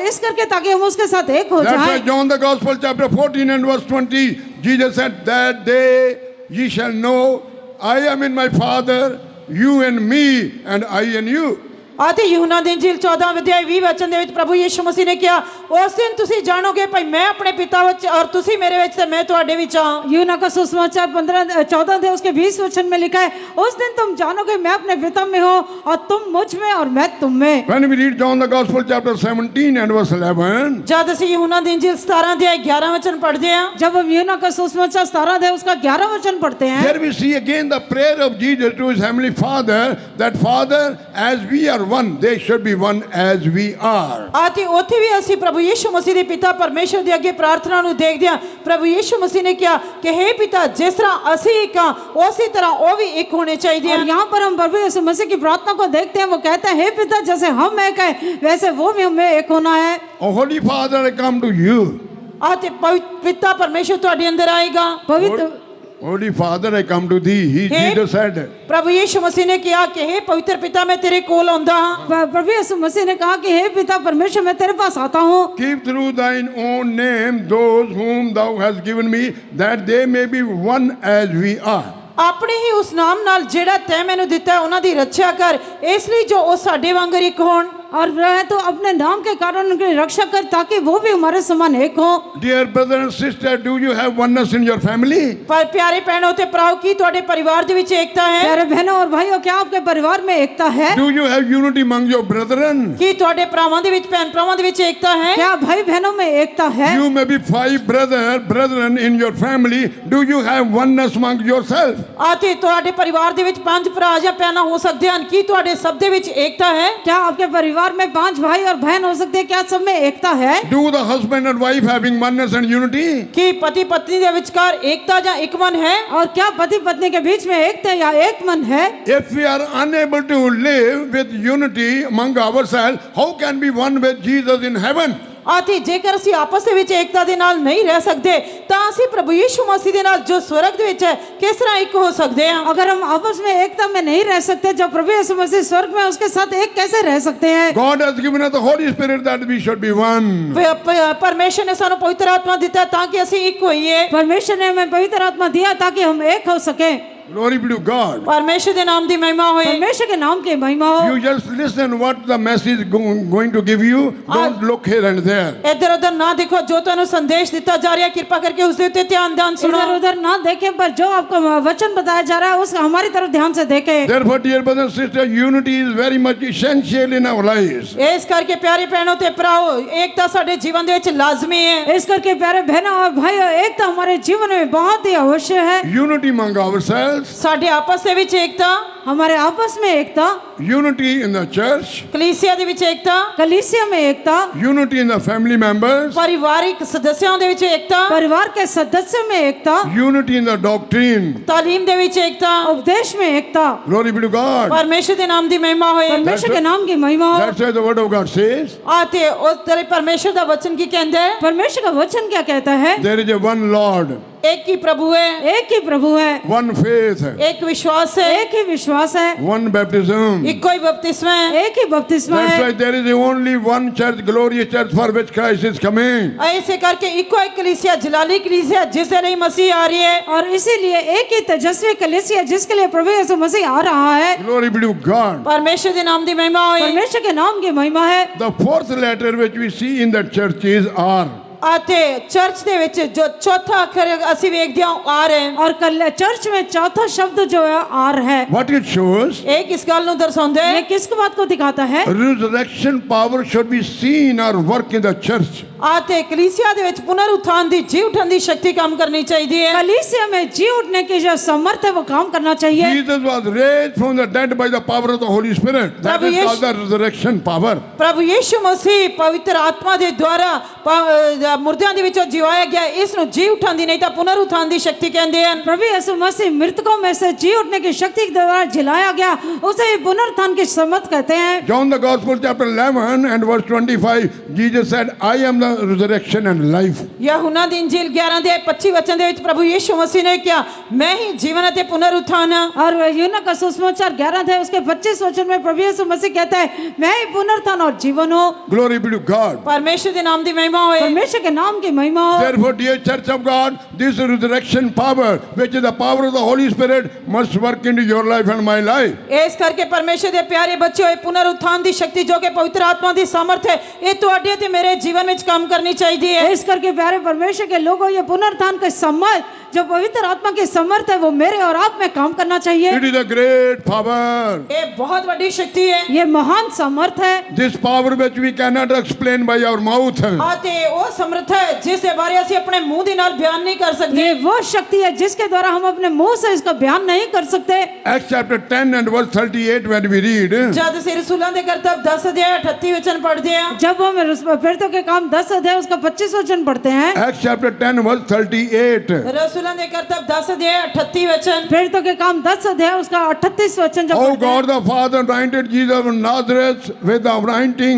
C: इस करके ताकि हम उसके साथ एक हो
A: That's why
C: जाएं।
A: John the Gospel chapter 14 and verse 20, Jesus said, that day ye shall know I am in my Father, you in me, and I in you.
B: आते यूहन्ना दी इंजील 14 अध्याय 20 वचन दे विच प्रभु यीशु मसीह ने किया उस दिन तुसी जानोगे भाई मैं अपने पिता विच और तुसी मेरे विच ते मैं तुहाडे विच हां।
C: यूहन्ना का सुसमाचार 14 अध्याय उसके 20 वचन में लिखा है उस दिन तुम जानोगे मैं अपने पिता में हूँ और तुम मुझ में और मैं तुम में।
A: When we read John the Gospel chapter 17 and verse 11,
B: जब असी यूहन्ना दी इंजील 17 अध्याय 11 वचन पढ़दे हां,
C: जब हम यूहन्ना का सुसमाचार 17 अध्याय उसका 11 वचन पढ़ते हैं,
A: there we see again the prayer of Jesus to his heavenly Father, that Father, as we are one. They should be one as we are.
B: ਆਤੇ ਉੱਥੇ ਵੀ ਅਸੀਂ ਪ੍ਰਭੂ ਯੀਸ਼ੂ ਮਸੀਹ ਦੇ ਪਿਤਾ ਪਰਮੇਸ਼ਰ ਦੇ ਅੱਗੇ ਪ੍ਰਾਰਥਨਾ ਨੂੰ ਦੇਖਦੇ ਹਾਂ। ਪ੍ਰਭੂ ਯੀਸ਼ੂ ਮਸੀਹ ਨੇ ਕਿਹਾ ਕਿ हे ਪਿਤਾ ਜਿਸ ਤਰ੍ਹਾਂ ਅਸੀਂ ਇੱਕ ਹਾਂ ਉਸੇ ਤਰ੍ਹਾਂ ਉਹ ਵੀ ਇੱਕ ਹੋਣੇ ਚਾਹੀਦੇ
C: और
B: ਹਨ।
C: यहाँ पर हम प्रभु यीशु मसीह की प्रार्थना को देखते हैं। वो कहते हैं हे पिता जैसे हम एक है वैसे वो भी हमें एक होना है।
A: Oh, Holy Father, I come to you.
B: ਆਤੇ ਪਿਤਾ ਪਰਮੇਸ਼ਰ ਤੁਹਾਡੇ ਅੰਦਰ ਆਏਗਾ।
C: पवित्र
A: Holy Father, I come to thee. He
B: Hey.
A: Jesus said.
B: ਪ੍ਰਭੂ ਯੀਸ਼ੂ ਮਸੀਹ ਨੇ ਕਿਹਾ ਕਿ हे ਪਵਿੱਤਰ ਪਿਤਾ ਮੈਂ ਤੇਰੇ ਕੋਲ ਆਉਂਦਾ ਹਾਂ।
C: प्रभु यीशु मसीह ने कहा कि हे पिता परमेश्वर मैं तेरे पास आता हूँ।
A: Keep through thine own name those whom thou hast given me, that they may be one as we are.
B: ਆਪਣੇ ਹੀ ਉਸ ਨਾਮ ਨਾਲ ਜਿਹੜਾ ਤੈਂ ਮੈਨੂੰ ਦਿੱਤਾ ਹੈ ਉਹਨਾਂ ਦੀ ਰੱਖਿਆ ਕਰ, ਇਸ ਲਈ ਜੋ ਉਹ ਸਾਡੇ ਵਾਂਗਰ ਇੱਕ ਹੋਣ।
C: और वह तो अपने नाम के कारण उनकी रक्षा कर ताकि वो भी हमारे समान एक हो।
A: Dear brother and sister, do you have oneness in your family?
B: ਪਰ ਪਿਆਰੇ ਭੈਣੋ ਤੇ ਭਰਾਓ ਕੀ ਤੁਹਾਡੇ ਪਰਿਵਾਰ ਦੇ ਵਿੱਚ ਏਕਤਾ ਹੈ?
C: प्यारे बहनों और भाइयों क्या आपके परिवार में एकता है?
A: Do you have unity among your brethren?
B: ਕੀ ਤੁਹਾਡੇ ਭਰਾਵਾਂ ਦੇ ਵਿੱਚ ਭੈਣ ਭਰਾਵਾਂ ਦੇ ਵਿੱਚ ਏਕਤਾ ਹੈ?
C: क्या भाई बहनों में एकता है?
A: You may be 5 brethren in your family. Do you have oneness among yourself?
B: ਆਤੇ ਤੁਹਾਡੇ ਪਰਿਵਾਰ ਦੇ ਵਿੱਚ 5 ਭਰਾ ਜਾਂ ਭੈਣਾਂ ਹੋ ਸਕਦੇ ਹਨ, ਕੀ ਤੁਹਾਡੇ ਸਭ ਦੇ ਵਿੱਚ ਏਕਤਾ ਹੈ?
C: क्या आपके परिवार में 5 भाई और बहन हो सकते हैं? क्या सब में एकता है?
A: Do the husband and wife having oneness and unity?
B: ਕੀ ਪਤੀ ਪਤਨੀ ਦੇ ਵਿਚਕਾਰ ਏਕਤਾ ਜਾਂ ਇੱਕ ਮਨ ਹੈ?
C: और क्या पति पत्नी के बीच में एकता या एक मन है?
A: If we are unable to live with unity among ourselves, how can we one with Jesus in heaven?
B: ਆਤੇ ਜੇਕਰ ਅਸੀਂ ਆਪਸ ਦੇ ਵਿੱਚ ਏਕਤਾ ਦੇ ਨਾਲ ਨਹੀਂ ਰਹਿ ਸਕਦੇ ਤਾਂ ਅਸੀਂ ਪ੍ਰਭੂ ਯੀਸ਼ੂ ਮਸੀਹ ਦੇ ਨਾਲ ਜੋ ਸਵਰਗ ਦੇ ਵਿੱਚ ਹੈ ਕਿਸ ਤਰ੍ਹਾਂ ਇੱਕ ਹੋ ਸਕਦੇ ਹਾਂ?
C: अगर हम आपस में एकता में नहीं रह सकते जब प्रभु यीशु मसीह स्वर्ग में उसके साथ एक कैसे रह सकते हैं?
A: God has given us the Holy Spirit that we should be one.
B: ਪਰਮੇਸ਼ਰ ਨੇ ਸਾਨੂੰ ਪਵਿੱਤਰ ਆਤਮਾ ਦਿੱਤਾ ਤਾਂ ਕਿ ਅਸੀਂ ਇੱਕ ਹੋਈਏ।
C: परमेश्वर ने हमें पवित्र आत्मा दिया ताकि हम एक हो सके।
A: Glory be to God.
B: ਪਰਮੇਸ਼ਰ ਦੇ ਨਾਮ ਦੀ ਮਹਿਮਾ ਹੋਏ।
C: परमेश्वर के नाम की महिमा हो।
A: You just listen what the message going to give you. Don't look here and there.
B: ਇੱਧਰ ਉੱਧਰ ਨਾ ਦੇਖੋ, ਜੋ ਤੁਹਾਨੂੰ ਸੰਦੇਸ਼ ਦਿੱਤਾ ਜਾ ਰਿਹਾ ਕਿਰਪਾ ਕਰਕੇ ਉਸ ਦੇ ਉੱਤੇ ਧਿਆਨ ਨਾਲ ਸੁਣੋ।
C: इधर उधर ना देखें पर जो आपको वचन बताया जा रहा है उसका हमारी तरफ ध्यान से देखें।
A: Therefore, dear brothers and sisters, unity is very much essential in our lives.
B: ਇਸ ਕਰਕੇ ਪਿਆਰੇ ਭੈਣੋ ਤੇ ਭਰਾਓ ਏਕਤਾ ਸਾਡੇ ਜੀਵਨ ਦੇ ਵਿੱਚ ਲਾਜ਼ਮੀ ਹੈ।
C: इस करके प्यारे बहनों और भाइयों एकता हमारे जीवन में बहुत ही अवश्य है।
A: Unity among ourselves.
B: ਸਾਡੇ ਆਪਸ ਦੇ ਵਿੱਚ ਏਕਤਾ,
C: हमारे आपस में एकता,
A: Unity in the church.
B: ਕਲੀਸਿਆ ਦੇ ਵਿੱਚ ਏਕਤਾ,
C: कलीसिया में एकता,
A: Unity in the family members.
B: ਪਰਿਵਾਰਿਕ ਸਦੱਸਿਆਂ ਦੇ ਵਿੱਚ ਏਕਤਾ,
C: परिवार के सदस्यों में एकता,
A: Unity in the doctrine.
B: ਤਾਲੀਮ ਦੇ ਵਿੱਚ ਏਕਤਾ।
C: उपदेश में एकता।
A: Glory be to God.
B: ਪਰਮੇਸ਼ਰ ਦੇ ਨਾਮ ਦੀ ਮਹਿਮਾ ਹੋਏ।
C: परमेश्वर के नाम की महिमा हो।
A: That's why the word of God says,
B: ਆਤੇ ਉਸ ਤੇਰੇ ਪਰਮੇਸ਼ਰ ਦਾ ਵਚਨ ਕੀ ਕਹਿੰਦਾ ਹੈ?
C: परमेश्वर का वचन क्या कहता है?
A: there is a one Lord,
B: ਇੱਕ ਹੀ ਪ੍ਰਭੂ ਹੈ,
C: एक ही प्रभु है,
A: one faith,
B: ਇੱਕ ਵਿਸ਼ਵਾਸ ਹੈ,
C: एक ही विश्वास है,
A: one baptism.
B: ਇੱਕੋ ਹੀ ਬਪਤਿਸਮਾ ਹੈ।
C: एक ही बपतिस्मा
A: That's why
C: है।
A: there is only one church, glorious church, for which Christ is coming.
B: ऐसे करके ਇੱਕੋ ਇੱਕ कलीसिया जलाली कलीसिया जिस ਦੇ ਲਈ मसीह आ रही है।
C: और इसीलिए एक ही तेजस्वी कलीसिया जिसके लिए प्रभु यीशु मसीह आ रहा है।
A: Glory be to God.
B: परमेश्वर के नाम की महिमा होए।
C: परमेश्वर के नाम की महिमा है।
A: The fourth letter which we see in that church is R.
B: आते चर्च ਦੇ ਵਿੱਚ जो चौथा अखर ਅਸੀਂ ਵੇਖਦੇ ਹਾਂ ਆਰ ਹੈ।
C: और कल चर्च में चौथा शब्द जो है आर है।
A: What it shows,
B: ਇਹ ਕਿਸ ਗੱਲ ਨੂੰ ਦਰਸਾਉਂਦਾ
C: ये
B: ਹੈ?
C: किस बात को दिखाता है?
A: resurrection power should be seen or work in the church.
B: आते कलीसिया ਦੇ ਵਿੱਚ ਪੁਨਰ ਉਥਾਨ ਦੀ ਜੀ ਉਠਣ ਦੀ ਸ਼ਕਤੀ ਕੰਮ ਕਰਨੀ ਚਾਹੀਦੀ ਹੈ।
C: कलीसिया में जी उठने की जो समर्थ है वो काम करना चाहिए।
A: Jesus was raised from the dead by the power of the Holy Spirit. That
B: Prabhu
A: is called the resurrection power.
B: ਪ੍ਰਭੂ ਯੀਸ਼ੂ ਮਸੀਹ ਪਵਿੱਤਰ ਆਤਮਾ ਦੇ ਦੁਆਰਾ ਮੁਰਦਿਆਂ ਦੇ ਵਿੱਚੋਂ ਜਿਵਾਇਆ ਗਿਆ। ਇਸ ਨੂੰ ਜੀ ਉਠਣ ਦੀ ਨਹੀਂ ਤਾਂ ਪੁਨਰ ਉਥਾਨ ਦੀ ਸ਼ਕਤੀ ਕਹਿੰਦੇ ਹਨ।
C: प्रभु यीशु मसीह मृतकों में से जी उठने की शक्ति के द्वारा जिलाया गया, उसे पुनरुत्थान की समर्थ कहते हैं।
A: John the Gospel chapter 11 and verse 25, Jesus said, I am the resurrection and life.
B: यूहन्ना ਦੀ ਇੰਜੀਲ 11 ਦੇ 25 वचन ਦੇ ਵਿੱਚ ਪ੍ਰਭੂ ਯੀਸ਼ੂ ਮਸੀਹ ਨੇ ਕਿਹਾ मैं ही जीवन ਅਤੇ पुनर उत्थान ਹਾਂ।
C: और यूहन्ना का सुसमाचार 11 थे उसके 25 वचन में प्रभु यीशु मसीह कहता है मैं ही पुनरुत्थान और जीवन हूँ।
A: Glory be to God.
B: परमेश्वर के नाम की महिमा होए।
C: परमेश्वर के नाम की महिमा हो।
A: Therefore, dear church of God, this resurrection power, which is the power of the Holy Spirit, must work into your life and my life.
B: ਇਸ ਕਰਕੇ ਪਰਮੇਸ਼ਰ ਦੇ ਪਿਆਰੇ ਬੱਚੇ ਹੋਏ ਪੁਨਰ ਉਥਾਨ ਦੀ ਸ਼ਕਤੀ ਜੋ ਕਿ ਪਵਿੱਤਰ ਆਤਮਾ ਦੀ ਸਮਰਥ ਹੈ ਇਹ ਤੁਹਾਡੇ ਤੇ ਮੇਰੇ ਜੀਵਨ ਵਿੱਚ ਕੰਮ काम करनी चाहिए।
C: इस करके प्यारे परमेश्वर के लोगों, ये पुनरुत्थान का समर्थ, जो पवित्र आत्मा की समर्थ है, वो मेरे और आप में काम करना चाहिए।
A: It is a great power.
B: ये बहुत बड़ी शक्ति है,
C: ये महान समर्थ है।
A: This power which we cannot explain by our mouth.
B: आते वो समर्थ है जिसके बारे ਅਸੀਂ अपने मुंह ਦੇ ਨਾਲ बयान नहीं कर सकते।
C: ये वो शक्ति है जिसके द्वारा हम अपने मुंह से इसका बयान नहीं कर सकते।
A: Acts chapter 10 and verse 38 when we read,
B: जब ਅਸੀਂ रसूलों ਦੇ करतब 10 अध्याय 38 वचन पढ़ते हैं,
C: जब हम फिरतों के काम 10 अध्याय उसका 25 वचन पढ़ते हैं।
A: Acts chapter 10 verse 38.
B: रसूलों ने करतब 10 अध्याय 38 वचन,
C: फिरतों के काम 10 अध्याय उसका 38 वचन जब
A: Oh
C: पढ़ते हैं,
A: God the Father anointed Jesus of Nazareth with the anointing,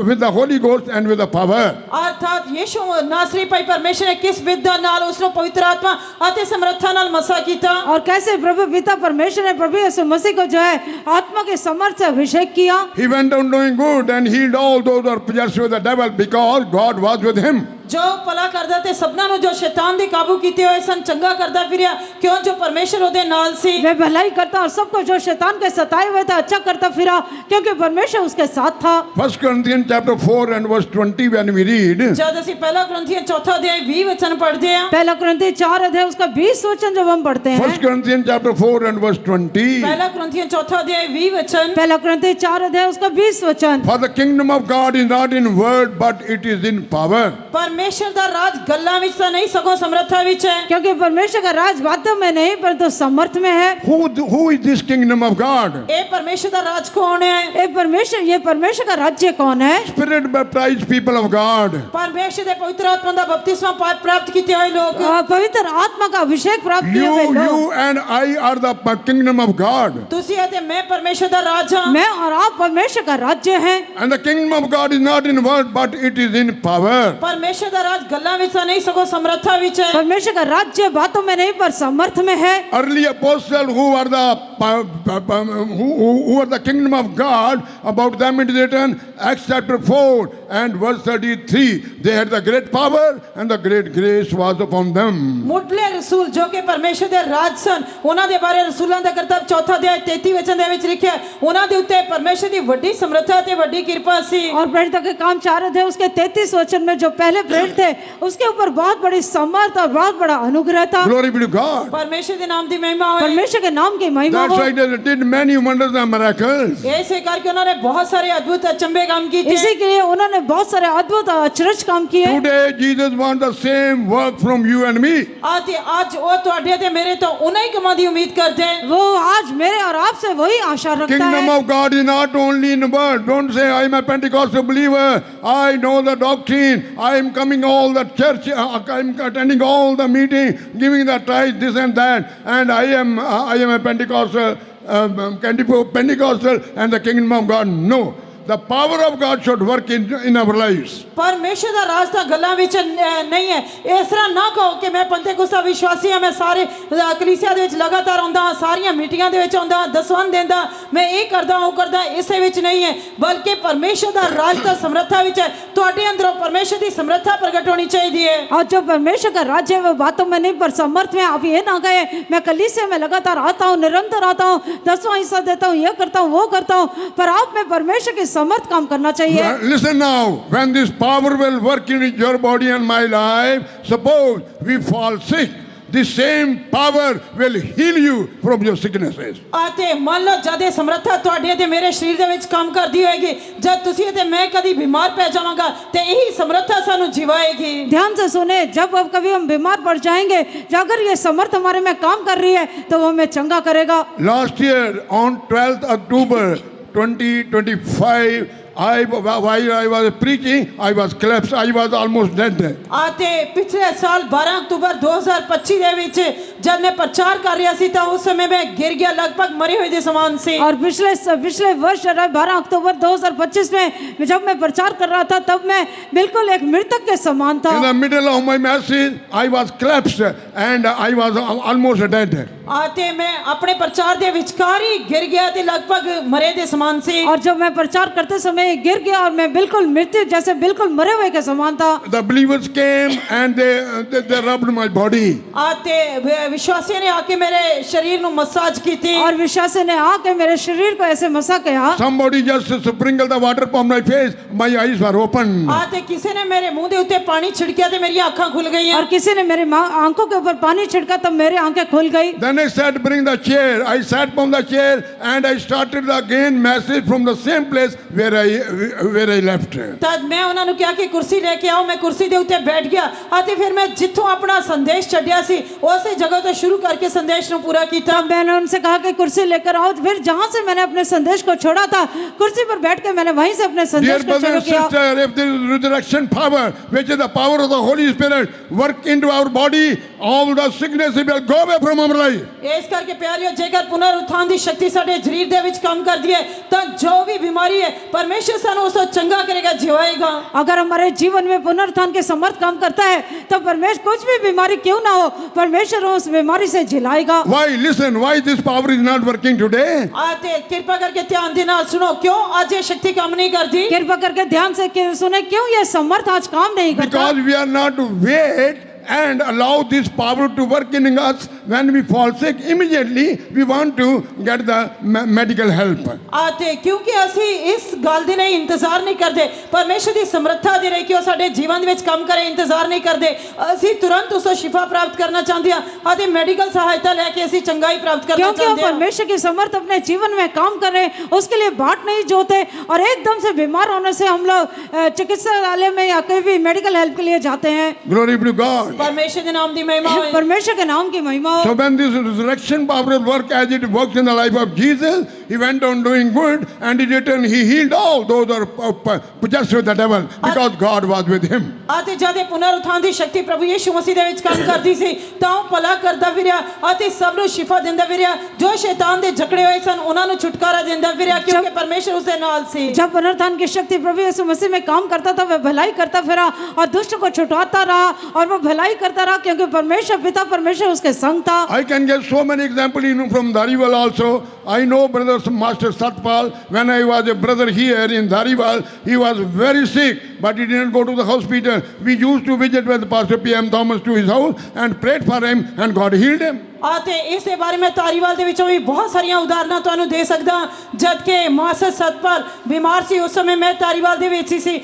A: with the Holy Ghost and with the power.
B: अर्थात यीशु नासरी भाई परमेश्वर ने किस विद्या नाल उसको पवित्र आत्मा आते समर्था नाल मसा कीता,
C: और कैसे प्रभु पिता परमेश्वर ने प्रभु यीशु मसीह को जो है आत्मा के समर्थ से अभिषेक किया।
A: He went on doing good and healed all those who are possessed with the devil because God was with him.
B: जो भला करदा ते सबना नु जो शैतान दे काबू कीते हुए सन चंगा करदा फिरिया, क्यों जो परमेश्वर ओदे नाल सी।
C: वे भलाई करता और सबको जो शैतान के सताए हुए था अच्छा करता फिरा, क्योंकि परमेश्वर उसके साथ था।
A: 1 Corinthians chapter 4 and verse 20 when we read,
B: जब ਅਸੀਂ पहला कुरिन्थियों चौथा अध्याय 20 वचन पढ़ते हैं,
C: पहला कुरिन्थी 4 अध्याय उसका 20 वचन जब हम पढ़ते हैं,
A: 1 Corinthians chapter 4 and verse 20,
B: पहला कुरिन्थियों चौथा अध्याय 20 वचन,
C: पहला कुरिन्थी 4 अध्याय उसका 20 वचन,
A: for the kingdom of God is not in word but it is in power.
B: परमेश्वर दा राज गल्लां विच तां नहीं सगों समर्था विच है।
C: क्योंकि परमेश्वर का राज बातों में नहीं परंतु समर्थ में है।
A: Who is this kingdom of God?
B: ए परमेश्वर दा राज कौन है?
C: ये परमेश्वर का राज्य कौन है?
A: Spirit baptized people of God.
B: परमेश्वर दे पवित्र आत्मा दा बपतिस्मा प्राप्त कीते हुए लोग,
C: पवित्र आत्मा का अभिषेक प्राप्त किए हुए लोग।
A: You and I are the kingdom of God.
B: तुसी ते मैं परमेश्वर दा राज हां,
C: मैं और आप परमेश्वर का राज्य हैं।
A: And the kingdom of God is not in word but it is in power.
B: परमेश्वर दा राज गल्लां विच तां नहीं सगों समर्था विच है।
C: परमेश्वर का राज्य बातों में नहीं पर समर्थ में है।
A: Early apostles who are the kingdom of God, about them it is written, Acts chapter 4 and verse 33, they had the great power and the great grace was upon them.
B: मुढले रसूल जो कि परमेश्वर दे राज सन, उन्हां दे बारे रसूलां दा करतब चौथा अध्याय 33 वचन दे विच लिखिया, उन्हां दे उत्ते परमेश्वर दी वड्डी समर्था ते वड्डी कृपा सी।
C: और प्रेरितों के काम 4 अध्याय उसके 33 वचन में जो पहले प्रेरित थे उसके ऊपर बहुत बड़ी समर्थ और बहुत बड़ा अनुग्रह था।
A: Glory be to God.
B: परमेश्वर दे नाम दी महिमा हो।
C: परमेश्वर के नाम की महिमा
A: That's
C: हो।
A: why they did many wonders and miracles.
B: ऐसे करके उन्होंने बहुत सारे अद्भुत अचंभे काम किए
C: इसी के लिए उन्होंने बहुत सारे अद्भुत और अचरज काम किए।
A: Today Jesus wants the same work from you and me.
B: आज वो ਤੁਹਾਡੇ ਤੇ ਮੇਰੇ ਤੋਂ उन्हें ही कमा दी उम्मीद करते हैं।
C: वो आज मेरे और आपसे वही आशा रखता
A: Kingdom
C: है।
A: of God is not only in word. Don't say I am a Pentecostal believer. I know the doctrine. I am coming all the church. I am attending all the meeting, giving the tithe, this and that. And I am a Pentecostal, Pentecostal and the kingdom of God. No. The power of God should work in our lives.
B: परमेश्वर दा राज ता गल्लां विच नहीं है। इस तरह ना कहो कि मैं पंतेकुस्ता विश्वासी हां, मैं सारे कलीसिया दे विच लगातार आंदा हां, सारियां मीटिंगां दे विच आंदा, दसवन देंदा, मैं ये करदा वो करदा, इसे विच नहीं है। बल्कि परमेश्वर दा राज ता समर्था विच है। तुहाडे अंदरों परमेश्वर दी समर्था प्रकट होनी चाहिए है।
C: और जो परमेश्वर का राज्य है वो बातों में नहीं पर समर्थ में। आप ये ना कहे मैं कलीसिया में लगातार आता हूँ, निरंतर आता हूँ, 10वां हिस्सा देता हूँ, ये करता हूँ, वो करता हूँ, पर आप में परमेश्वर की समर्थ काम करना चाहिए।
A: Listen now, when this power will work in your body and my life, suppose we fall sick, the same power will heal you from your sicknesses.
B: आते मान लो जदे समर्था तुहाडे ते मेरे शरीर दे विच काम करदी होएगी, जब तुसी ते मैं कदी बीमार पै जावांगा ते यही समर्था सानू जिवाएगी।
C: ध्यान से सुने, जब अब कभी हम बीमार पड़ जाएंगे, अगर ये समर्थ हमारे में काम कर रही है तो वो हमें चंगा करेगा।
A: Last year on 12th October 2025, while I was preaching, I was collapsed. I was almost dead.
B: आते पिछले साल 12 अक्टूबर 2025 दे विच जब मैं प्रचार कर रहा सी, उस समय मैं गिर गया, लगभग मरे हुए दे समान से।
C: और पिछले वर्ष 12 अक्टूबर 2025 में जब मैं प्रचार कर रहा था तब मैं बिल्कुल एक मृतक के समान था।
A: In the middle of my message, I was collapsed and I was almost dead.
B: आते मैं अपने प्रचार दे विचकारी गिर गया ते लगभग मरे दे समान से।
C: और जब मैं प्रचार करते समय गिर गया और मैं बिल्कुल मृत्यु जैसे बिल्कुल मरे हुए के समान था।
A: The believers came and they rubbed my body.
B: आते विश्वासी ने आके मेरे शरीर नु मसाज की थी
C: और विश्वासी ने आके मेरे शरीर को ऐसे मसा किया।
A: Somebody just sprinkled the water upon my face. My eyes were open.
B: आते किसी ने मेरे मुंह दे उत्ते पानी छिड़किया ते मेरी आंखें खुल गई
C: और किसी ने मेरी आंखों के ऊपर पानी छिड़का तब मेरी आंखें खुल गई।
A: Then I said, bring the chair. I sat upon the chair and I started again message from the same place where I left.
B: तद मैं उन्हां नु कहा कि कुर्सी लेके आओ। मैं कुर्सी दे उत्ते बैठ गया आते फिर मैं जिथों अपना संदेश छड्या सी उसे जगह तो शुरू करके संदेश नु पूरा कीता।
C: मैंने उनसे कहा कि कुर्सी लेकर आओ। फिर जहां से मैंने अपने संदेश को छोड़ा था कुर्सी पर बैठ के मैंने वहीं से अपने
A: Dear
C: संदेश को
A: brother
C: शुरू
A: and
C: किया।
A: sister, if there is resurrection power, which is the power of the Holy Spirit, work into our body, all the sickness will go away from our life.
B: इस करके प्यारियों जेकर पुनरुत्थान दी शक्ति साडे शरीर दे विच काम कर दिए तो जो भी बीमारी है परमेश्वर सानू उसको चंगा करेगा, जिवाएगा।
C: अगर हमारे जीवन में पुनरुत्थान के समर्थ काम करता है तो परमेश्वर कुछ भी बीमारी क्यों ना हो परमेश्वर उस बीमारी से जिलाएगा।
A: Why? Listen, why this power is not working today?
B: आते कृपा करके ध्यान देना सुनो, क्यों आज ये शक्ति काम नहीं करती?
C: कृपा करके ध्यान से सुने क्यों ये समर्थ आज काम नहीं करता।
A: Because we are not to wait and allow this power to work in us. When we fall sick, immediately we want to get the medical help.
B: आते क्योंकि ਅਸੀਂ इस गल दी नहीं इंतजार नहीं करते परमेश्वर की समर्था दे रही कि वो साडे जीवन विच काम करे, इंतजार नहीं करते। ਅਸੀਂ तुरंत उसको शिफा प्राप्त करना चाहते हैं आते मेडिकल सहायता लेके ਅਸੀਂ चंगाई प्राप्त करना चाहते हैं।
C: क्योंकि परमेश्वर की समर्थ अपने जीवन में काम कर रहे उसके लिए बाट नहीं जोते और एकदम से बीमार होने से हम लोग चिकित्सालय में या कहीं भी मेडिकल हेल्प के लिए जाते हैं।
A: Glory be to God.
B: परमेश्वर के नाम दी महिमा हो।
C: परमेश्वर के नाम की महिमा हो।
A: So when this resurrection power will work as it works in the life of Jesus, he went on doing good and in return he healed all those who are possessed with the devil because God was with him.
B: आते जाते पुनरुत्थान दी शक्ति प्रभु यीशु मसीह दे विच काम करदी सी तां भला करदा फिरिया आते सब नु शिफा दिंदा फिरिया जो शैतान दे जकड़े होए सन उन्हां नु छुटकारा दिंदा फिरिया क्योंकि परमेश्वर उसदे नाल सी।
C: जब पुनरुत्थान की शक्ति प्रभु यीशु मसीह में काम करता था वह भलाई करता फिरा और दुष्ट को छुड़ाता रहा और वो भलाई करता रहा क्योंकि परमेश्वर पिता परमेश्वर उसके संग था।
A: I can give so many examples from Dhariwal also. I know brother Master Satpal, when I was a brother here in Dhariwal, he was very sick but he didn't go to the hospital. We used to visit with Pastor P.M. Thomas to his house and prayed for him and God healed him.
B: आते इस बारे में तारीवाल दे विचों भी बहुत सारियां उदाहरणा तुहानू दे सकदा जद के मास्टर सतपाल बीमार सी उस समय मैं तारीवाल दे विच सी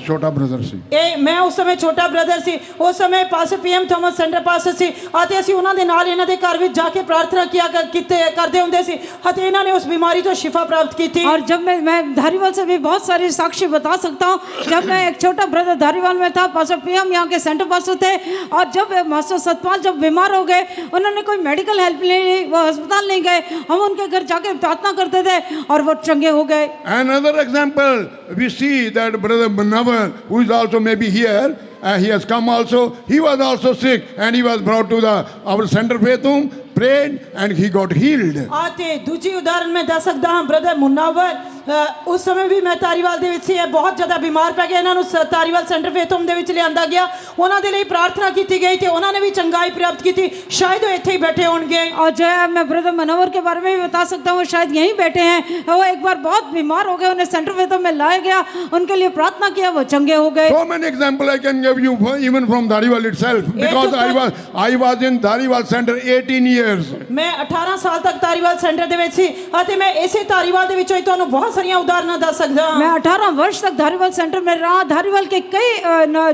A: छोटा ब्रदर सी
B: मैं उस समय छोटा ब्रदर सी उस समय pastor PM Thomas centre pastor सी आते ਅਸੀਂ ਉਹਨਾਂ ਦੇ ਨਾਲ ਇਹਨਾਂ ਦੇ ਘਰ ਵਿੱਚ ਜਾ ਕੇ प्रार्थना किया करते ਹੁੰਦੇ ਸੀ ਅਤੇ ਇਹਨਾਂ ने उस बीमारी तो शिफा प्राप्त की थी।
C: और जब मैं धारीवाल से भी बहुत सारी साक्षी बता सकता हूँ। जब मैं एक छोटा ब्रदर धारीवाल में था पास्टर पीएम यहाँ के सेंटर पास्टर थे और जब मास्टर सतपाल जब बीमार हो गए उन्होंने कोई मेडिकल हेल्प नहीं ली, वो अस्पताल नहीं गए, हम उनके घर जाके प्रार्थना करते थे और वो चंगे हो गए।
A: Another example we see that brother Munawar who is also maybe here, he has come also, he was also sick and he was brought to our center faith home, prayed and he got healed.
B: आते दूसरी उदाहरण में दस सकता हूं brother Munawar उस समय भी मैं तारीवाल दे विच सी बहुत ज़्यादा बीमार पै गए, इन्हों तारीवाल सेंटर फेथ होम दे विच लियांदा गया, उन्हां दे लई प्रार्थना की गई थी, उन्होंने भी चंगाई प्राप्त की थी, शायद वो इत्थे ही बैठे होंगे।
C: और जो है मैं ब्रदर मनोवर के बारे में भी बता सकता हूँ, शायद यहीं बैठे हैं। वो एक बार बहुत बीमार हो गए, उन्हें सेंटर फेथ होम में लाया गया, उनके लिए प्रार्थना किया, वो चंगे हो गए।
A: So many examples I can give you even from Dhariwal itself because I was in Dhariwal center 18 years.
B: मैं 18 साल तक तारीवाल सेंटर दे विच सी ਅਤੇ मैं इसे तारीवाल दे विचों ही ਤੁਹਾਨੂੰ बहुत सारियां उदाहरण दस सकदा हां।
C: मैं 18 वर्ष तक धारीवाल सेंटर में रहा, धारीवाल के कई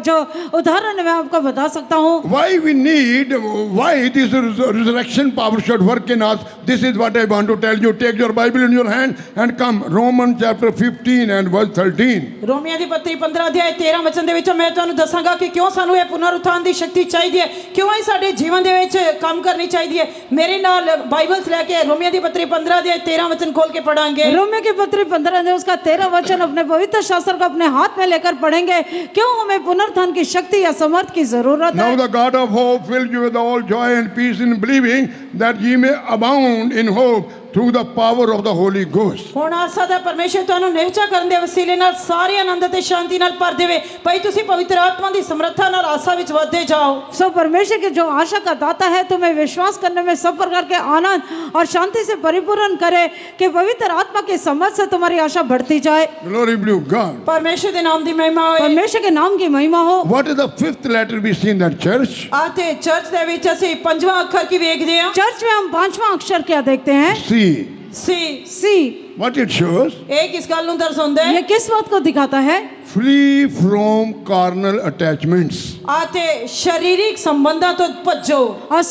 C: जो उदाहरण मैं आपको बता सकता हूँ।
A: Why this resurrection power should work in us? This is what I want to tell you. Take your Bible in your hand and come Romans chapter 15 and verse 13.
B: Romeo दी पत्री 15 अध्याय 13 वचन दे विचों मैं ਤੁਹਾਨੂੰ ਦੱਸਾਂਗਾ ਕਿ ਕਿਉਂ ਸਾਨੂੰ ਇਹ ਪੁਨਰੁੱਥਾਨ ਦੀ ਸ਼ਕਤੀ ਚਾਹੀਦੀ ਹੈ, ਕਿਉਂ ਇਹ ਸਾਡੇ ਜੀਵਨ ਦੇ ਵਿੱਚ ਕੰਮ ਕਰਨੀ ਚਾਹੀਦੀ ਹੈ। ਮੇਰੇ ਨਾਲ बाइबल्स लेके रोमियो की पत्री 15 अध्याय 13 वचन खोल के पढ़ेंगे।
C: रोमियो की पत्री 15 अध्याय उसका 13 वचन अपने पवित्र शास्त्र को अपने हाथ में लेकर पढ़ेंगे। क्यों हमें पुनरुत्थान की शक्ति या समर्थ की जरूरत है।
A: Now the God of hope fills you with all joy and peace in believing that ye may abound in hope through the power of the Holy Ghost.
B: ਹੁਣ ਆਸਾ ਦਾ ਪਰਮੇਸ਼ਰ ਤੁਹਾਨੂੰ ਨਿਹਚਾ ਕਰਨ ਦੇ ਵਸੀਲੇ ਨਾਲ ਸਾਰੇ ਆਨੰਦ ਤੇ ਸ਼ਾਂਤੀ ਨਾਲ ਭਰ ਦੇਵੇ ਭਾਈ ਤੁਸੀਂ ਪਵਿੱਤਰ ਆਤਮਾ ਦੀ ਸਮਰੱਥਾ ਨਾਲ ਆਸਾ ਵਿੱਚ ਵਧਦੇ ਜਾਓ
C: सो परमेश्वर के जो आशा का दाता है तुम्हें विश्वास करने में सब प्रकार के आनंद और शांति से परिपूर्ण करे कि पवित्र आत्मा की समझ से तुम्हारी आशा बढ़ती जाए।
A: Glory be to God.
B: ਪਰਮੇਸ਼ਰ ਦੇ ਨਾਮ ਦੀ ਮਹਿਮਾ ਹੋਏ
C: परमेश्वर के नाम की महिमा हो।
A: What is the fifth letter we see in that church?
B: ਆਤੇ ਚਰਚ ਦੇ ਵਿੱਚ ਅਸੀਂ ਪੰਜਵਾਂ ਅੱਖਰ ਕੀ ਵੇਖਦੇ ਹਾਂ
C: चर्च में हम पांचवा अक्षर क्या देखते हैं?
A: See.
B: C
C: C.
A: What it shows?
B: ਇਹ ਕਿਸ ਗੱਲ ਨੂੰ ਦਰਸਾਉਂਦਾ ਹੈ
C: ये किस बात को दिखाता है?
A: Flee from carnal attachments.
B: ਆਤੇ शारीरिक संबंधां तो भज्जो
C: और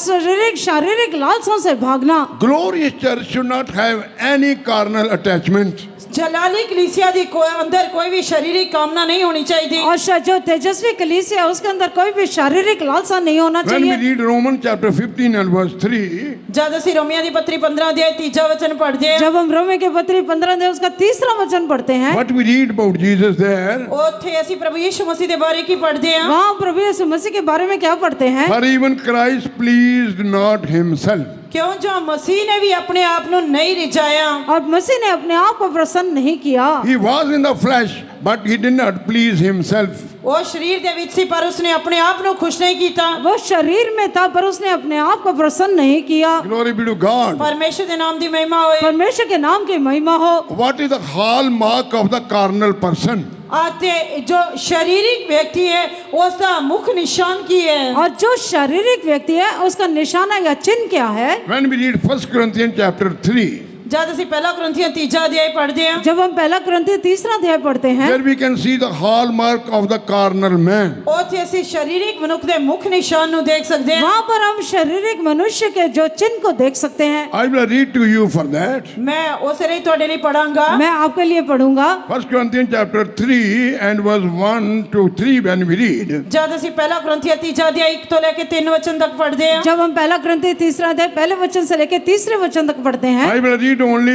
C: शारीरिक लालसाओं से भागना।
A: Glorious church should not have any carnal attachment.
B: जलाली कलीसिया दी अंदर कोई भी शारीरिक कामना नहीं होनी चाहिए
C: और जो तेजस्वी कलीसिया है उसके अंदर कोई भी शारीरिक लालसा नहीं होना
A: When we
C: चाहिए।
A: read Romans chapter 15 and verse 3,
B: जब ਅਸੀਂ रोमिया दी पत्री 15 अध्याय 3 वचन पढ़ते हैं
C: जब हम रोमे के पत्री 15 अध्याय उसका 3रा वचन पढ़ते हैं
A: what we read about Jesus there,
B: ਉੱਥੇ ਅਸੀਂ प्रभु यीशु मसीह ਦੇ ਬਾਰੇ ਕੀ पढ़ते हैं
C: वहाँ प्रभु यीशु मसीह के बारे में क्या पढ़ते हैं?
A: for even Christ pleased not himself.
B: क्यों जो मसीह ने भी अपने आप को नहीं रिझाया
C: और मसीह ने अपने आप को प्रसन्न नहीं किया।
A: He was in the flesh, but he did not please himself.
B: वो शरीर दे विच सी पर उसने अपने आप को खुश नहीं कीता
C: वो शरीर में था पर उसने अपने आप को प्रसन्न नहीं किया।
A: Glory be to God.
B: परमेश्वर के नाम दी महिमा होए
C: परमेश्वर के नाम की महिमा हो।
A: What is the hallmark of the carnal person?
B: आते जो शारीरिक व्यक्ति है उसका मुख निशान की है
C: और जो शारीरिक व्यक्ति है उसका निशाना या चिन्ह क्या है?
A: When we read 1 Corinthians chapter 3,
B: जब ਅਸੀਂ पहला कुरिन्थियों 3 अध्याय पढ़ते हैं
C: जब हम पहला कुरिन्थियों 3रा अध्याय पढ़ते हैं
A: there we can see the hallmark of the carnal man.
B: ਉੱਥੇ ਅਸੀਂ शारीरिक मनुष्य ਦੇ मुख निशान ਨੂੰ देख सकते हैं
C: वहाँ पर हम शारीरिक मनुष्य के जो चिन्ह को देख सकते हैं।
A: I will read to you for that.
B: मैं उस लिए ਤੁਹਾਡੇ ਲਈ पढ़ांगा
C: मैं आपके लिए पढ़ूंगा
A: 1 Corinthians chapter 3 and verse 1 to 3 when we read.
B: जब ਅਸੀਂ पहला कुरिन्थियों 3 अध्याय 1 ਤੋਂ ਲੈ ਕੇ 3 वचन तक पढ़ते हैं
C: जब हम पहला कुरिन्थियों 3रा अध्याय पहले वचन से लेकर 3रे वचन तक पढ़ते हैं।
A: I will read only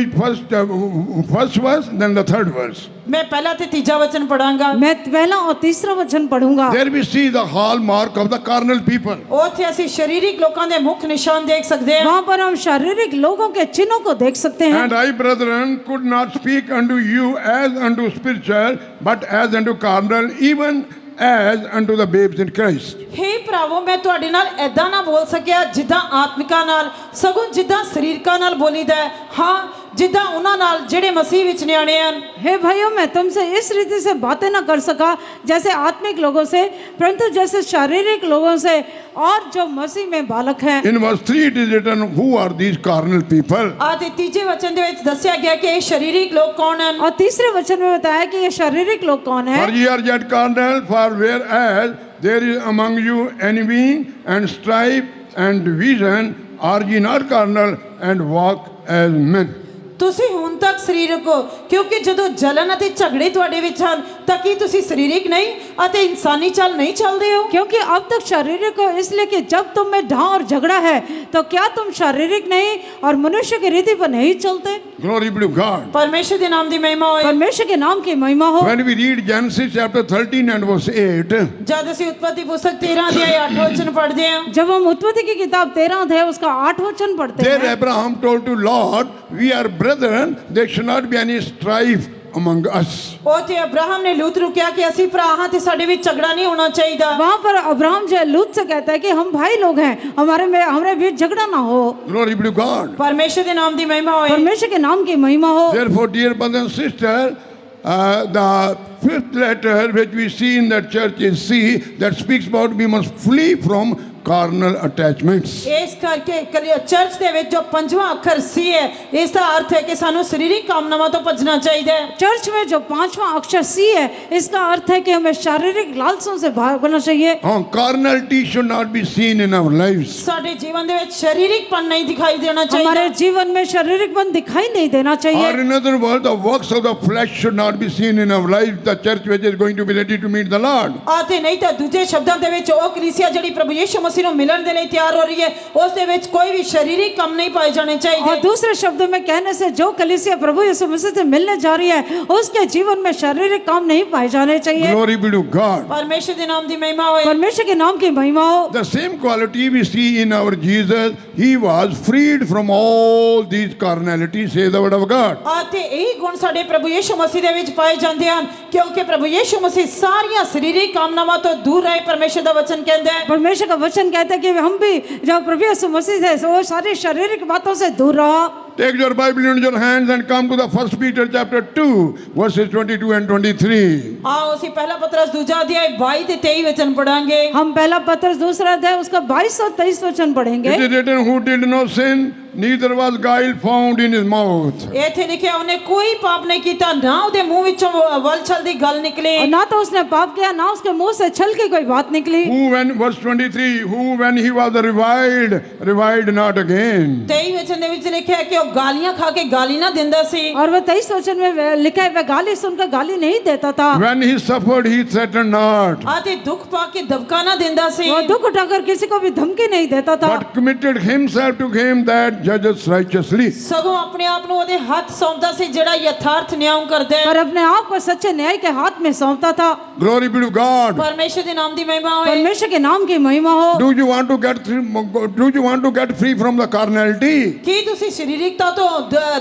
A: first verse, then the third verse.
B: मैं पहला ते 3 वचन पढ़ांगा
C: मैं पहला और 3रा वचन पढ़ूंगा।
A: There we see the hallmark of the carnal people.
B: ਉੱਥੇ ਅਸੀਂ शारीरिक लोगों ਦੇ मुख निशान देख सकते हैं
C: वहाँ पर हम शारीरिक लोगों के चिन्हों को देख सकते हैं।
A: And I, brethren, could not speak unto you as unto spiritual, but as unto carnal, even as unto the babes in Christ.
B: हे ਭਰਾਵੋ ਮੈਂ ਤੁਹਾਡੇ ਨਾਲ ਐਦਾਂ ਨਾ ਬੋਲ ਸਕਿਆ ਜਿੱਦਾਂ ਆਤਮਿਕਾਂ ਨਾਲ ਸਗੋਂ ਜਿੱਦਾਂ ਸਰੀਰਕਾਂ ਨਾਲ ਬੋਲੀਦਾ ਹੈ ਹਾਂ जिद्दां उन्हां नाल जेड़े मसीह विच न्याणे हन।
C: हे भाइयों मैं तुमसे इस रीति से बातें न कर सका जैसे आत्मिक लोगों से परंतु जैसे शारीरिक लोगों से और जो मसीह में बालक हैं।
A: In verse 3 it is written, who are these carnal people?
B: आते तीजे वचन दे विच दस्सिया गया कि ये शारीरिक लोग कौन हन
C: और तीसरे वचन में बताया कि ये शारीरिक लोग कौन हैं।
A: For ye are yet carnal, for whereas there is among you envying and strife and division, are ye not carnal and walk as men?
B: ਤੁਸੀਂ ਹੁਣ ਤੱਕ ਸਰੀਰਕ ਹੋ ਕਿਉਂਕਿ ਜਦੋਂ ਜਲਨ ਅਤੇ ਝਗੜੇ ਤੁਹਾਡੇ ਵਿੱਚ ਹਨ ਤਾਂ ਕੀ ਤੁਸੀਂ ਸਰੀਰਕ ਨਹੀਂ ਅਤੇ ਇਨਸਾਨੀ ਚਾਲ ਨਹੀਂ ਚੱਲਦੇ ਹੋ
C: क्योंकि अब तक शारीरिक हो इसलिए कि जब तुम में ढां और झगड़ा है तो क्या तुम शारीरिक नहीं और मनुष्य की रीति पर नहीं चलते।
A: Glory be to God.
B: परमेश्वर के नाम दी महिमा होए।
C: परमेश्वर के नाम की महिमा हो।
A: When we read Genesis chapter 13 and verse 8,
B: जब ਅਸੀਂ उत्पत्ति पुस्तक 13 अध्याय 8 वचन पढ़ते हैं
C: जब हम उत्पत्ति की किताब 13 अध्याय उसका 8 वचन पढ़ते
A: there
C: हैं
A: Abraham told to Lord, we are brethren, there should not be any strife among us.
B: ਉੱਥੇ ਅਬਰਾਹਮ ਨੇ ਲੂਤ ਨੂੰ ਕਿਹਾ ਕਿ ਅਸੀਂ ਭਰਾ ਹਾਂ ਤੇ ਸਾਡੇ ਵਿੱਚ ਝਗੜਾ नहीं होना चाहिए।
C: वहाँ पर अब्राहम जो है लूत से कहता है कि हम भाई लोग हैं हमारे बीच झगड़ा ना हो।
A: Glory be to God.
B: परमेश्वर के नाम दी महिमा होए।
C: परमेश्वर के नाम की महिमा हो।
A: Therefore, dear brothers and sisters, the fifth letter which we see in that church is C, that speaks about we must flee from carnal attachments.
B: इस करके चर्च ਦੇ ਵਿੱਚ जो पंजवां अखर सी है इसका अर्थ है कि सानू शारीरिक कामनावां तो भजना चाहिए।
C: चर्च में जो 5वां अक्षर सी है इसका अर्थ है कि हमें शारीरिक लालसों से भागना चाहिए।
A: Carnality should not be seen in our lives.
B: साडे जीवन दे विच शारीरिकपन नहीं दिखाई देना चाहिए।
C: हमारे जीवन में शारीरिकपन दिखाई नहीं देना चाहिए।
A: Or in other words, the works of the flesh should not be seen in our lives. the church which is going to be ready to meet the Lord.
B: ਅਤੇ ਨਹੀਂ ਤਾਂ ਦੂਜੇ ਸ਼ਬਦਾਂ ਦੇ ਵਿੱਚ ਉਹ ਕਲੀਸਿਆ ਜਿਹੜੀ ਪ੍ਰਭੂ ਯਿਸੂ ਮਸੀਹ ਨੂੰ ਮਿਲਣ ਦੇ ਲਈ ਤਿਆਰ ਹੋ ਰਹੀ ਹੈ ਉਸ ਦੇ ਵਿੱਚ ਕੋਈ ਵੀ ਸਰੀਰਕ ਕੰਮ ਨਹੀਂ ਪਾਏ ਜਾਣੇ
C: और
B: ਚਾਹੀਦੇ।
C: दूसरे शब्दों में कहने से जो कलीसिया प्रभु यीशु मसीह से मिलने जा रही है उसके जीवन में शारीरिक काम नहीं पाए जाने चाहिए।
A: Glory be to God.
B: ਪਰਮੇਸ਼ਰ ਦੇ ਨਾਮ ਦੀ ਮਹਿਮਾ ਹੋਏ।
C: परमेश्वर के नाम की महिमा हो।
A: The same quality we see in our Jesus. He was freed from all these carnalities, says the word of God.
B: ਅਤੇ ਇਹੀ ਗੁਣ ਸਾਡੇ ਪ੍ਰਭੂ ਯਿਸੂ ਮਸੀਹ ਦੇ ਵਿੱਚ ਪਾਏ ਜਾਂਦੇ ਹਨ ਕਿਉਂਕਿ ਪ੍ਰਭੂ ਯਿਸੂ ਮਸੀਹ ਸਾਰੀਆਂ ਸਰੀਰਕ ਕਾਮਨਾਵਾਂ ਤੋਂ ਦੂਰ ਰਹੇ। ਪਰਮੇਸ਼ਰ ਦਾ ਵਚਨ ਕਹਿੰਦਾ ਹੈ
C: परमेश्वर का वचन कहता है कि हम भी जब प्रभु यीशु मसीह से वो सारी शारीरिक बातों से दूर रहो।
A: Take your Bible in your hands and come to the 1 Peter chapter 2, verses 22 and 23.
B: आओ ਅਸੀਂ ਪਹਿਲਾ ਪਤਰਸ ਦੂਜਾ ਅਧਿਆਇ 22 ਤੇ 23 ਵਚਨ पढ़ांगे।
C: हम पहला पत्रस दूसरा अध्याय उसका 22 और 23 वचन पढ़ेंगे।
A: It is written, who did no sin, neither was guile found in his mouth.
B: ਇੱਥੇ ਲਿਖਿਆ ਉਹਨੇ ਕੋਈ ਪਾਪ ਨਹੀਂ ਕੀਤਾ ਨਾ ਉਹਦੇ ਮੂੰਹ ਵਿੱਚੋਂ ਵਲ ਛਲ ਦੀ ਗੱਲ ਨਿਕਲੀ।
C: और ना तो उसने पाप किया ना उसके मुंह से छल की कोई बात निकली।
A: Who when, verse 23, who when he was reviled not again.
B: 23 वचन ਦੇ ਵਿੱਚ ਲਿਖਿਆ ਕਿ ਉਹ ਗਾਲੀਆਂ ਖਾ ਕੇ गाली ना ਦਿੰਦਾ ਸੀ।
C: और वह 23 वचन में लिखा है वह गाली सुनकर गाली नहीं देता था।
A: When he suffered, he threatened not,
B: आते दुख पा के दबका ना दिंदा ਸੀ।
C: वो दुख उठाकर किसी को भी धमकी नहीं देता था।
A: but committed himself to him that judges righteously.
B: ਸਗੋਂ ਆਪਣੇ ਆਪ ਨੂੰ ਉਹਦੇ ਹੱਥ ਸੌਂਪਦਾ ਸੀ ਜਿਹੜਾ ਯਥਾਰਥ ਨਿਆਂ ਕਰਦਾ ਹੈ।
C: पर अपने आप को सच्चे न्याय के हाथ में सौंपता था।
A: Glory be to God.
B: परमेश्वर के नाम की महिमा होए।
C: परमेश्वर के नाम की महिमा हो।
A: Do you want to get free from the carnality?
B: ਕੀ ਤੁਸੀਂ ਸਰੀਰਕਤਾ ਤੋਂ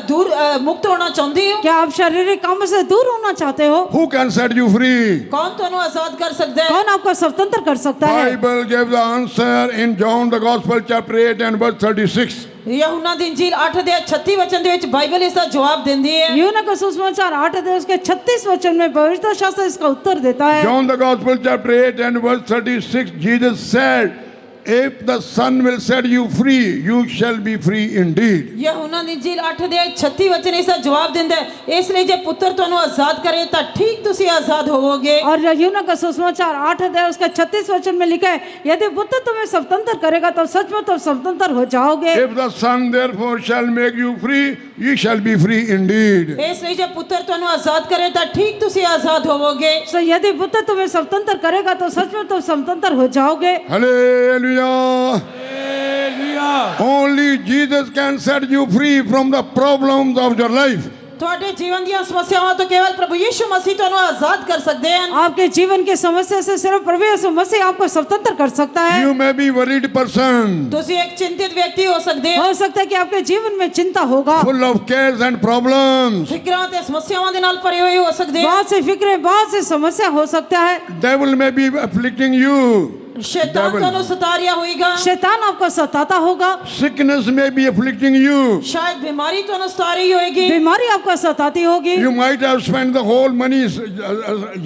B: दूर मुक्त होना चाहते हो?
C: क्या आप शारीरिक कामों से दूर होना चाहते हो?
A: Who can set you free?
B: कौन ਤੁਹਾਨੂੰ आजाद कर सकता है?
C: कौन आपको स्वतंत्र कर सकता है?
A: Bible gave the answer in John the Gospel chapter 8 and verse 36.
B: यूहन्ना दी इंजील 8 अध्याय 36 वचन ਦੇ ਵਿੱਚ ਬਾਈਬਲ ਇਸ ਦਾ ਜਵਾਬ ਦਿੰਦੀ ਹੈ।
C: यूहन्ना का सुसमाचार 8 अध्याय उसके 36 वचन में पवित्र शास्त्र इसका उत्तर देता है।
A: John the Gospel chapter 8 and verse 36, Jesus said, if the Son will set you free, you shall be free indeed.
B: यूहन्ना दी इंजील 8 अध्याय 36 वचन ਇਸ ਦਾ ਜਵਾਬ ਦਿੰਦਾ ਹੈ ਇਸ ਲਈ ਜੇ ਪੁੱਤਰ ਤੁਹਾਨੂੰ ਆਜ਼ਾਦ ਕਰੇ ਤਾਂ ਠੀਕ ਤੁਸੀਂ ਆਜ਼ਾਦ ਹੋਵੋਗੇ।
C: और यूहन्ना का सुसमाचार 8 अध्याय उसका 36 वचन में लिखा है यदि पुत्र तुम्हें स्वतंत्र करेगा तो सच में तुम स्वतंत्र हो जाओगे।
A: If the Son therefore shall make you free, you shall be free indeed.
B: ਇਸ ਲਈ ਜੇ ਪੁੱਤਰ ਤੁਹਾਨੂੰ ਆਜ਼ਾਦ ਕਰੇ ਤਾਂ ਠੀਕ ਤੁਸੀਂ ਆਜ਼ਾਦ ਹੋਵੋਗੇ।
C: सो यदि पुत्र तुम्हें स्वतंत्र करेगा तो सच में तुम स्वतंत्र हो जाओगे।
A: Hallelujah.
D: Hallelujah.
A: Only Jesus can set you free from the problems of your life.
B: ਤੁਹਾਡੇ ਜੀਵਨ ਦੀਆਂ ਸਮੱਸਿਆਵਾਂ ਤੋਂ ਕੇਵਲ ਪ੍ਰਭੂ ਯਿਸੂ ਮਸੀਹ ਤੁਹਾਨੂੰ ਆਜ਼ਾਦ ਕਰ ਸਕਦੇ ਹਨ।
C: आपके जीवन की समस्या से सिर्फ प्रभु यीशु मसीह आपको स्वतंत्र कर सकता है।
A: You may be worried person,
B: ਤੁਸੀਂ ਇੱਕ ਚਿੰतित ਵਿਅਕਤੀ ਹੋ ਸਕਦੇ ਹੋ।
C: हो सकता है कि आपके जीवन में चिंता होगा,
A: full of cares and problems.
B: ਫਿਕਰਾਂ ਤੇ ਸਮੱਸਿਆਵਾਂ ਦੇ ਨਾਲ ਭਰੇ ਹੋਏ ਹੋ ਸਕਦੇ ਹੋ।
C: बहुत सी फिक्रें बहुत सी समस्या हो सकता है।
A: Devil may be afflicting you.
B: शैतान
A: Devil.
B: ਤੁਹਾਨੂੰ सतारिया होएगा।
C: शैतान आपको सताता होगा,
A: Sickness may be afflicting you.
B: शायद बीमारी ਤੁਹਾਨੂੰ सता रही होएगी।
C: बीमारी आपको सताती होगी।
A: You might have spent the whole money,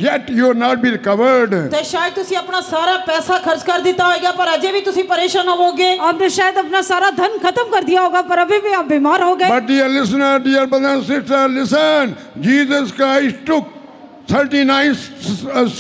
A: yet you will not be recovered.
B: ਤੇ ਸ਼ਾਇਦ ਤੁਸੀਂ ਆਪਣਾ ਸਾਰਾ ਪੈਸਾ ਖਰਚ ਕਰ ਦਿੱਤਾ ਹੋਏਗਾ ਪਰ ਅਜੇ ਵੀ ਤੁਸੀਂ ਪਰੇਸ਼ਾਨ ਹੋਵੋਗੇ।
C: आपने शायद अपना सारा धन खत्म कर दिया होगा पर अभी भी आप बीमार हो गए।
A: But dear listener, dear brother and sister, listen. Jesus Christ took 39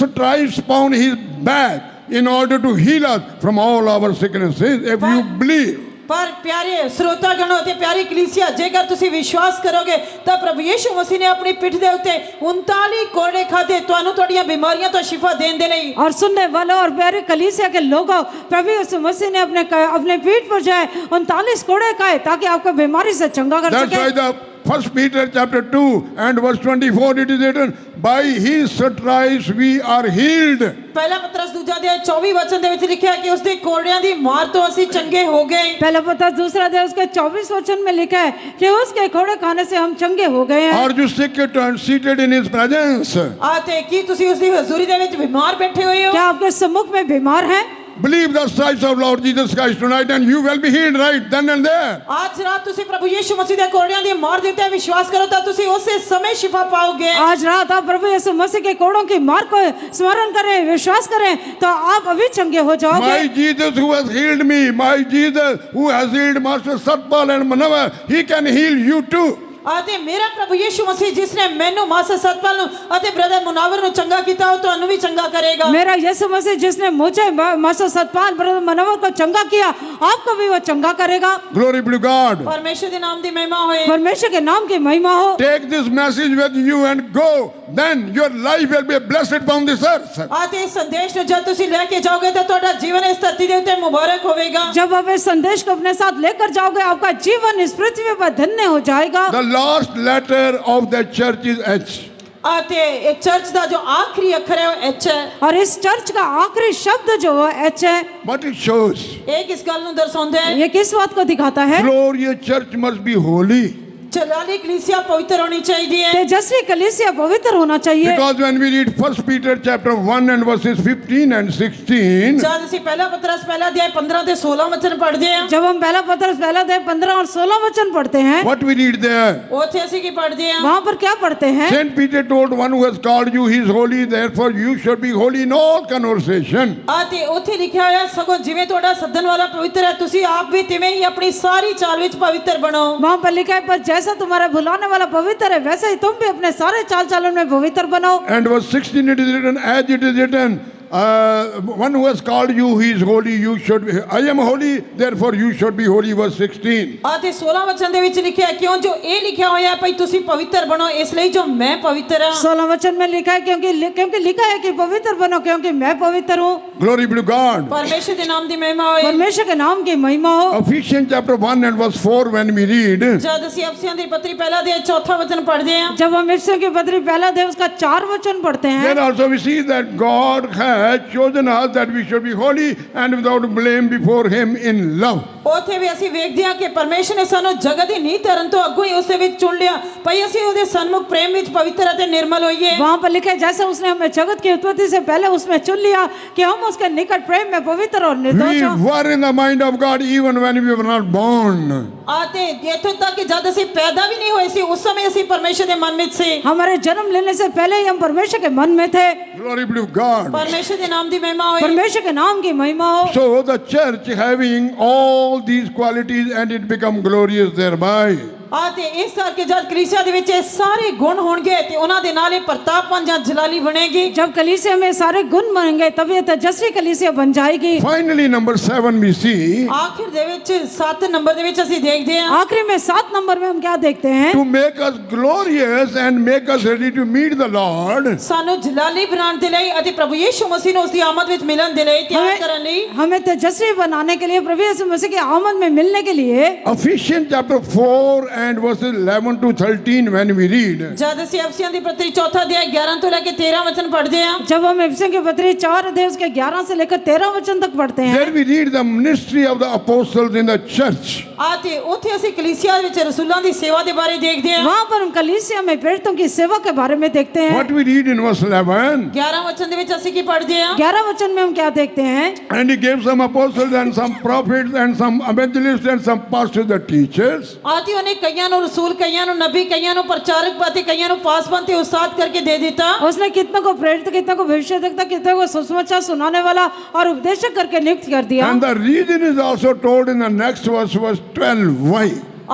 A: stripes upon his back in order to heal us from all our sicknesses, if you believe.
B: ਪਰ ਪਿਆਰੇ ਸਰੋਤਾਗਣੋ ਤੇ ਪਿਆਰੀ ਕਲੀਸਿਆ ਜੇਕਰ ਤੁਸੀਂ ਵਿਸ਼ਵਾਸ ਕਰੋਗੇ ਤਾਂ ਪ੍ਰਭੂ ਯਿਸੂ ਮਸੀਹ ਨੇ ਆਪਣੀ ਪਿੱਠ ਦੇ ਉੱਤੇ 39 ਕੋੜੇ ਖਾਦੇ ਤੁਹਾਨੂੰ ਤੁਹਾਡੀਆਂ ਬਿਮਾਰੀਆਂ ਤੋਂ ਸ਼ਿਫਾ ਦੇਣ ਦੇ ਲਈ।
C: और सुनने वालों और प्यारे कलीसिया के लोगों, प्रभु यीशु मसीह ने अपने पीठ पर जो है 39 कोड़े खाए ताकि आपको बीमारी से चंगा कर
A: That's why
C: सके।
A: the 1 Peter chapter 2 and verse 24 it is written, by his stripes we are healed.
B: ਪਹਿਲਾ ਪਤਰਸ ਦੂਜਾ ਅਧਿਆਇ 24 ਵਚਨ ਦੇ ਵਿੱਚ ਲਿਖਿਆ ਹੈ ਕਿ ਉਸ ਦੇ ਕੋੜਿਆਂ ਦੀ ਮਾਰ ਤੋਂ ਅਸੀਂ ਚੰਗੇ ਹੋ ਗਏ।
C: पहला पत्रस दूसरा अध्याय उसके 24 वचन में लिखा है कि उसके कोड़े खाने से हम चंगे हो गए हैं।
A: Are you sick and seated in his presence?
B: ਆਤੇ ਕੀ ਤੁਸੀਂ ਉਸ ਦੀ ਹਜ਼ੂਰੀ ਦੇ ਵਿੱਚ ਬਿਮਾਰ ਬੈਠੇ ਹੋਏ ਹੋ?
C: क्या आपके सम्मुख में बीमार हैं?
A: Believe the stripes of Lord Jesus Christ tonight and you will be healed right then and there.
B: आज रात ਤੁਸੀਂ ਪ੍ਰਭੂ ਯਿਸੂ ਮਸੀਹ ਦੇ ਕੋੜਿਆਂ ਦੀ ਮਾਰ ਦੇ ਉੱਤੇ ਵਿਸ਼ਵਾਸ ਕਰੋ ਤਾਂ ਤੁਸੀਂ ਉਸੇ ਸਮੇਂ ਸ਼ਿਫਾ ਪਾਓਗੇ।
C: आज रात आप प्रभु यीशु मसीह के कोड़ों की मार को स्मरण करें, विश्वास करें तो आप अभी चंगे हो जाओगे।
A: My Jesus who has healed me, my Jesus who has healed Master Satpal and Manavar, he can heal you too.
B: ਅਤੇ ਮੇਰਾ ਪ੍ਰਭੂ ਯਿਸੂ ਮਸੀਹ ਜਿਸ ਨੇ ਮੈਨੂੰ ਮਾਸਟਰ ਸਤਪਾਲ ਨੂੰ ਅਤੇ ਬ੍ਰਦਰ ਮੁਨਾਵਰ ਨੂੰ ਚੰਗਾ ਕੀਤਾ ਉਹ ਤੁਹਾਨੂੰ ਵੀ ਚੰਗਾ ਕਰੇਗਾ।
C: मेरा यीशु मसीह जिसने मुझे मास्टर सतपाल ब्रदर मनोवर को चंगा किया आपको भी वो चंगा करेगा।
A: Glory be to God.
B: ਪਰਮੇਸ਼ਰ ਦੇ ਨਾਮ ਦੀ ਮਹਿਮਾ ਹੋਏ।
C: परमेश्वर के नाम की महिमा हो।
A: Take this message with you and go. Then your life will be blessed upon this earth.
B: ਅਤੇ ਇਸ ਸੰਦੇਸ਼ ਨੂੰ ਜਦ ਤੁਸੀਂ ਲੈ ਕੇ ਜਾਓਗੇ ਤਾਂ ਤੁਹਾਡਾ ਜੀਵਨ ਇਸ ਧਰਤੀ ਦੇ ਉੱਤੇ ਮੁਬਾਰਕ ਹੋਵੇਗਾ।
C: जब आप इस संदेश को अपने साथ लेकर जाओगे आपका जीवन इस पृथ्वी पर धन्य हो जाएगा।
A: The last letter of the church is H.
B: ਅਤੇ ਇਹ ਚਰਚ ਦਾ ਜੋ ਆਖਰੀ ਅੱਖਰ ਹੈ ਉਹ ਐਚ ਹੈ।
C: और इस चर्च का आखिरी शब्द जो है एच है।
A: What it shows?
B: ਇਹ ਕਿਸ ਗੱਲ ਨੂੰ ਦਰਸਾਉਂਦਾ ਹੈ?
C: ये किस बात को दिखाता है?
A: Glorious church must be holy.
B: ਜਲਾਲੀ ਕਲੀਸਿਆ ਪਵਿੱਤਰ ਹੋਣੀ ਚਾਹੀਦੀ ਹੈ।
C: तेजस्वी कलीसिया पवित्र होना चाहिए।
A: Because when we read 1 Peter chapter 1 and verses 15 and 16,
B: ਜਦ ਅਸੀਂ ਪਹਿਲਾ ਪਤਰਸ ਪਹਿਲਾ ਅਧਿਆਇ 15 ਤੇ 16 ਵਚਨ ਪੜ੍ਹਦੇ ਹਾਂ
C: जब हम पहला पत्रस पहला अध्याय 15 और 16 वचन पढ़ते हैं
A: what we read there?
B: ਉੱਥੇ ਅਸੀਂ ਕੀ ਪੜ੍ਹਦੇ ਹਾਂ?
C: वहाँ पर क्या पढ़ते हैं?
A: Saint Peter told one who has called you, he is holy, therefore you should be holy in all conversation.
B: ਅਤੇ ਉੱਥੇ ਲਿਖਿਆ ਹੋਇਆ ਸਗੋਂ ਜਿਵੇਂ ਤੁਹਾਡਾ ਸੱਦਣ ਵਾਲਾ ਪਵਿੱਤਰ ਹੈ ਤੁਸੀਂ ਆਪ ਵੀ ਤਿਵੇਂ ਹੀ ਆਪਣੀ ਸਾਰੀ ਚਾਲ ਵਿੱਚ ਪਵਿੱਤਰ ਬਣੋ।
C: वहाँ पर लिखा है पर जैसा तुम्हारा बुलाने वाला पवित्र है वैसे ही तुम भी अपने सारे चाल चलन में पवित्र बनो।
A: And verse 16 it is written, as it is written, one who has called you, he is holy, you should be, I am holy, therefore you should be holy, verse 16.
B: ਅਤੇ 16 ਵਚਨ ਦੇ ਵਿੱਚ ਲਿਖਿਆ ਹੈ ਕਿਉਂ ਜੋ ਇਹ ਲਿਖਿਆ ਹੋਇਆ ਹੈ ਭਈ ਤੁਸੀਂ ਪਵਿੱਤਰ ਬਣੋ ਇਸ ਲਈ ਜੋ ਮੈਂ ਪਵਿੱਤਰ ਹਾਂ।
C: 16 वचन में लिखा है क्योंकि लिखा है कि पवित्र बनो क्योंकि मैं पवित्र हूँ।
A: Glory be to God.
B: ਪਰਮੇਸ਼ਰ ਦੇ ਨਾਮ ਦੀ ਮਹਿਮਾ ਹੋਏ।
C: परमेश्वर के नाम की महिमा हो।
A: Ephesians chapter 1 and verse 4 when we read,
B: ਜਦ ਅਸੀਂ ਅਫਸੀਆਂ ਦੀ ਪੱਤਰੀ ਪਹਿਲਾ ਅਧਿਆਇ ਚੌਥਾ ਵਚਨ ਪੜ੍ਹਦੇ ਹਾਂ
C: जब हम इफ्सियों की पत्री पहला अध्याय उसका 4 वचन पढ़ते हैं
A: then also we see that God has chosen us that we should be holy and without blame before him in love.
B: ਉੱਥੇ ਵੀ ਅਸੀਂ ਵੇਖਦੇ ਹਾਂ ਕਿ ਪਰਮੇਸ਼ਰ ਨੇ ਸਾਨੂੰ ਜਗਤ ਦੀ ਨੀਂਹ ਧਰਨ ਤੋਂ ਅੱਗੋਂ ਹੀ ਉਸ ਦੇ ਵਿੱਚ ਚੁਣ ਲਿਆ ਭਈ ਅਸੀਂ ਉਹਦੇ ਸਨਮੁਖ ਪ੍ਰੇਮ ਵਿੱਚ ਪਵਿੱਤਰ ਅਤੇ ਨਿਰਮਲ ਹੋਈਏ।
C: वहाँ पर लिखा है जैसे उसने हमें जगत की उत्पत्ति से पहले उसमें चुन लिया कि हम उसके निकट प्रेम में पवित्र और निर्दोष
A: We
C: हों।
A: were in the mind of God even when we were not born.
B: ਅਤੇ ਇੱਥੋਂ ਤੱਕ ਕਿ ਜਦ ਅਸੀਂ ਪੈਦਾ ਵੀ ਨਹੀਂ ਹੋਏ ਸੀ ਉਸ ਸਮੇਂ ਅਸੀਂ ਪਰਮੇਸ਼ਰ ਦੇ ਮਨ ਵਿੱਚ ਸੀ।
C: हमारे जन्म लेने से पहले ही हम परमेश्वर के मन में थे।
A: Glory be to God.
B: ਪਰਮੇਸ਼ਰ ਦੇ ਨਾਮ ਦੀ ਮਹਿਮਾ ਹੋਏ।
C: परमेश्वर के नाम की महिमा हो।
A: So the church having all these qualities and it become glorious thereby.
B: ਅਤੇ ਇਸ ਕਰਕੇ ਜਦ ਕਲੀਸਿਆ ਦੇ ਵਿੱਚ ਇਹ ਸਾਰੇ ਗੁਣ ਹੋਣਗੇ ਤੇ ਉਹਨਾਂ ਦੇ ਨਾਲ ਇਹ ਪ੍ਰਤਾਪਵਾਨ ਜਾਂ ਜਲਾਲੀ ਬਣੇਗੀ।
C: जब कलीसिया में सारे गुण बनेंगे तब ये तेजस्वी कलीसिया बन जाएगी।
A: Finally number 7 we see
B: ਆਖਿਰ ਦੇ ਵਿੱਚ 7 ਨੰਬਰ ਦੇ ਵਿੱਚ ਅਸੀਂ ਦੇਖਦੇ ਹਾਂ
C: आखिरी में 7 नंबर में हम क्या देखते हैं?
A: to make us glorious and make us ready to meet the Lord.
B: ਸਾਨੂੰ ਜਲਾਲੀ ਬਣਾਉਣ ਦੇ ਲਈ ਅਤੇ ਪ੍ਰਭੂ ਯਿਸੂ ਮਸੀਹ ਨੂੰ ਉਸ ਦੀ ਆਮਦ ਵਿੱਚ ਮਿਲਣ ਦੇ ਲਈ ਤਿਆਰ ਕਰਨ ਲਈ
C: हमें तेजस्वी बनाने के लिए प्रभु यीशु मसीह की आमद में मिलने के लिए
A: Ephesians chapter 4 and verses 11 to 13 when we read.
B: ਜਦ ਅਸੀਂ ਅਫਸੀਆਂ ਦੀ ਪੱਤਰੀ ਚੌਥਾ ਅਧਿਆਇ 11 ਤੋਂ ਲੈ ਕੇ 13 ਵਚਨ ਪੜ੍ਹਦੇ ਹਾਂ
C: जब हम इफिसियों की पत्री 4 अध्याय उसके 11 से लेकर 13 वचन तक पढ़ते हैं
A: There we read the ministry of the apostles in the church.
B: ਅਤੇ ਉੱਥੇ ਅਸੀਂ ਕਲੀਸਿया ਵਿੱਚ ਰਸੂਲਾਂ ਦੀ ਸੇਵਾ ਦੇ ਬਾਰੇ ਦੇਖਦੇ ਹਾਂ।
C: वहाँ पर हम कलीसिया में प्रेरितों की सेवा के बारे में देखते हैं।
A: What we read in verse 11,
B: 11 ਵਚਨ ਦੇ ਵਿੱਚ ਅਸੀਂ ਕੀ ਪੜ੍ਹਦੇ ਹਾਂ?
C: 11 वचन में हम क्या देखते हैं?
A: and he gave some apostles and some prophets and some evangelists and some pastors the teachers.
B: ਆਤੀ ਉਹਨੇ ਕਈਆਂ ਨੂੰ ਰਸੂਲ ਕਈਆਂ ਨੂੰ ਨਬੀ ਕਈਆਂ ਨੂੰ ਪ੍ਰਚਾਰਕ ਅਤੇ ਕਈਆਂ ਨੂੰ ਪਾਸਬੰਦ ਤੇ ਉਸਤਾਦ ਕਰਕੇ ਦੇ ਦਿੱਤਾ।
C: उसने कितनों को प्रेरित कितनों को भविष्यद्वक्ता कितनों को सुसमाचार सुनाने वाला और उपदेशक करके नियुक्त कर दिया।
A: And the reason is also told in the next verse, verse 12. Why?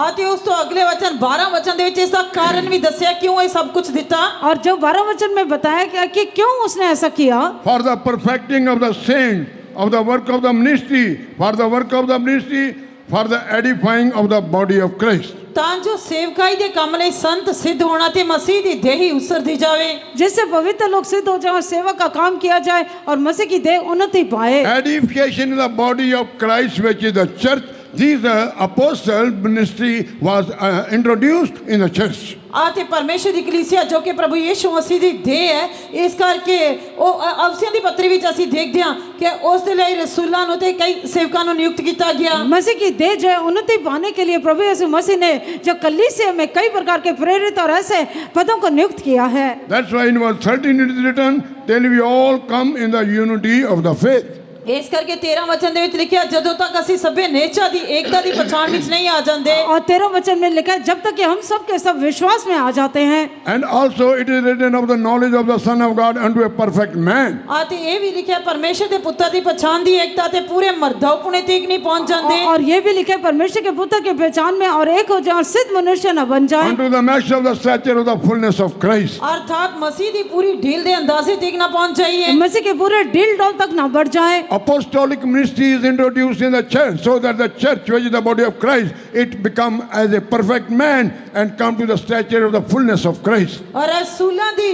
B: ਆਤੀ ਉਸ ਤੋਂ ਅਗਲੇ ਵਚਨ 12 ਵਚਨ ਦੇ ਵਿੱਚ ਇਸ ਦਾ ਕਾਰਨ ਵੀ ਦੱਸਿਆ ਕਿਉਂ ਇਹ ਸਭ ਕੁਝ ਦਿੱਤਾ।
C: और जो 12 वचन में बताया गया कि क्यों उसने ऐसा किया।
A: For the perfecting of the saints, of the work of the ministry, for the work of the ministry, for the edifying of the body of Christ.
B: ਤਾਂ ਜੋ ਸੇਵਕਾਈ ਦੇ ਕੰਮ ਲਈ ਸੰਤ ਸਿੱਧ ਹੋਣਾ ਤੇ ਮਸੀਹ ਦੀ ਦੇਹੀ ਉਸਰਦੀ ਜਾਵੇ
C: जिससे पवित्र लोग सिद्ध हो जाए और सेवा का काम किया जाए और मसीह की देह उन्नति पाए।
A: Edification in the body of Christ, which is the church. These apostle ministry was introduced in the church.
B: ਆਤੇ ਪਰਮੇਸ਼ਰ ਦੀ ਕਲੀਸਿਆ ਜੋ ਕਿ ਪ੍ਰਭੂ ਯਿਸੂ ਮਸੀਹ ਦੀ ਦੇਹ ਹੈ ਇਸ ਕਰਕੇ ਉਹ ਅਫਸੀਆਂ ਦੀ ਪੱਤਰੀ ਵਿੱਚ ਅਸੀਂ ਦੇਖਦੇ ਹਾਂ ਕਿ ਉਸ ਦੇ ਲਈ ਰਸੂਲਾਂ ਨੂੰ ਤੇ ਕਈ ਸੇਵਕਾਂ ਨੂੰ ਨਿਯੁਕਤ ਕੀਤਾ ਗਿਆ।
C: मसीह की देह जो है उन्नति पाने के लिए प्रभु यीशु मसीह ने जो कलीसिया में कई प्रकार के प्रेरित और ऐसे पदों को नियुक्त किया है।
A: That's why in verse 13 it is written, till we all come in the unity of the faith.
B: ਇਸ ਕਰਕੇ 13 ਵਚਨ ਦੇ ਵਿੱਚ ਲਿਖਿਆ ਜਦੋਂ ਤੱਕ ਅਸੀਂ ਸਭੇ ਨੇਚਾ ਦੀ ਏਕਤਾ ਦੀ ਪਛਾਣ ਵਿੱਚ ਨਹੀਂ ਆ ਜਾਂਦੇ
C: और 13 वचन में लिखा है जब तक कि हम सब के सब विश्वास में आ जाते हैं।
A: And also it is written of the knowledge of the Son of God unto a perfect man.
B: ਅਤੇ ਇਹ ਵੀ ਲਿਖਿਆ ਪਰਮੇਸ਼ਰ ਦੇ ਪੁੱਤਰ ਦੀ ਪਛਾਣ ਦੀ ਏਕਤਾ ਤੇ ਪੂਰੇ ਮਰਦਾਉਪੁਣੇ ਤੀਕ ਨਹੀਂ ਪਹੁੰਚ ਜਾਂਦੇ
C: और ये भी लिखा है परमेश्वर के पुत्र की पहचान में और एक हो जाए और सिद्ध मनुष्य न बन जाए।
A: Unto the measure of the stature of the fullness of Christ.
B: अर्थात मसीह ਦੀ ਪੂਰੀ ਢੀਲ ਦੇ ਅੰਦਾਜ਼ੇ ਤੀਕ ਨਾ ਪਹੁੰਚ ਜਾਈਏ
C: मसीह के पूरे डील डॉल तक न बढ़ जाए।
A: Apostolic ministry is introduced in the church so that the church, which is the body of Christ, it become as a perfect man and come to the stature of the fullness of Christ.
B: ਔਰ ਰਸੂਲਾਂ ਦੀ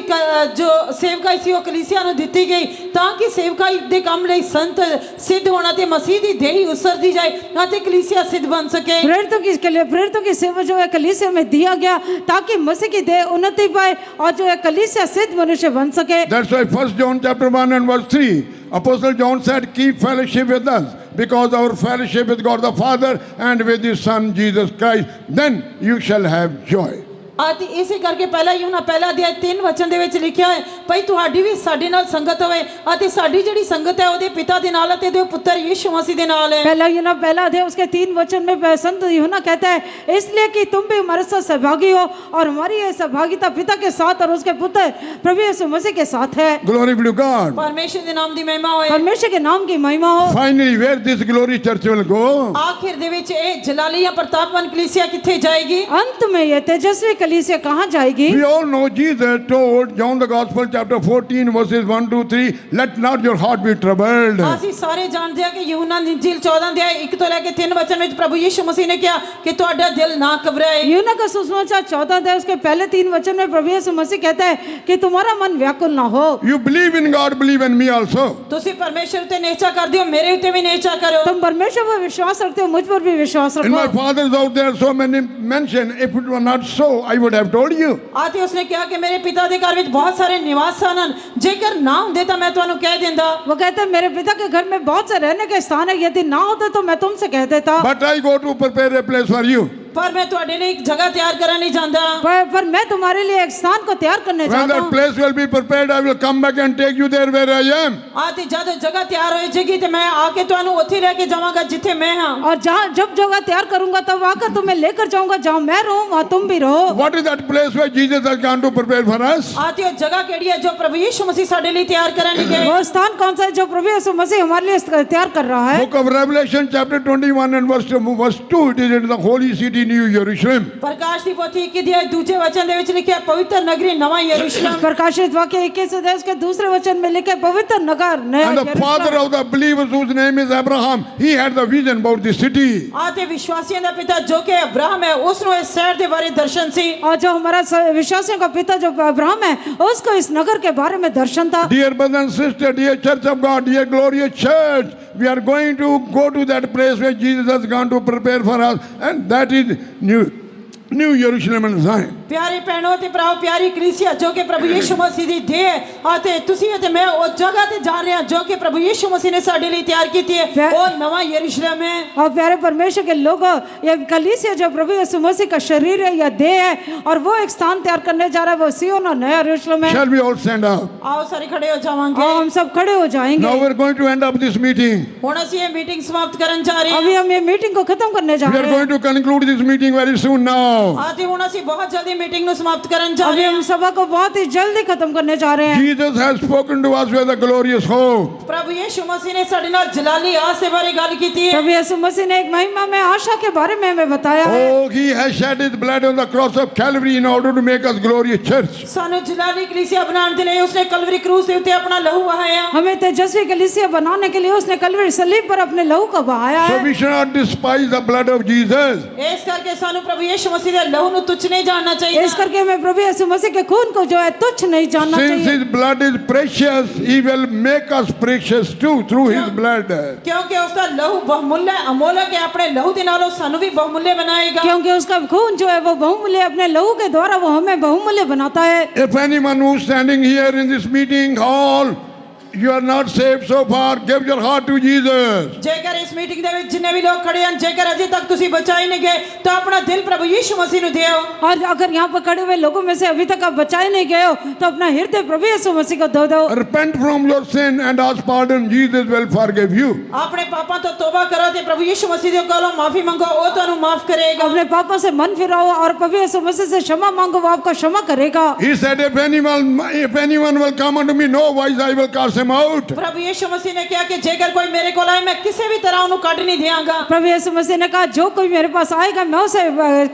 B: ਜੋ ਸੇਵਕਾਈ ਸੀ ਉਹ ਕਲੀਸਿਆ ਨੂੰ ਦਿੱਤੀ ਗਈ ਤਾਂ ਕਿ ਸੇਵਕਾਈ ਦੇ ਕੰਮ ਲਈ ਸੰਤ ਸਿੱਧ ਹੋਣਾ ਤੇ ਮਸੀਹ ਦੀ ਦੇਹੀ ਉਸਰਦੀ ਜਾਏ ਅਤੇ ਕਲੀਸਿया सिद्ध बन सके।
C: प्रेरितों की सेवा जो है कलीसिया में दिया गया ताकि मसीह की देह उन्नति पाए और जो है कलीसिया सिद्ध मनुष्य बन सके।
A: That's why 1 John chapter 1 and verse 3, Apostle John said, keep fellowship with us, because our fellowship with God the Father and with His Son Jesus Christ, then you shall have joy.
B: ਅਤੇ ਇਸੇ ਕਰਕੇ ਪਹਿਲਾ ਯੂਹੰਨਾ ਪਹਿਲਾ ਅਧਿਆਇ 3 ਵਚਨ ਦੇ ਵਿੱਚ ਲਿਖਿਆ ਹੈ ਭਈ ਤੁਹਾਡੀ ਵੀ ਸਾਡੇ ਨਾਲ ਸੰਗਤ ਹੋਵੇ ਅਤੇ ਸਾਡੀ ਜਿਹੜੀ ਸੰਗਤ ਹੈ ਉਹਦੇ ਪਿਤਾ ਦੇ ਨਾਲ ਅਤੇ ਉਹਦੇ ਪੁੱਤਰ ਯीशु मसीह ਦੇ ਨਾਲ ਹੈ।
C: पहला यूहन्ना पहला अध्याय उसके 3 वचन में संत यूहन्ना कहता है इसलिए कि तुम भी हमारे साथ सहभागी हो और हमारी ये सहभागिता पिता के साथ और उसके पुत्र प्रभु यीशु मसीह के साथ है।
A: Glory be to God.
B: ਪਰਮੇਸ਼ਰ ਦੇ ਨਾਮ ਦੀ ਮਹਿਮਾ ਹੋਏ।
C: परमेश्वर के नाम की महिमा हो।
A: Finally, where this glory church will go?
B: ਆਖਿਰ ਦੇ ਵਿੱਚ ਇਹ ਜਲਾਲੀ ਜਾਂ ਪ੍ਰਤਾਪਵਾਨ ਕਲੀਸਿਆ ਕਿੱਥੇ ਜਾਏਗੀ?
C: अंत में ये तेजस्वी कलीसिया कहाँ जाएगी?
A: We all know Jesus told John the Gospel chapter 14 verses 1 to 3, let not your heart be troubled.
B: ਅਸੀਂ ਸਾਰੇ ਜਾਣਦੇ ਹਾਂ ਕਿ ਯੂਹੰਨਾ ਦੀ ਇੰਜੀਲ 14 ਅਧਿਆਇ 1 ਤੋਂ ਲੈ ਕੇ 3 ਵਚਨ ਵਿੱਚ ਪ੍ਰਭੂ ਯीशु मसीह ने ਕਿਹਾ ਕਿ ਤੁਹਾਡਾ ਦਿਲ ਨਾ ਘਬਰਾਏ।
C: यूहन्ना का सुसमाचार 14 अध्याय उसके पहले 3 वचन में प्रभु यीशु मसीह कहता है कि तुम्हारा मन व्याकुल ना हो।
A: You believe in God, believe in me also.
B: ਤੁਸੀਂ ਪਰਮੇਸ਼ਰ ਉਤੇ ਨੇਚਾ ਕਰਦੇ ਹੋ ਮੇਰੇ ਉਤੇ ਵੀ ਨੇਚਾ ਕਰੋ।
C: तुम परमेश्वर पर विश्वास रखते हो मुझ पर भी विश्वास
A: In my
C: रखो।
A: father's house there are so many mention. If it were not so, I would have told you.
B: ਆਤੇ ਉਸਨੇ ਕਿਹਾ ਕਿ ਮੇਰੇ ਪਿਤਾ ਦੇ ਘਰ ਵਿੱਚ ਬਹੁਤ ਸਾਰੇ ਨਿਵਾਸ ਹਨ ਜੇਕਰ ਨਾ ਹੁੰਦੇ ਤਾਂ ਮੈਂ ਤੁਹਾਨੂੰ ਕਹਿ ਦਿੰਦਾ।
C: वो कहते हैं मेरे पिता के घर में बहुत से रहने के स्थान है यदि ना होते तो मैं तुमसे कह देता।
A: But I go to prepare a place for you.
B: पर मैं ਤੁਹਾਡੇ ਲਈ ਇੱਕ ਜਗ੍ਹਾ ਤਿਆਰ ਕਰਨ ਨਹੀਂ ਜਾਂਦਾ।
C: पर मैं तुम्हारे लिए एक स्थान को तैयार करने
A: When
C: जाता
A: that
C: हूँ।
A: place will be prepared, I will come back and take you there where I am.
B: ਆਤੇ ਜਦੋਂ ਜਗ੍ਹਾ ਤਿਆਰ ਹੋ ਜਾਏਗੀ ਤੇ ਮੈਂ ਆ ਕੇ ਤੁਹਾਨੂੰ ਉੱਥੇ ਲੈ ਕੇ ਜਾਵਾਂਗਾ ਜਿੱਥੇ ਮੈਂ ਹਾਂ।
C: और जहाँ जब जगह तैयार करूंगा तब आकर तुम्हें लेकर जाऊंगा जहाँ मैं रहूँ वहाँ तुम भी रहो।
A: What is that place where Jesus has gone to prepare for us?
B: ਆਤੇ ਉਹ ਜਗ੍ਹਾ ਕਿਹੜੀ ਹੈ ਜੋ ਪ੍ਰਭੂ ਯीशु मसीह ਸਾਡੇ ਲਈ ਤਿਆਰ ਕਰਨਗੇ?
C: वो स्थान कौन सा है जो प्रभु यीशु मसीह हमारे लिए तैयार कर रहा है?
A: Book of Revelation chapter 21 and verse 2, it is in the holy city New Jerusalem.
B: प्रकाश की पोथी 1 अध्याय दूसरे वचन ਦੇ ਵਿੱਚ ਲਿਖਿਆ पवित्र नगरी नवा यरूशलेम।
C: प्रकाशित वाक्य 21 अध्याय उसके दूसरे वचन में लिखे पवित्र नगर नया
A: And the father
C: यरूशलेम।
A: of the believers whose name is Abraham, he had the vision about the city.
B: आते विश्वासियों ਦਾ ਪਿਤਾ ਜੋ ਕਿ ਅਬਰਾहम ਹੈ ਉਸ ਨੂੰ ਇਸ शहर ਦੇ ਬਾਰੇ ਦਰਸ਼ਨ ਸੀ।
C: और जो हमारा विश्वासियों का पिता जो अब्राहम है उसको इस नगर के बारे में दर्शन था।
A: Dear brothers and sisters, dear church of God, dear glorious church, we are going to go to that place where Jesus has gone to prepare for us, and that is New Jerusalem and Zion.
B: ਪਿਆਰੇ ਭੈਣੋ ਤੇ ਭਰਾਓ ਪਿਆਰੀ ਕਲੀਸਿਆ ਜੋ ਕਿ ਪ੍ਰਭੂ ਯीशु मसीह ਦੀ ਦੇਹ ਹੈ ਅਤੇ ਤੁਸੀਂ ਅਤੇ ਮੈਂ ਉਹ ਜਗ੍ਹਾ ਤੇ ਜਾ ਰਹੇ ਹਾਂ ਜੋ ਕਿ ਪ੍ਰਭੂ ਯीशु मसीह ਨੇ ਸਾਡੇ ਲਈ ਤਿਆਰ ਕੀਤੀ ਹੈ ਉਹ ਨਵਾਂ ਯਰੂਸ਼ਲਮ ਹੈ।
C: और प्यारे परमेश्वर के लोगों ये कलीसिया जो प्रभु यीशु मसीह का शरीर है या देह है और वो एक स्थान तैयार करने जा रहा है वो सिय्योन और नया यरूशलेम है।
A: Shall we all stand up?
B: आओ ਸਾਰੇ ਖੜੇ ਹੋ ਜਾਵਾਂਗੇ।
C: और हम सब खड़े हो जाएंगे।
A: Now we are going to end up this meeting.
B: ਹੁਣ ਅਸੀਂ ਇਹ ਮੀਟਿੰਗ ਸਮਾਪਤ ਕਰਨ ਜਾ ਰਹੇ
C: अभी
B: ਹਾਂ।
C: हम ये मीटिंग को खत्म करने जा
A: We are
C: रहे हैं।
A: going to conclude this meeting very soon now.
B: आते ਹੁਣ ਅਸੀਂ ਬਹੁਤ ਜਲਦੀ ਮੀਟਿੰਗ ਨੂੰ ਸਮਾਪਤ ਕਰਨ ਜਾ
C: अभी
B: ਰਹੇ
C: हम
B: ਹਾਂ।
C: सभा को बहुत ही जल्दी खत्म करने जा रहे हैं।
A: Jesus has spoken to us with a glorious hope.
B: ਪ੍ਰਭੂ ਯीशु मसीह ਨੇ ਸਾਡੇ ਨਾਲ ਜਲਾਲੀ ਆਸ ਦੇ ਬਾਰੇ ਗੱਲ ਕੀਤੀ ਹੈ।
C: प्रभु यीशु मसीह ने एक महिमा में आशा के बारे में हमें बताया है।
A: Oh, he has shed his blood on the cross of Calvary in order to make us glorious church.
B: ਸਾਨੂੰ ਜਲਾਲੀ ਕਲੀਸਿਆ ਬਣਾਉਣ ਦੇ ਲਈ ਉਸਨੇ ਕਲਵਰੀ ਕਰੂਸ ਦੇ ਉੱਤੇ ਆਪਣਾ ਲਹੂ ਵਹਾਇਆ।
C: हमें तेजस्वी कलीसिया बनाने के लिए उसने कलवरी सलीब पर अपने लहू को बहाया
A: So
C: है।
A: we should not despise the blood of Jesus.
B: ਇਸ ਕਰਕੇ ਸਾਨੂੰ ਪ੍ਰਭੂ ਯीशु मसीह ਦੇ ਲਹੂ ਨੂੰ ਤੁੱਛ ਨਹੀਂ ਜਾਣਨਾ ਚਾਹੀਦਾ।
C: इस करके हमें प्रभु यीशु मसीह के खून को जो है तुच्छ नहीं जानना
A: Since
C: चाहिए।
A: his blood is precious, he will make us precious too through his blood.
B: ਕਿਉਂਕਿ ਉਸਦਾ ਲਹੂ ਬਹੁਮੁੱਲ ਹੈ ਅਮੋਲਕ ਹੈ ਆਪਣੇ ਲਹੂ ਦੇ ਨਾਲ ਉਹ ਸਾਨੂੰ ਵੀ ਬਹੁਮੁੱਲੇ ਬਣਾਏਗਾ।
C: क्योंकि उसका खून जो है वो बहुमूल्य अपने लहू के द्वारा वो हमें बहुमूल्य बनाता है।
A: If anyone who's standing here in this meeting hall you are not saved so far, give your heart to Jesus.
B: ਜੇਕਰ ਇਸ ਮੀਟਿੰਗ ਦੇ ਵਿੱਚ ਜਿੰਨੇ ਵੀ ਲੋਕ ਖੜੇ ਹਨ ਜੇਕਰ ਅਜੇ ਤੱਕ ਤੁਸੀਂ ਬਚਾਏ ਨਹੀਂ ਗਏ ਤਾਂ ਆਪਣਾ ਦਿਲ ਪ੍ਰਭु यीशु मसीह ਨੂੰ ਦਿਓ।
C: और अगर यहाँ पर खड़े हुए लोगों में से अभी तक आप बचाए नहीं गए हो तो अपना हृदय प्रभु यीशु मसीह को दे दो।
A: Repent from your sin and ask pardon. Jesus will forgive you.
B: ਆਪਣੇ ਪਾਪਾਂ ਤੋਂ ਤੋਬਾ ਕਰੋ ਤੇ ਪ੍ਰਭु यीशु मसीह ਦੇ ਕੋਲੋਂ ਮਾਫੀ ਮੰਗੋ ਉਹ ਤੁਹਾਨੂੰ ਮਾਫ ਕਰੇਗਾ।
C: अपने पापों से मन फिराओ और प्रभु यीशु मसीह से क्षमा मांगो, वो आपको क्षमा करेगा।
A: He said, if anyone will come unto me, no wise I will cast him out.
B: ਪ੍ਰਭु यीशु मसीह ने कहा कि जेकर कोई मेरे कोल आए मैं किसी भी तरह ਉਹਨੂੰ ਕੱਢ ਨਹੀਂ ਦਿਆਂਗਾ।
C: प्रभु यीशु मसीह ने कहा जो कोई मेरे पास आएगा मैं उसे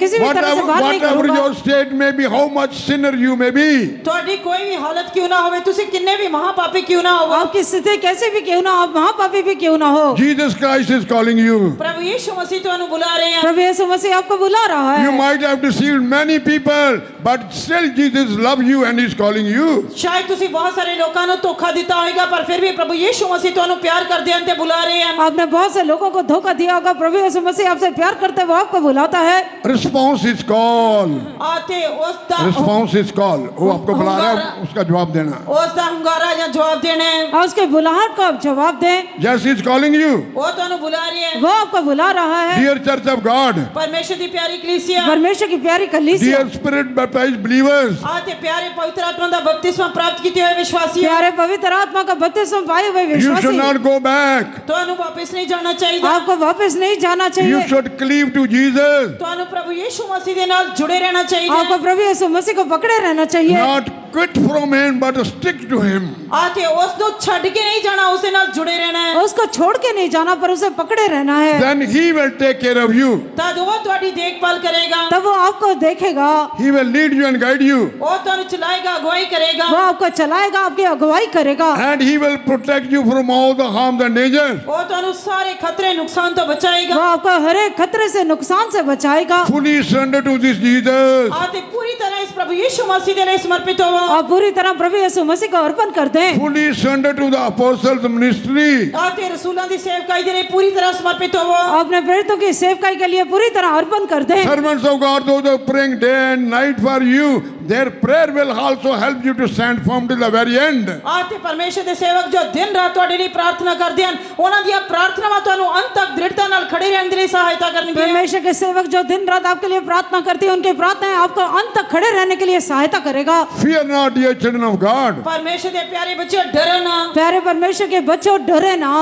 C: किसी भी तरह से बाहर नहीं
A: Whatever
C: करूंगा।
A: your state may be, how much sinner you may be,
B: ਤੁਹਾਡੀ ਕੋਈ ਵੀ ਹਾਲਤ ਕਿਉਂ ਨਾ ਹੋਵੇ ਤੁਸੀਂ ਕਿੰਨੇ ਵੀ ਮਹਾਪਾਪੀ ਕਿਉਂ ਨਾ ਹੋਵੋ
C: आपकी स्थिति कैसे भी क्यों ना हो, आप महापापी भी क्यों ना हो,
A: Jesus Christ is calling you.
B: ਪ੍ਰਭु यीशु मसीह ਤੁਹਾਨੂੰ ਬੁਲਾ ਰਹੇ ਹਨ।
C: प्रभु यीशु मसीह आपको बुला रहा
A: You
C: है।
A: might have deceived many people, but still Jesus loves you and is calling you.
B: ਸ਼ਾਇਦ ਤੁਸੀਂ ਬਹੁਤ ਸਾਰੇ ਲੋਕਾਂ ਨੂੰ ਧੋਖਾ ਦਿੱਤਾ ਹੋਵੇਗਾ ਪਰ ਫਿਰ ਵੀ ਪ੍ਰਭु यीशु मसीह ਤੁਹਾਨੂੰ ਪਿਆਰ ਕਰਦੇ ਹਨ ਤੇ ਬੁਲਾ ਰਹੇ ਹਨ।
C: आपने बहुत से लोगों को धोखा दिया होगा, प्रभु यीशु मसीह आपसे प्यार करते हुए आपको बुलाता है।
A: Response is call.
B: ਆਤੇ ਉਸ ਦਾ
A: Response is call. वो आपको बुला रहा है, उसका जवाब देना.
B: ਉਸ ਦਾ ਹੰਗਾਰਾ ਜਾਂ ਜਵਾਬ ਦੇਣਾ ਹੈ।
C: और उसके बुलाहट को आप जवाब दें।
A: Yes, he is calling you.
B: ਉਹ ਤੁਹਾਨੂੰ ਬੁਲਾ ਰਹੀ ਹੈ।
C: वो आपको बुला रहा है।
A: Dear Church of God,
B: ਪਰਮੇਸ਼ਰ ਦੀ ਪਿਆਰੀ ਕਲੀਸਿਆ
C: परमेश्वर की प्यारी कलीसिया,
A: dear Spirit baptized believers,
B: ਆਤੇ ਪਿਆਰੇ ਪਵਿੱਤਰ ਆਤਮਾ ਦਾ ਬਪਤਿਸਮਾ ਪ੍ਰਾਪਤ ਕੀਤੇ ਹੋਏ ਵਿਸ਼ਵਾਸੀਓ
C: प्यारे पवित्र आत्मा का बपतिस्मा पाए हुए
A: you should
C: विश्वासी,
A: not go back.
B: ਤੁਹਾਨੂੰ ਵਾਪਸ ਨਹੀਂ ਜਾਣਾ ਚਾਹੀਦਾ।
C: आपको वापस नहीं जाना
A: You
C: चाहिए।
A: should cleave to Jesus,
B: ਤੁਹਾਨੂੰ ਪ੍ਰਭु यीशु मसीह ਦੇ ਨਾਲ ਜੁੜੇ ਰਹਿਣਾ ਚਾਹੀਦਾ
C: आपको
B: ਹੈ।
C: प्रभु यीशु मसीह को पकड़े रहना चाहिए।
A: not quit from him, but stick to him.
B: ਆਤੇ ਉਸ ਨੂੰ ਛੱਡ ਕੇ ਨਹੀਂ ਜਾਣਾ ਉਸ ਦੇ ਨਾਲ ਜੁੜੇ ਰਹਿਣਾ ਹੈ।
C: उसको छोड़ के नहीं जाना पर उसे पकड़े रहना है।
A: Then he will take care of you.
B: ਤਦ ਉਹ ਤੁਹਾਡੀ ਦੇਖਭਾਲ ਕਰੇਗਾ।
C: तब वो आपको देखेगा,
A: He will lead you and guide you.
B: ਉਹ ਤੁਹਾਨੂੰ ਚਲਾਏਗਾ ਅਗਵਾਈ ਕਰੇਗਾ।
C: वो आपको चलाएगा, आपकी अगुवाई करेगा
A: And he will protect you from all the harm and dangers.
B: ਉਹ ਤੁਹਾਨੂੰ ਸਾਰੇ ਖਤਰੇ ਨੁਕਸਾਨ ਤੋਂ
C: वो
B: ਬਚਾਏਗਾ।
C: आपको हर एक खतरे से नुकसान से बचाएगा।
A: Fully surrender to this Jesus.
B: ਆਤੇ ਪੂਰੀ ਤਰ੍ਹਾਂ ਇਸ ਪ੍ਰਭु यीशु मसीह ਦੇ ਲਈ ਸਮਰਪਿਤ ਹੋਵੋ।
C: और पूरी तरह प्रभु यीशु मसीह को अर्पण कर दें।
A: Fully surrender to the apostles' ministry.
B: ਆਤੇ ਰਸੂਲਾਂ ਦੀ ਸੇਵਕਾਈ ਦੇ ਲਈ ਪੂਰੀ ਤਰ੍ਹਾਂ ਸਮਰਪਿਤ ਹੋਵੋ।
C: अपने प्रेरितों की सेवकाई के लिए पूरी तरह अर्पण कर दें।
A: Servants of God, those who are praying day and night for you, their prayer will also help you to stand firm till the very end.
B: ਆਤੇ ਪਰਮੇਸ਼ਰ ਦੇ ਸੇਵਕ ਜੋ ਦਿਨ ਰਾਤ ਤੁਹਾਡੇ ਲਈ ਪ੍ਰਾਰਥਨਾ ਕਰਦੇ ਹਨ ਉਹਨਾਂ ਦੀਆਂ ਪ੍ਰਾਰਥਨਾਵਾਂ ਤੁਹਾਨੂੰ ਅੰਤ ਤੱਕ ਦ੍ਰਿੜਤਾ ਨਾਲ ਖੜੇ ਰਹਿਣ ਦੇ ਲਈ ਸਹਾਇਤਾ ਕਰਨਗੀਆਂ।
C: परमेश्वर के सेवक जो दिन रात आपके लिए प्रार्थना करते हैं, उनकी प्रार्थनाएं आपको अंत तक खड़े रहने के लिए सहायता करेगा।
A: Fear not, dear children of God.
B: ਪਰਮੇਸ਼ਰ ਦੇ ਪਿਆਰੇ ਬੱਚਿਓ ਡਰੋ ਨਾ।
C: प्यारे परमेश्वर के बच्चों डरे ना।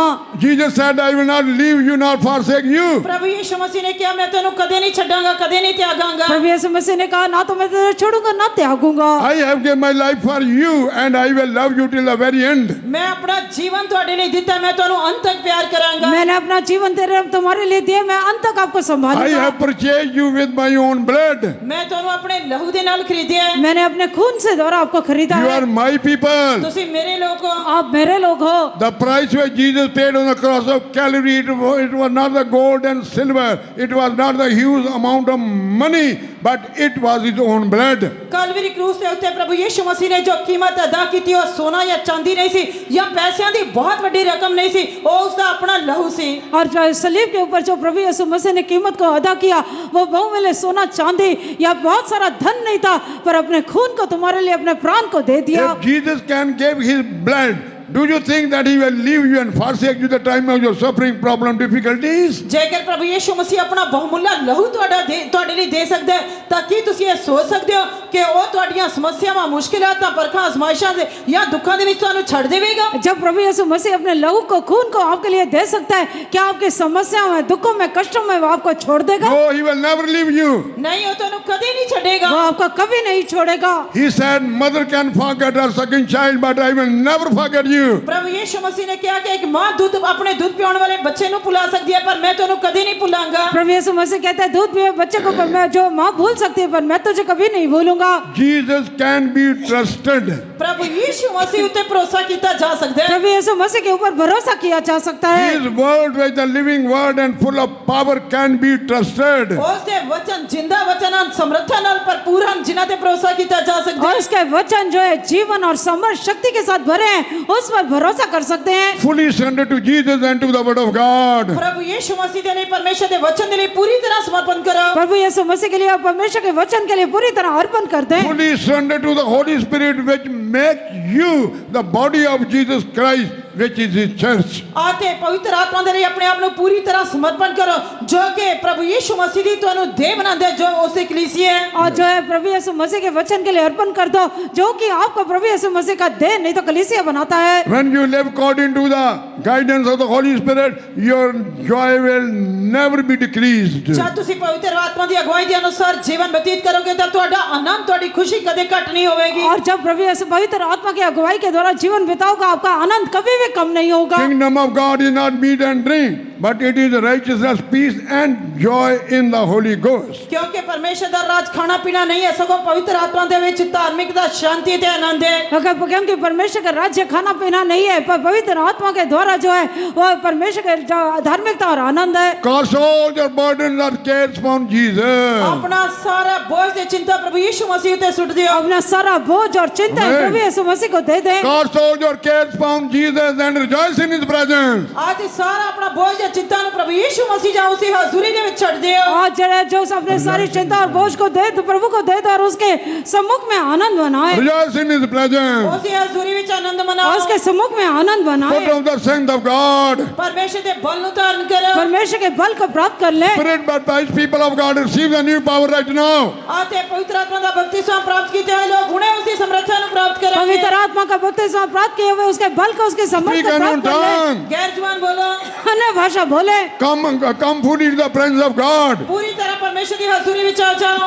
A: Jesus said, I will not leave you nor forsake you.
B: ਪ੍ਰਭੂ ਯੀਸ਼ੂ ਮਸੀਹ ਨੇ ਕਿਹਾ ਮੈਂ ਤੈਨੂੰ ਕਦੇ ਨਹੀਂ ਛੱਡਾਂਗਾ ਕਦੇ ਨਹੀਂ ਤਿਆਗਾਂਗਾ।
C: प्रभु यीशु मसीह ने कहा ना तो मैं तुझे छोड़ूंगा ना त्यागूंगा।
A: I have given my life for you and I will love you till the very end.
B: ਮੈਂ ਆਪਣਾ ਜੀਵਨ ਤੁਹਾਡੇ ਲਈ ਦਿੱਤਾ ਮੈਂ ਤੁਹਾਨੂੰ ਅੰਤ ਤੱਕ ਪਿਆਰ ਕਰਾਂਗਾ।
C: मैंने अपना जीवन तेरे तुम्हारे लिए दिया, मैं अंत तक आपको
A: I
C: संभालूंगा।
A: have purchased you with my own blood.
B: ਮੈਂ ਤੁਹਾਨੂੰ ਆਪਣੇ ਲਹੂ ਦੇ ਨਾਲ ਖਰੀਦਿਆ ਹੈ।
C: मैंने अपने खून से द्वारा आपको खरीदा
A: You
C: है।
A: are my people.
B: ਤੁਸੀਂ ਮੇਰੇ ਲੋਕ ਹੋ।
C: आप मेरे लोग हो।
A: The price which Jesus paid on the cross of Calvary, it was not the gold and silver, it was not the huge amount of money, but it was his own blood.
B: Calvary ਕਰੂਸ ਦੇ ਉੱਤੇ ਪ੍ਰਭੂ ਯੀਸ਼ੂ ਮਸੀਹ ਨੇ ਜੋ ਕੀਮਤ ਅਦਾ ਕੀਤੀ ਉਹ ਸੋਨਾ ਜਾਂ ਚਾਂਦੀ ਨਹੀਂ ਸੀ ਜਾਂ ਪੈਸਿਆਂ ਦੀ ਬਹੁਤ ਵੱਡੀ ਰਕਮ ਨਹੀਂ ਸੀ ਉਹ ਉਸ ਦਾ ਆਪਣਾ ਲਹੂ ਸੀ।
C: और जो सलीब के ऊपर जो प्रभु यीशु मसीह ने कीमत को अदा किया वो बहुमूल्य सोना चांदी या बहुत सारा धन नहीं था, पर अपने खून को तुम्हारे लिए अपने प्राण को दे दिया।
A: If Jesus can give his blood, do you think that he will leave you and forsake you the time of your suffering, problem, difficulties?
B: ਜੇਕਰ ਪ੍ਰਭੂ ਯੀਸ਼ੂ ਮਸੀਹ ਆਪਣਾ ਬਹੁਮੁੱਲਾ ਲਹੂ ਤੁਹਾਡੇ ਲਈ ਦੇ ਸਕਦਾ ਹੈ ਤਾਂ ਕੀ ਤੁਸੀਂ ਇਹ ਸੋਚ ਸਕਦੇ ਹੋ ਕਿ ਉਹ ਤੁਹਾਡੀਆਂ ਸਮੱਸਿਆਵਾਂ ਮੁਸ਼ਕਿਲਾਤਾਂ ਪਰਖਾਂ ਅਜ਼ਮਾਇਸ਼ਾਂ ਦੇ ਜਾਂ ਦੁੱਖਾਂ ਦੇ ਵਿੱਚ ਤੁਹਾਨੂੰ ਛੱਡ ਦੇਵੇਗਾ।
C: जब प्रभु यीशु मसीह अपने लहू को खून को आपके लिए दे सकता है, क्या आपकी समस्याओं में दुखों में कष्टों में वो आपको छोड़ देगा?
A: No, he will never leave you.
B: ਨਹੀਂ ਉਹ ਤੁਹਾਨੂੰ ਕਦੇ ਨਹੀਂ ਛੱਡੇਗਾ।
C: वो आपको कभी नहीं छोड़ेगा।
A: He said, mother can forget her sucking child, but I will never forget you.
B: ਪ੍ਰਭੂ ਯੀਸ਼ੂ ਮਸੀਹ ਨੇ ਕਿਹਾ ਕਿ ਇੱਕ ਮਾਂ ਦੁੱਧ ਆਪਣੇ ਦੁੱਧ ਪਿਆਉਣ ਵਾਲੇ ਬੱਚੇ ਨੂੰ ਭੁਲਾ ਸਕਦੀ ਹੈ ਪਰ ਮੈਂ ਤੁਹਾਨੂੰ ਕਦੇ ਨਹੀਂ ਭੁੱਲਾਂਗਾ।
C: प्रभु यीशु मसीह कहता है दूध पिए बच्चे को पर मैं जो माँ भूल सकती है पर मैं तुझे कभी नहीं भूलूंगा।
A: Jesus can be trusted.
B: ਪ੍ਰਭੂ ਯੀਸ਼ੂ ਮਸੀਹ ਉੱਤੇ ਭਰੋਸਾ ਕੀਤਾ ਜਾ ਸਕਦਾ ਹੈ।
C: प्रभु यीशु मसीह के ऊपर भरोसा किया जा सकता है।
A: His word, which the living word and full of power, can be trusted.
B: ਉਸ ਦੇ ਵਚਨ ਜਿੰਦਾ ਵਚਨ ਹਨ ਸਮਰੱਥਾ ਨਾਲ ਭਰਪੂਰ ਹਨ ਜਿਨ੍ਹਾਂ ਤੇ ਭਰੋਸਾ ਕੀਤਾ ਜਾ ਸਕਦਾ
C: और
B: ਹੈ।
C: उसके वचन जो है जीवन और समर्थ शक्ति के साथ भरे हैं, उस उस पर भरोसा कर सकते हैं।
A: fully surrender to Jesus and to the word of God.
B: ਪ੍ਰਭੂ ਯੀਸ਼ੂ ਮਸੀਹ ਦੇ ਲਈ ਪਰਮੇਸ਼ਰ ਦੇ ਵਚਨ ਦੇ ਲਈ ਪੂਰੀ ਤਰ੍ਹਾਂ ਸਮਰਪਣ ਕਰੋ।
C: प्रभु यीशु मसीह के लिए और परमेश्वर के वचन के लिए पूरी तरह अर्पण कर दें।
A: Fully surrender to the Holy Spirit, which make you the body of Jesus Christ, which is His church.
B: ਆਤੇ ਪਵਿੱਤਰ ਆਤਮਾ ਦੇ ਲਈ ਆਪਣੇ ਆਪ ਨੂੰ ਪੂਰੀ ਤਰ੍ਹਾਂ ਸਮਰਪਣ ਕਰੋ ਜੋ ਕਿ ਪ੍ਰਭੂ ਯੀਸ਼ੂ ਮਸੀਹ ਦੀ ਤੁਹਾਨੂੰ ਦੇਹ ਬਣਾਉਂਦਾ ਹੈ, ਜੋ ਉਸੇ ਕਲੀਸਿया है।
C: और जो है प्रभु यीशु मसीह के वचन के लिए अर्पण कर दो, जो कि आपको प्रभु यीशु मसीह का देह नहीं तो कलीसिया बनाता है।
A: When you live according to the guidance of the Holy Spirit, your joy will never be decreased.
B: ਜਦ ਤੁਸੀਂ ਪਵਿੱਤਰ ਆਤਮਾ ਦੀ ਅਗਵਾਈ ਦੇ ਅਨੁਸਾਰ ਜੀਵਨ ਬਤੀਤ ਕਰੋਗੇ ਤਾਂ ਤੁਹਾਡਾ ਆਨੰਦ, ਤੁਹਾਡੀ ਖੁਸ਼ੀ ਕਦੇ ਘਟ ਨਹੀਂ ਹੋਵੇਗੀ।
C: और जब प्रभु यीशु पवित्र आत्मा की अगुवाई के द्वारा जीवन बिताओगे, आपका आनंद कभी भी कम नहीं होगा।
A: Kingdom of God is not meat and drink, but it is righteousness, peace and joy in the Holy Ghost.
B: क्योंकि परमेश्वर ਦਾ ਰਾਜ ਖਾਣਾ ਪੀਣਾ नहीं है, सगों पवित्र आत्मा ਦੇ ਵਿੱਚ धार्मिकता, शांति ਤੇ आनंद है।
C: क्योंकि परमेश्वर का राज्य खाना पीना नहीं है, पर पवित्र आत्मा के द्वारा जो है वो परमेश्वर के जो धार्मिकता और आनंद है।
A: Cast all your burdens and cares upon Jesus.
B: अपना सारा बोझ ਤੇ चिंता प्रभु यीशु मसीह ਤੇ सुट दियो।
C: अपना सारा बोझ और चिंता
A: Amen.
C: प्रभु यीशु मसीह को दे दें।
A: Cast all your cares upon Jesus and rejoice in His presence.
B: आते सारा अपना बोझ या चिंता ਨੂੰ प्रभु यीशु मसीह जा उसी हजूरी ਦੇ ਵਿੱਚ ਛੱਡ ਦਿਓ।
C: और जो अपने सारी चिंता और बोझ को दे तो प्रभु को दे दो और उसके सम्मुख में आनंद बनाए।
A: Rejoice in His presence.
B: उसी हजूरी ਵਿੱਚ आनंद मनाओ।
C: और उसके सम्मुख में आनंद बनाए।
A: Put on the strength of God.
B: परमेश्वर ਦੇ बल ਨੂੰ धारण करो।
C: परमेश्वर के बल को प्राप्त कर ले।
A: Spirit baptized people of God receive the new power right now.
B: आते पवित्र आत्मा का बपतिस्मा प्राप्त कीते हुए लोग हुणे उसी समर्था ਨੂੰ प्राप्त करेंगे।
C: पवित्र आत्मा का बपतिस्मा प्राप्त किए हुए उसके बल को उसके सम्मुख
A: Speak
C: में
A: unknown
C: प्राप्त कर ले।
A: tongue.
B: गैर जुबान बोलो।
C: अन्य भाषा बोले।
A: Come fully to the presence of God.
B: पूरी तरह परमेश्वर की हजूरी ਵਿੱਚ आ जाओ।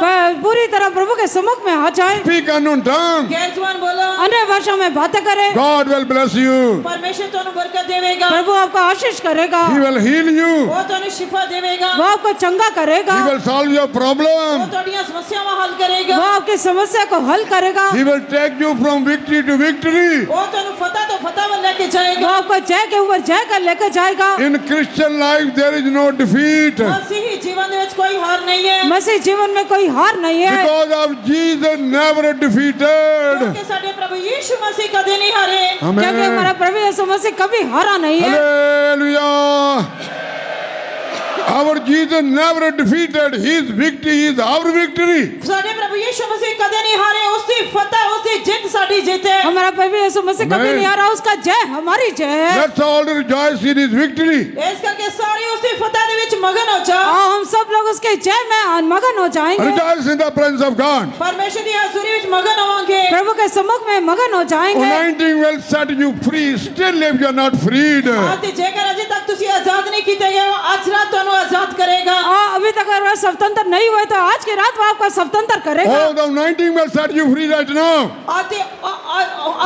C: पूरी तरह प्रभु के सम्मुख में आ जाए।
A: Speak unknown tongue.
B: गैर जुबान बोलो।
C: अन्य भाषा में बातें करें।
A: God will bless you.
B: परमेश्वर ਤੁਹਾਨੂੰ बरकत देवेगा।
C: प्रभु आपको आशीष करेगा।
A: He will heal you.
B: वो ਤੁਹਾਨੂੰ शिफा देवेगा।
C: वो आपको चंगा करेगा।
A: He will solve your
B: वो
A: problem.
B: ਤੁਹਾਡੀਆਂ ਸਮੱਸਿਆਵਾਂ ਹੱਲ करेगा।
C: वो आपकी समस्या को हल करेगा।
A: He will take you from victory to victory.
B: वो ਤੁਹਾਨੂੰ फतह तो फतह में लेके
C: वो
B: जाएगा।
C: आपको जय के ऊपर जय कर लेकर जाएगा।
A: In Christian life there is no defeat.
B: मसीही जीवन ਦੇ ਵਿੱਚ कोई हार नहीं है।
C: मसीह जीवन में कोई हार नहीं है।
A: Because of Jesus never defeated.
B: क्योंकि ਸਾਡੇ प्रभु यीशु मसीह कभी नहीं हारे।
C: क्योंकि हमारा
A: Amen.
C: प्रभु यीशु मसीह कभी हारा नहीं है।
A: Hallelujah. Our Jesus never defeated. His victory is our victory.
B: ਸਾਡੇ प्रभु यीशु मसीह कभी नहीं हारे। उसकी फतह, उसकी जीत साडी जीत है।
C: हमारा प्रभु यीशु मसीह कभी
A: Amen.
C: नहीं हारा, उसका जय हमारी जय है।
A: Let's all rejoice in His victory.
B: इस करके सारी उसकी फतह ਦੇ ਵਿੱਚ मगन हो जाओ।
C: और हम सब लोग उसके जय में मगन हो जाएंगे।
A: Rejoice in the presence of God.
B: परमेश्वर की हजूरी ਵਿੱਚ मगन होवांगे।
C: प्रभु के सम्मुख में मगन हो जाएंगे।
A: Anointing will set you free. Still if you are not freed.
B: आते जेकर अजे तक ਤੁਸੀਂ आजाद नहीं कीते गए हो, आज रात ਤੁਹਾਨੂੰ आजाद करेगा।
C: और अभी तक अगर वह स्वतंत्र नहीं हुए तो आज की रात वो आपका स्वतंत्र करेगा।
A: Oh, the anointing will set you free right now.
B: आते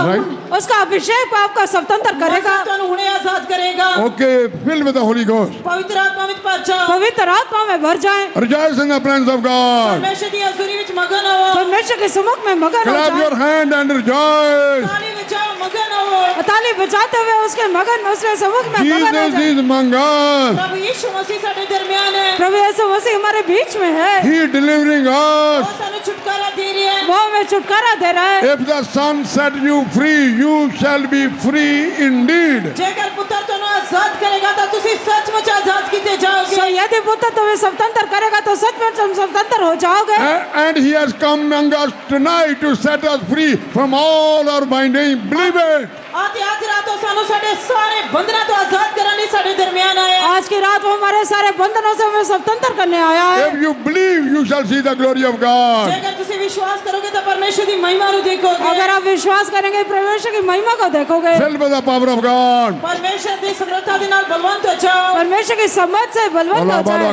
A: Right?
C: उसका अभिषेक आपका स्वतंत्र करेगा।
B: ਤੁਹਾਨੂੰ ਹੁਣੇ आजाद करेगा।
A: Okay, filled with the Holy Ghost.
B: पवित्र आत्मा ਵਿੱਚ ਭਰ ਜਾਓ।
C: पवित्र आत्मा में भर जाए।
A: Rejoice in the presence of God.
B: परमेश्वर की हजूरी ਵਿੱਚ मगन हो।
C: परमेश्वर के सम्मुख में मगन हो
A: Clap
C: जाए।
A: your hand and rejoice.
B: ताली बजाओ, मगन हो।
C: ताली बजाते हुए उसके मगन उसके सम्मुख में मगन हो
A: Jesus
C: जाए।
A: is among us.
B: प्रभु यीशु मसीह ਸਾਡੇ दरमियान है।
C: प्रभु यीशु मसीह हमारे बीच में है।
A: He is delivering
B: वो
A: us.
B: ਸਾਨੂੰ छुटकारा दे रही है।
C: वो हमें छुटकारा दे रहा है।
A: If the Son set you free, you shall be free indeed.
B: जेकर पुत्र ਤੁਹਾਨੂੰ आजाद करेगा तो ਤੁਸੀਂ सचमुच आजाद कीते जाओगे।
C: सो यदि पुत्र तुम्हें स्वतंत्र करेगा तो सचमुच तुम स्वतंत्र हो जाओगे।
A: And He has come among us tonight to set us free from all our binding. Believe it.
B: आते आज रात तो ਸਾਨੂੰ ਸਾਡੇ ਸਾਰੇ ਬੰਧਨਾਂ ਤੋਂ आजाद ਕਰਨ ਲਈ ਸਾਡੇ ਦਰमियान ਆਇਆ है।
C: आज की रात वो हमारे सारे बंधनों से हमें स्वतंत्र करने आया है।
A: If you believe, you shall see the glory of God.
B: जेकर ਤੁਸੀਂ विश्वास करोगे तो परमेश्वर की महिमा ਨੂੰ देखोगे।
C: अगर आप विश्वास करेंगे परमेश्वर की महिमा को देखोगे।
A: Filled with the power of God.
B: परमेश्वर ਦੀ ਸਮਰੱਥਾ ਦੇ ਨਾਲ ਬਲਵੰਤ ਹੋ ਜਾਓ।
C: परमेश्वर की समझ से बलवंत हो जाए।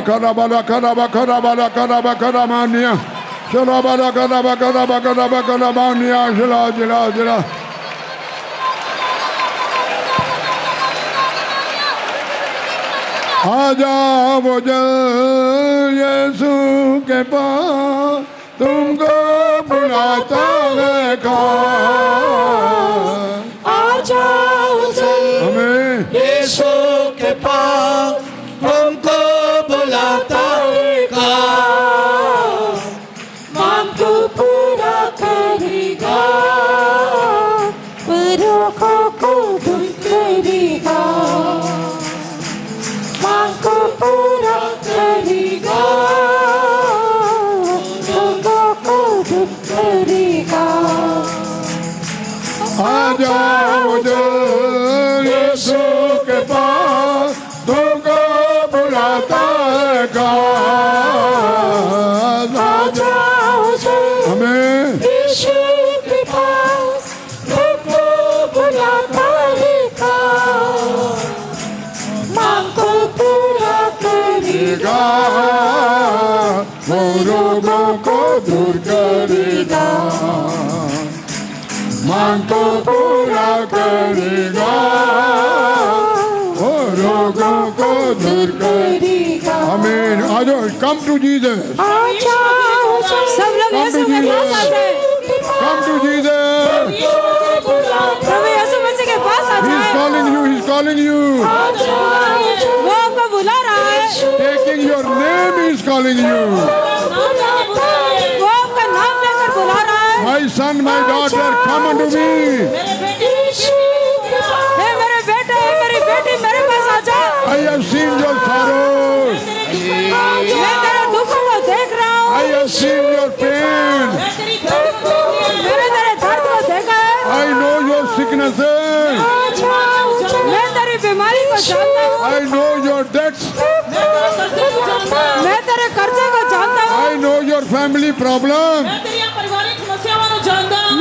A: आ जाओ जल यीशु के पास, तुमको बुलाता है कौन।
E: आ जाओ जल
A: हमें
E: यीशु के पास, हमको बुलाता है कौन। मांग को पूरा करेगा, पुरखों को दूर करेगा, मांग को पूरा करेगा, दुखों को दूर करेगा।
A: आ जाओ जो यीशु के पास, तुमको बुलाता है God।
E: आ जाओ जो
A: हमें
E: यीशु के पास, तुमको बुलाता है God। मांग को पूरा करेगा,
A: वो रोगों को दूर करेगा, मांग को पूरा करेगा, वो रोगों को दूर करेगा। आमीन। आ जाओ, कम टू जीसस,
E: आ जाओ जो
C: सब लोग यीशु के पास आ जाए,
A: कम टू जीसस।
C: प्रभु यीशु मसीह के पास आ
A: He is
C: जाए।
A: calling you, he is calling you,
C: वो आपको बुला रहा है,
A: taking your name, he is calling you।
C: वो आपका नाम लेकर बुला रहा है।
A: My son, my daughter, come unto me।
C: हे मेरे बेटे, हे मेरी बेटी, मेरे पास आ जा।
A: I have seen your sorrows,
C: मैं तेरे दुखों को देख रहा हूँ,
A: I have seen your pain,
C: मैंने तेरे दर्द को देखा है,
A: I know your sicknesses,
C: मैं तेरी बीमारी को जानता हूँ,
A: I know your debts,
C: मैं तेरे कर्जे को जानता हूँ,
A: I know your family problems।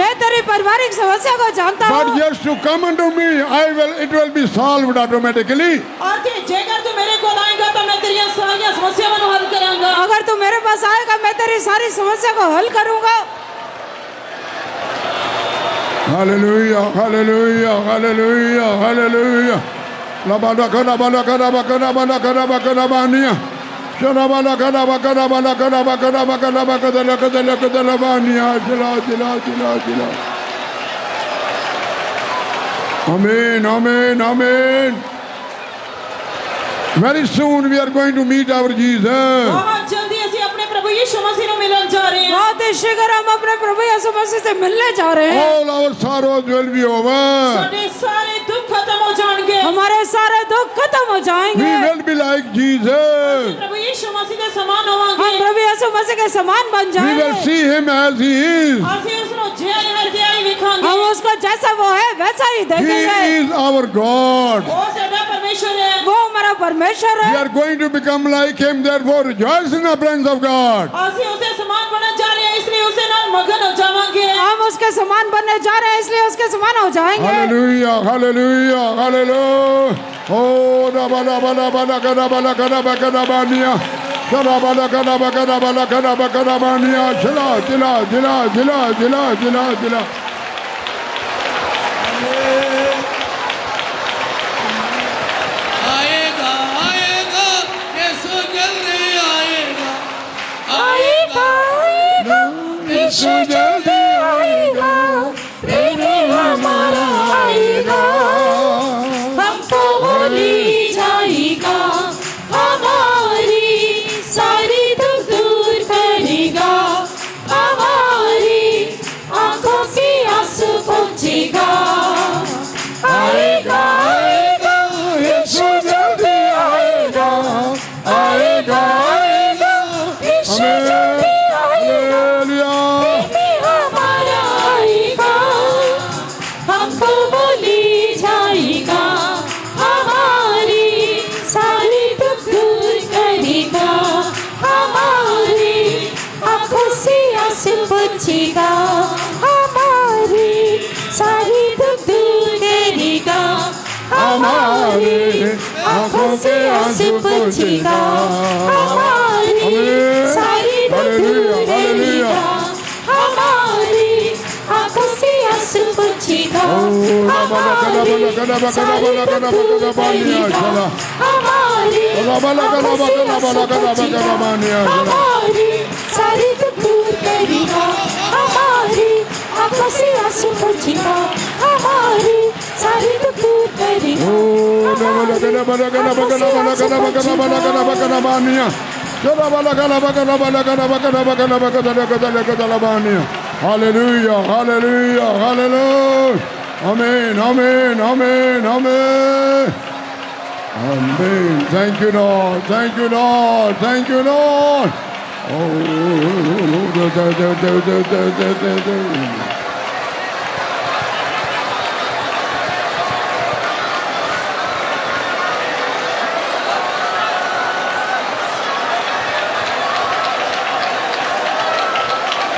C: मैं तेरी पारिवारिक समस्या को जानता
A: But
C: हूँ।
A: just to come unto me, it will be solved automatically।
C: अगर तू मेरे पास आएगा, मैं तेरी सारी समस्या को हल करूंगा।
A: Hallelujah, hallelujah, hallelujah, hallelujah। Labala kana bala kana bakana bala kana bakana bania। Shana bala kana bakana bala kana bakana bakana bakana bakana bakana bania। Jila jila jila jila। Amen, amen, amen। Very soon we are going to meet our Jesus।
B: बहुत जल्दी ਅਸੀਂ ਆਪਣੇ ਪ੍ਰਭੂ ਯਿਸੂ ਮਸੀਹ ਨੂੰ ਮਿਲਣ ਜਾ ਰਹੇ ਹਾਂ।
C: बहुत ही शीघ्र हम अपने प्रभु यीशु मसीह से मिलने जा रहे हैं।
A: All our sorrows will be over।
B: ਸਾਡੇ ਸਾਰੇ ਦੁੱਖ ਖਤਮ ਹੋ ਜਾਣਗੇ।
C: हमारे सारे दुख खत्म हो
A: We
C: जाएंगे।
A: will be like Jesus।
B: ਪ੍ਰਭੂ ਯਿਸੂ ਮਸੀਹ ਦੇ ਸਮਾਨ ਹੋਵਾਂਗੇ।
C: हम प्रभु यीशु मसीह के समान बन
A: We
C: जाएंगे।
A: will see him as he is।
B: ਅਸੀਂ ਉਸ ਨੂੰ ਜਿਹਾ ਹੈ ਜਿਹਾ ਹੀ ਵੇਖਾਂਗੇ।
C: हम उसको जैसा वो है वैसा ही
A: He
C: देखेंगे।
A: is our God।
B: ਉਹ ਸਾਡਾ ਪਰਮੇਸ਼ਰ ਹੈ।
C: वो हमारा परमेश्वर
A: We
C: है।
A: are going to become like him, therefore rejoice in the presence of God।
B: ਅਸੀਂ ਉਸੇ ਸਮਾਨ ਬਣਨ ਜਾ ਰਹੇ ਹਾਂ, ਇਸ ਲਈ ਉਸੇ ਨਾਲ ਮਗਨ ਹੋ ਜਾਵਾਂਗੇ।
C: हम उसके समान बनने जा रहे हैं, इसलिए उसके समान हो जाएंगे।
A: Hallelujah, hallelujah, hallelujah। Oh, da ba da ba da ba da ga da ba da ga da ba ga da ba nia। Shada ba da ga da ba ga da ba da ga da ba ga da ba nia। Jila jila jila jila jila jila jila।
F: आएगा आएगा यीशु जल्दी आएगा
E: आएगा आएगा यीशु जल्दी आएगा, प्रेम हमारा आएगा, हमको भूली जाएगा, हमारी सारी दुख दूर करेगा, हमारी आंखों की आंसू पोंछेगा। आएगा आएगा यीशु जल्दी आएगा, आएगा आएगा यीशु जल्दी आएगा, प्रेम हमारा आएगा, हमको भूली जाएगा, हमारी सारी दुख दूर करेगा, हमारी आंखों से आंसू पोंछेगा, हमारी सारी दुख दूर करेगा, हमारी आंखों से आंसू पोंछेगा, हमारी सारी दुख दूर करेगा, हमारी आंखों से आंसू पोंछेगा, हमारी सारी दुख दूर करेगा, हमारी हमारी सारी दुख दूर करेगा, हमारी आंखों से आंसू पोंछेगा, हमारी सारी दुख दूर करेगा।
A: Hallelujah, hallelujah, hallelujah। Amen, amen, amen, amen. Amen. Thank you, Lord. Thank you, Lord. Thank you, Lord.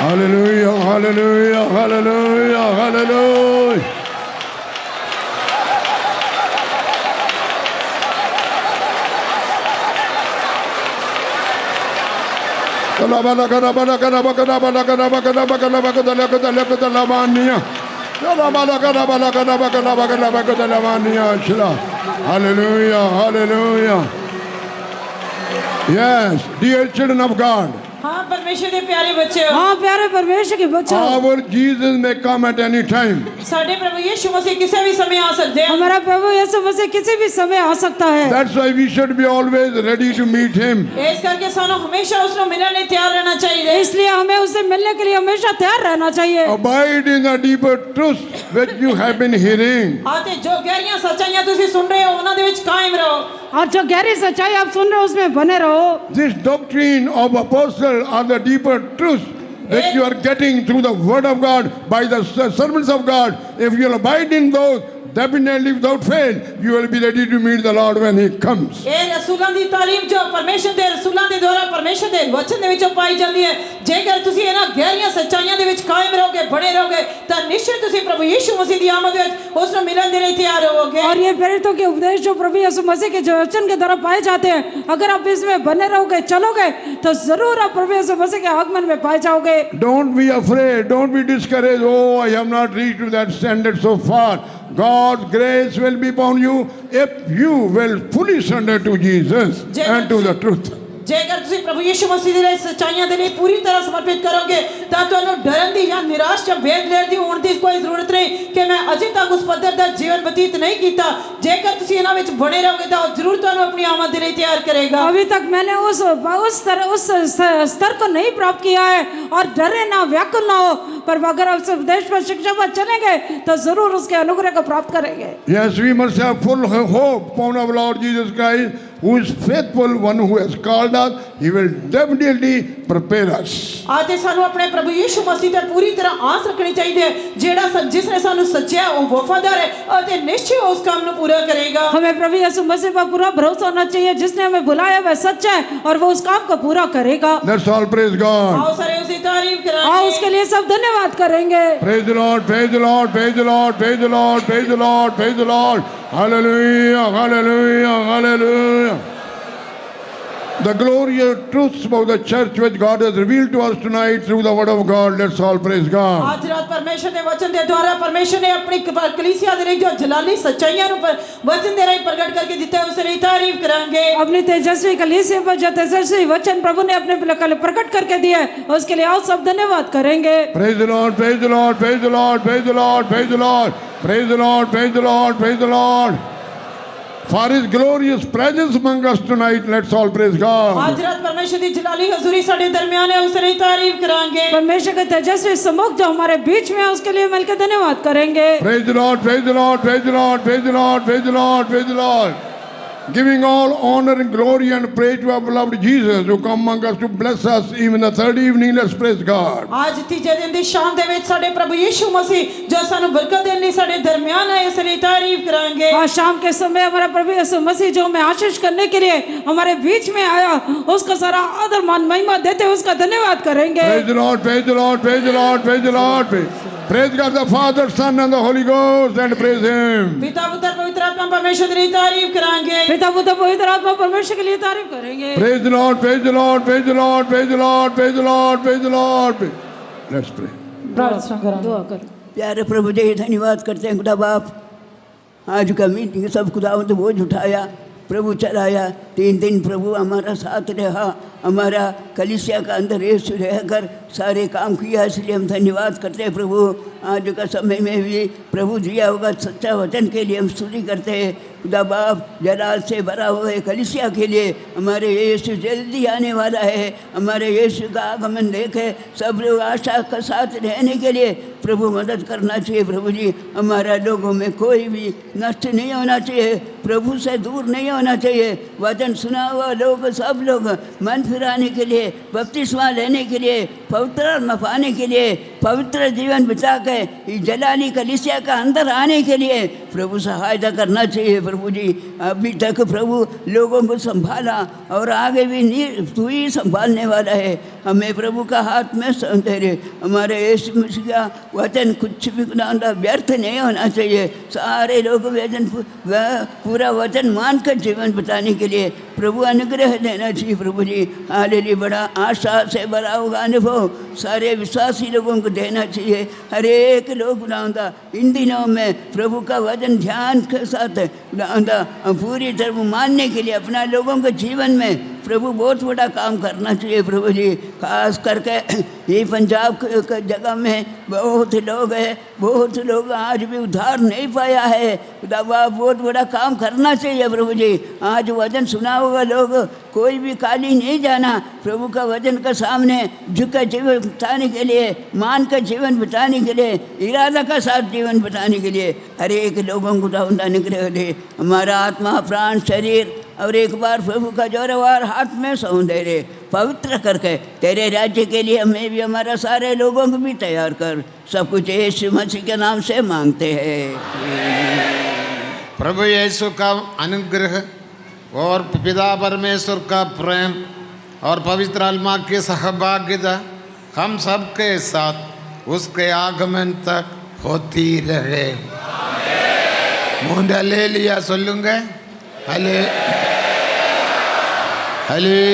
A: Hallelujah, hallelujah, hallelujah, hallelujah. Hallelujah, hallelujah. Yes, dear children of God,
B: हाँ परमेश्वर के प्यारे बच्चे हो
C: हाँ प्यारे परमेश्वर के बच्चों,
A: our Jesus may come at any time.
B: साडे प्रभु यीशु मसीह किसी भी समय आ सकते हैं
C: हमारा प्रभु यीशु मसीह किसी भी समय आ सकता है।
A: That's why we should be always ready to meet him.
B: इस करके सानू हमेशा उसको मिलने तैयार रहना चाहिए
C: इसलिए हमें उससे मिलने के लिए हमेशा तैयार रहना चाहिए।
A: Abide in the deeper truths which you have been hearing.
B: आते जो गहरियां सच्चाइयां तुसी सुन रहे हो उन्हां दे विच कायम रहो
C: और जो गहरी सच्चाई आप सुन रहे हो उसमें बने रहो।
A: This doctrine of apostle are the deeper truths that you are getting through the word of God by the servants of God. If you will abide in those, definitely without fail, you will be ready to meet the Lord when he comes.
B: ये रसूलां दी तालीम जो परमेश्वर दे रसूलां दे द्वारा परमेश्वर दे वचन दे विचों पाई जाती है जेकर तुसी इन्हां गहरियां सच्चाइयां दे विच कायम रहोगे बने रहोगे तां निश्चय तुसी प्रभु यीशु मसीह दी आमद विच उस नु मिलन दे लिए तैयार होवोगे।
C: और ये प्रेरितों के उपदेश जो प्रभु यीशु मसीह के जो वचन के द्वारा पाए जाते हैं, अगर आप इसमें बने रहोगे चलोगे तो जरूर आप प्रभु यीशु मसीह के आगमन में पाए जाओगे।
A: Don't be afraid, don't be discouraged. Oh, I have not reached to that standard so far. God's grace will be upon you if you will fully surrender to Jesus and to the truth.
B: जेकर तुसी प्रभु यीशु मसीह दी सच्चाइयां दे लिए पूरी तरह समर्पित करोगे तां तुहानू डरन दी या निराश या भेद लेण दी होण दी कोई जरूरत नहीं कि मैं अजे तक उस पद्धर दा जीवन व्यतीत नहीं कीता। जेकर तुसी इन्हां विच बने रहोगे तां जरूर तुहानू अपनी आमद दे लिए तैयार करेगा।
C: अभी तक मैंने उस स्तर को नहीं प्राप्त किया है और डरे ना व्याकुल ना हो, पर अगर आप उपदेश पर शिक्षा पर चलेंगे तो जरूर उसके अनुग्रह को प्राप्त करेंगे।
A: Yes, we must have full hope upon our Lord Jesus Christ, who is faithful, one who has called us. He will definitely prepare us.
B: आते सानू अपने प्रभु यीशु मसीह ते पूरी तरह आस रखनी चाहिए जेड़ा जिसने सानू सच्चा है वो वफादार है और निश्चय उस काम नु पूरा करेगा।
C: हमें प्रभु यीशु मसीह पर पूरा भरोसा होना चाहिए, जिसने हमें बुलाया वह सच्चा है और वो उस काम को पूरा करेगा।
A: Let's all praise God.
B: आओ सारे उसकी तारीफ कराएं।
C: आओ उसके लिए सब धन्यवाद करेंगे।
A: Praise the Lord, praise the Lord, praise the Lord, praise the Lord, praise the Lord, praise the Lord. Hallelujah, hallelujah, hallelujah. The glorious truths about the church which God has revealed to us tonight through the word of God. Let's all praise God.
B: आज रात परमेश्वर के वचन के द्वारा परमेश्वर ने अपनी कलीसिया दे जो जलाली सच्चाइयां नु पर वचन दे रही प्रकट करके दिता है उसकी तारीफ करेंगे।
C: अपनी तेजस्वी कलीसिया पर जो तेजस्वी वचन प्रभु ने अपने प्रकट करके दिया है उसके लिए आओ सब धन्यवाद करेंगे।
A: Praise the Lord, praise the Lord, praise the Lord, praise the Lord, praise the Lord, praise the Lord, praise the Lord, praise the Lord. For his glorious presence among us tonight, let's all praise God.
B: आज रात परमेश्वर की जलाली हजूरी साडे दरमियान है उसकी तारीफ करेंगे।
C: परमेश्वर का तेजस्वी सम्मुख जो हमारे बीच में है उसके लिए मिलकर धन्यवाद करेंगे।
A: Praise the Lord, praise the Lord, praise the Lord, praise the Lord, praise the Lord, praise the Lord. Giving all honor and glory and praise to our beloved Jesus who come among us to bless us even the third evening. Let's praise God.
B: आज तीजे दिन दी शाम दे विच साडे प्रभु यीशु मसीह जो सानू बरकत देने लई साडे दरमियान है उसकी तारीफ करेंगे।
C: आज शाम के समय हमारा प्रभु यीशु मसीह जो हमें आशीष करने के लिए हमारे बीच में आया उसका सारा आदर मान महिमा देते हुए उसका धन्यवाद करेंगे।
A: Praise the Lord, praise the Lord, praise the Lord, praise the Lord. Praise God the Father, Son and the Holy Ghost and praise him.
B: पिता पुत्र पवित्र आत्मा परमेश्वर की तारीफ करेंगे।
C: पिता पुत्र पवित्र आत्मा परमेश्वर के लिए तारीफ करेंगे।
A: Praise the Lord, praise the Lord, praise the Lord, praise the Lord, praise the Lord, praise the Lord. Let's pray.
C: प्रार्थना करें, दुआ करें।
G: प्यारे प्रभु जी धन्यवाद करते हैं खुदा बाप, आज का मीटिंग सब खुदावंद बोझ उठाया, प्रभु चलाया, 3 दिन प्रभु हमारा साथ रहा, हमारा कलीसिया का अंदर यीशु रहकर सारे काम किया, इसलिए हम धन्यवाद करते हैं प्रभु। आज का समय में भी प्रभु दिया होगा सच्चा वचन के लिए हम स्तुति करते हैं। खुदा बाप जलाल से भरा हुए कलीसिया के लिए हमारे यीशु जल्दी आने वाला है। हमारे यीशु का आगमन देखे सब लोग आशा के साथ रहने के लिए प्रभु मदद करना चाहिए। प्रभु जी हमारा लोगों में कोई भी नष्ट नहीं होना चाहिए, प्रभु से दूर नहीं होना चाहिए। वचन सुना हुआ लोग सब लोग मन फिराने के लिए, बपतिस्मा लेने के लिए, पवित्र आत्मा पाने के लिए, पवित्र जीवन बिता के जलाली कलीसिया का अंदर आने के लिए प्रभु सहायता करना चाहिए। प्रभु जी अभी तक प्रभु लोगों को संभाला और आगे भी नहीं तू ही संभालने वाला है। हमें प्रभु का हाथ में सौंपते रहे। हमारे यीशु मसीह का वचन कुछ भी व्यर्थ नहीं होना चाहिए। सारे लोग वचन पूरा वचन मानकर जीवन बिताने के लिए प्रभु अनुग्रह देना चाहिए। प्रभु जी हालेलुया। बड़ा आशा से भरा हुआ अनुभव सारे विश्वासी लोगों को देना चाहिए। हर एक लोग खुदावंदा इन दिनों में प्रभु का वचन ध्यान के साथ खुदावंदा पूरी तरह मानने के लिए अपना लोगों के जीवन में प्रभु बहुत बड़ा काम करना चाहिए। प्रभु जी खास करके ये पंजाब के जगह में बहुत लोग हैं, बहुत लोग आज भी उद्धार नहीं पाया है। खुदा बहुत बड़ा काम करना चाहिए। प्रभु जी आज वचन सुना हुआ लोग कोई भी खाली नहीं जाना। प्रभु का वचन के सामने झुका जीवन बिताने के लिए, मान कर जीवन बिताने के लिए, इरादा का साथ जीवन बिताने के लिए हर एक लोगों को अनुग्रह दे। हमारा आत्मा प्राण शरीर और एक बार प्रभु का जोरवार हाथ में सौंप दे रे, पवित्र करके तेरे राज्य के लिए हमें भी हमारा सारे लोगों को भी तैयार कर। सब कुछ यीशु मसीह के नाम से मांगते हैं।
H: प्रभु यीशु का अनुग्रह और पिता परमेश्वर का प्रेम और पवित्र आत्मा की सहभागिता हम सबके साथ उसके आगमन तक होती रहे। मुंडा ले लिया सोलूंगे हालेलुया।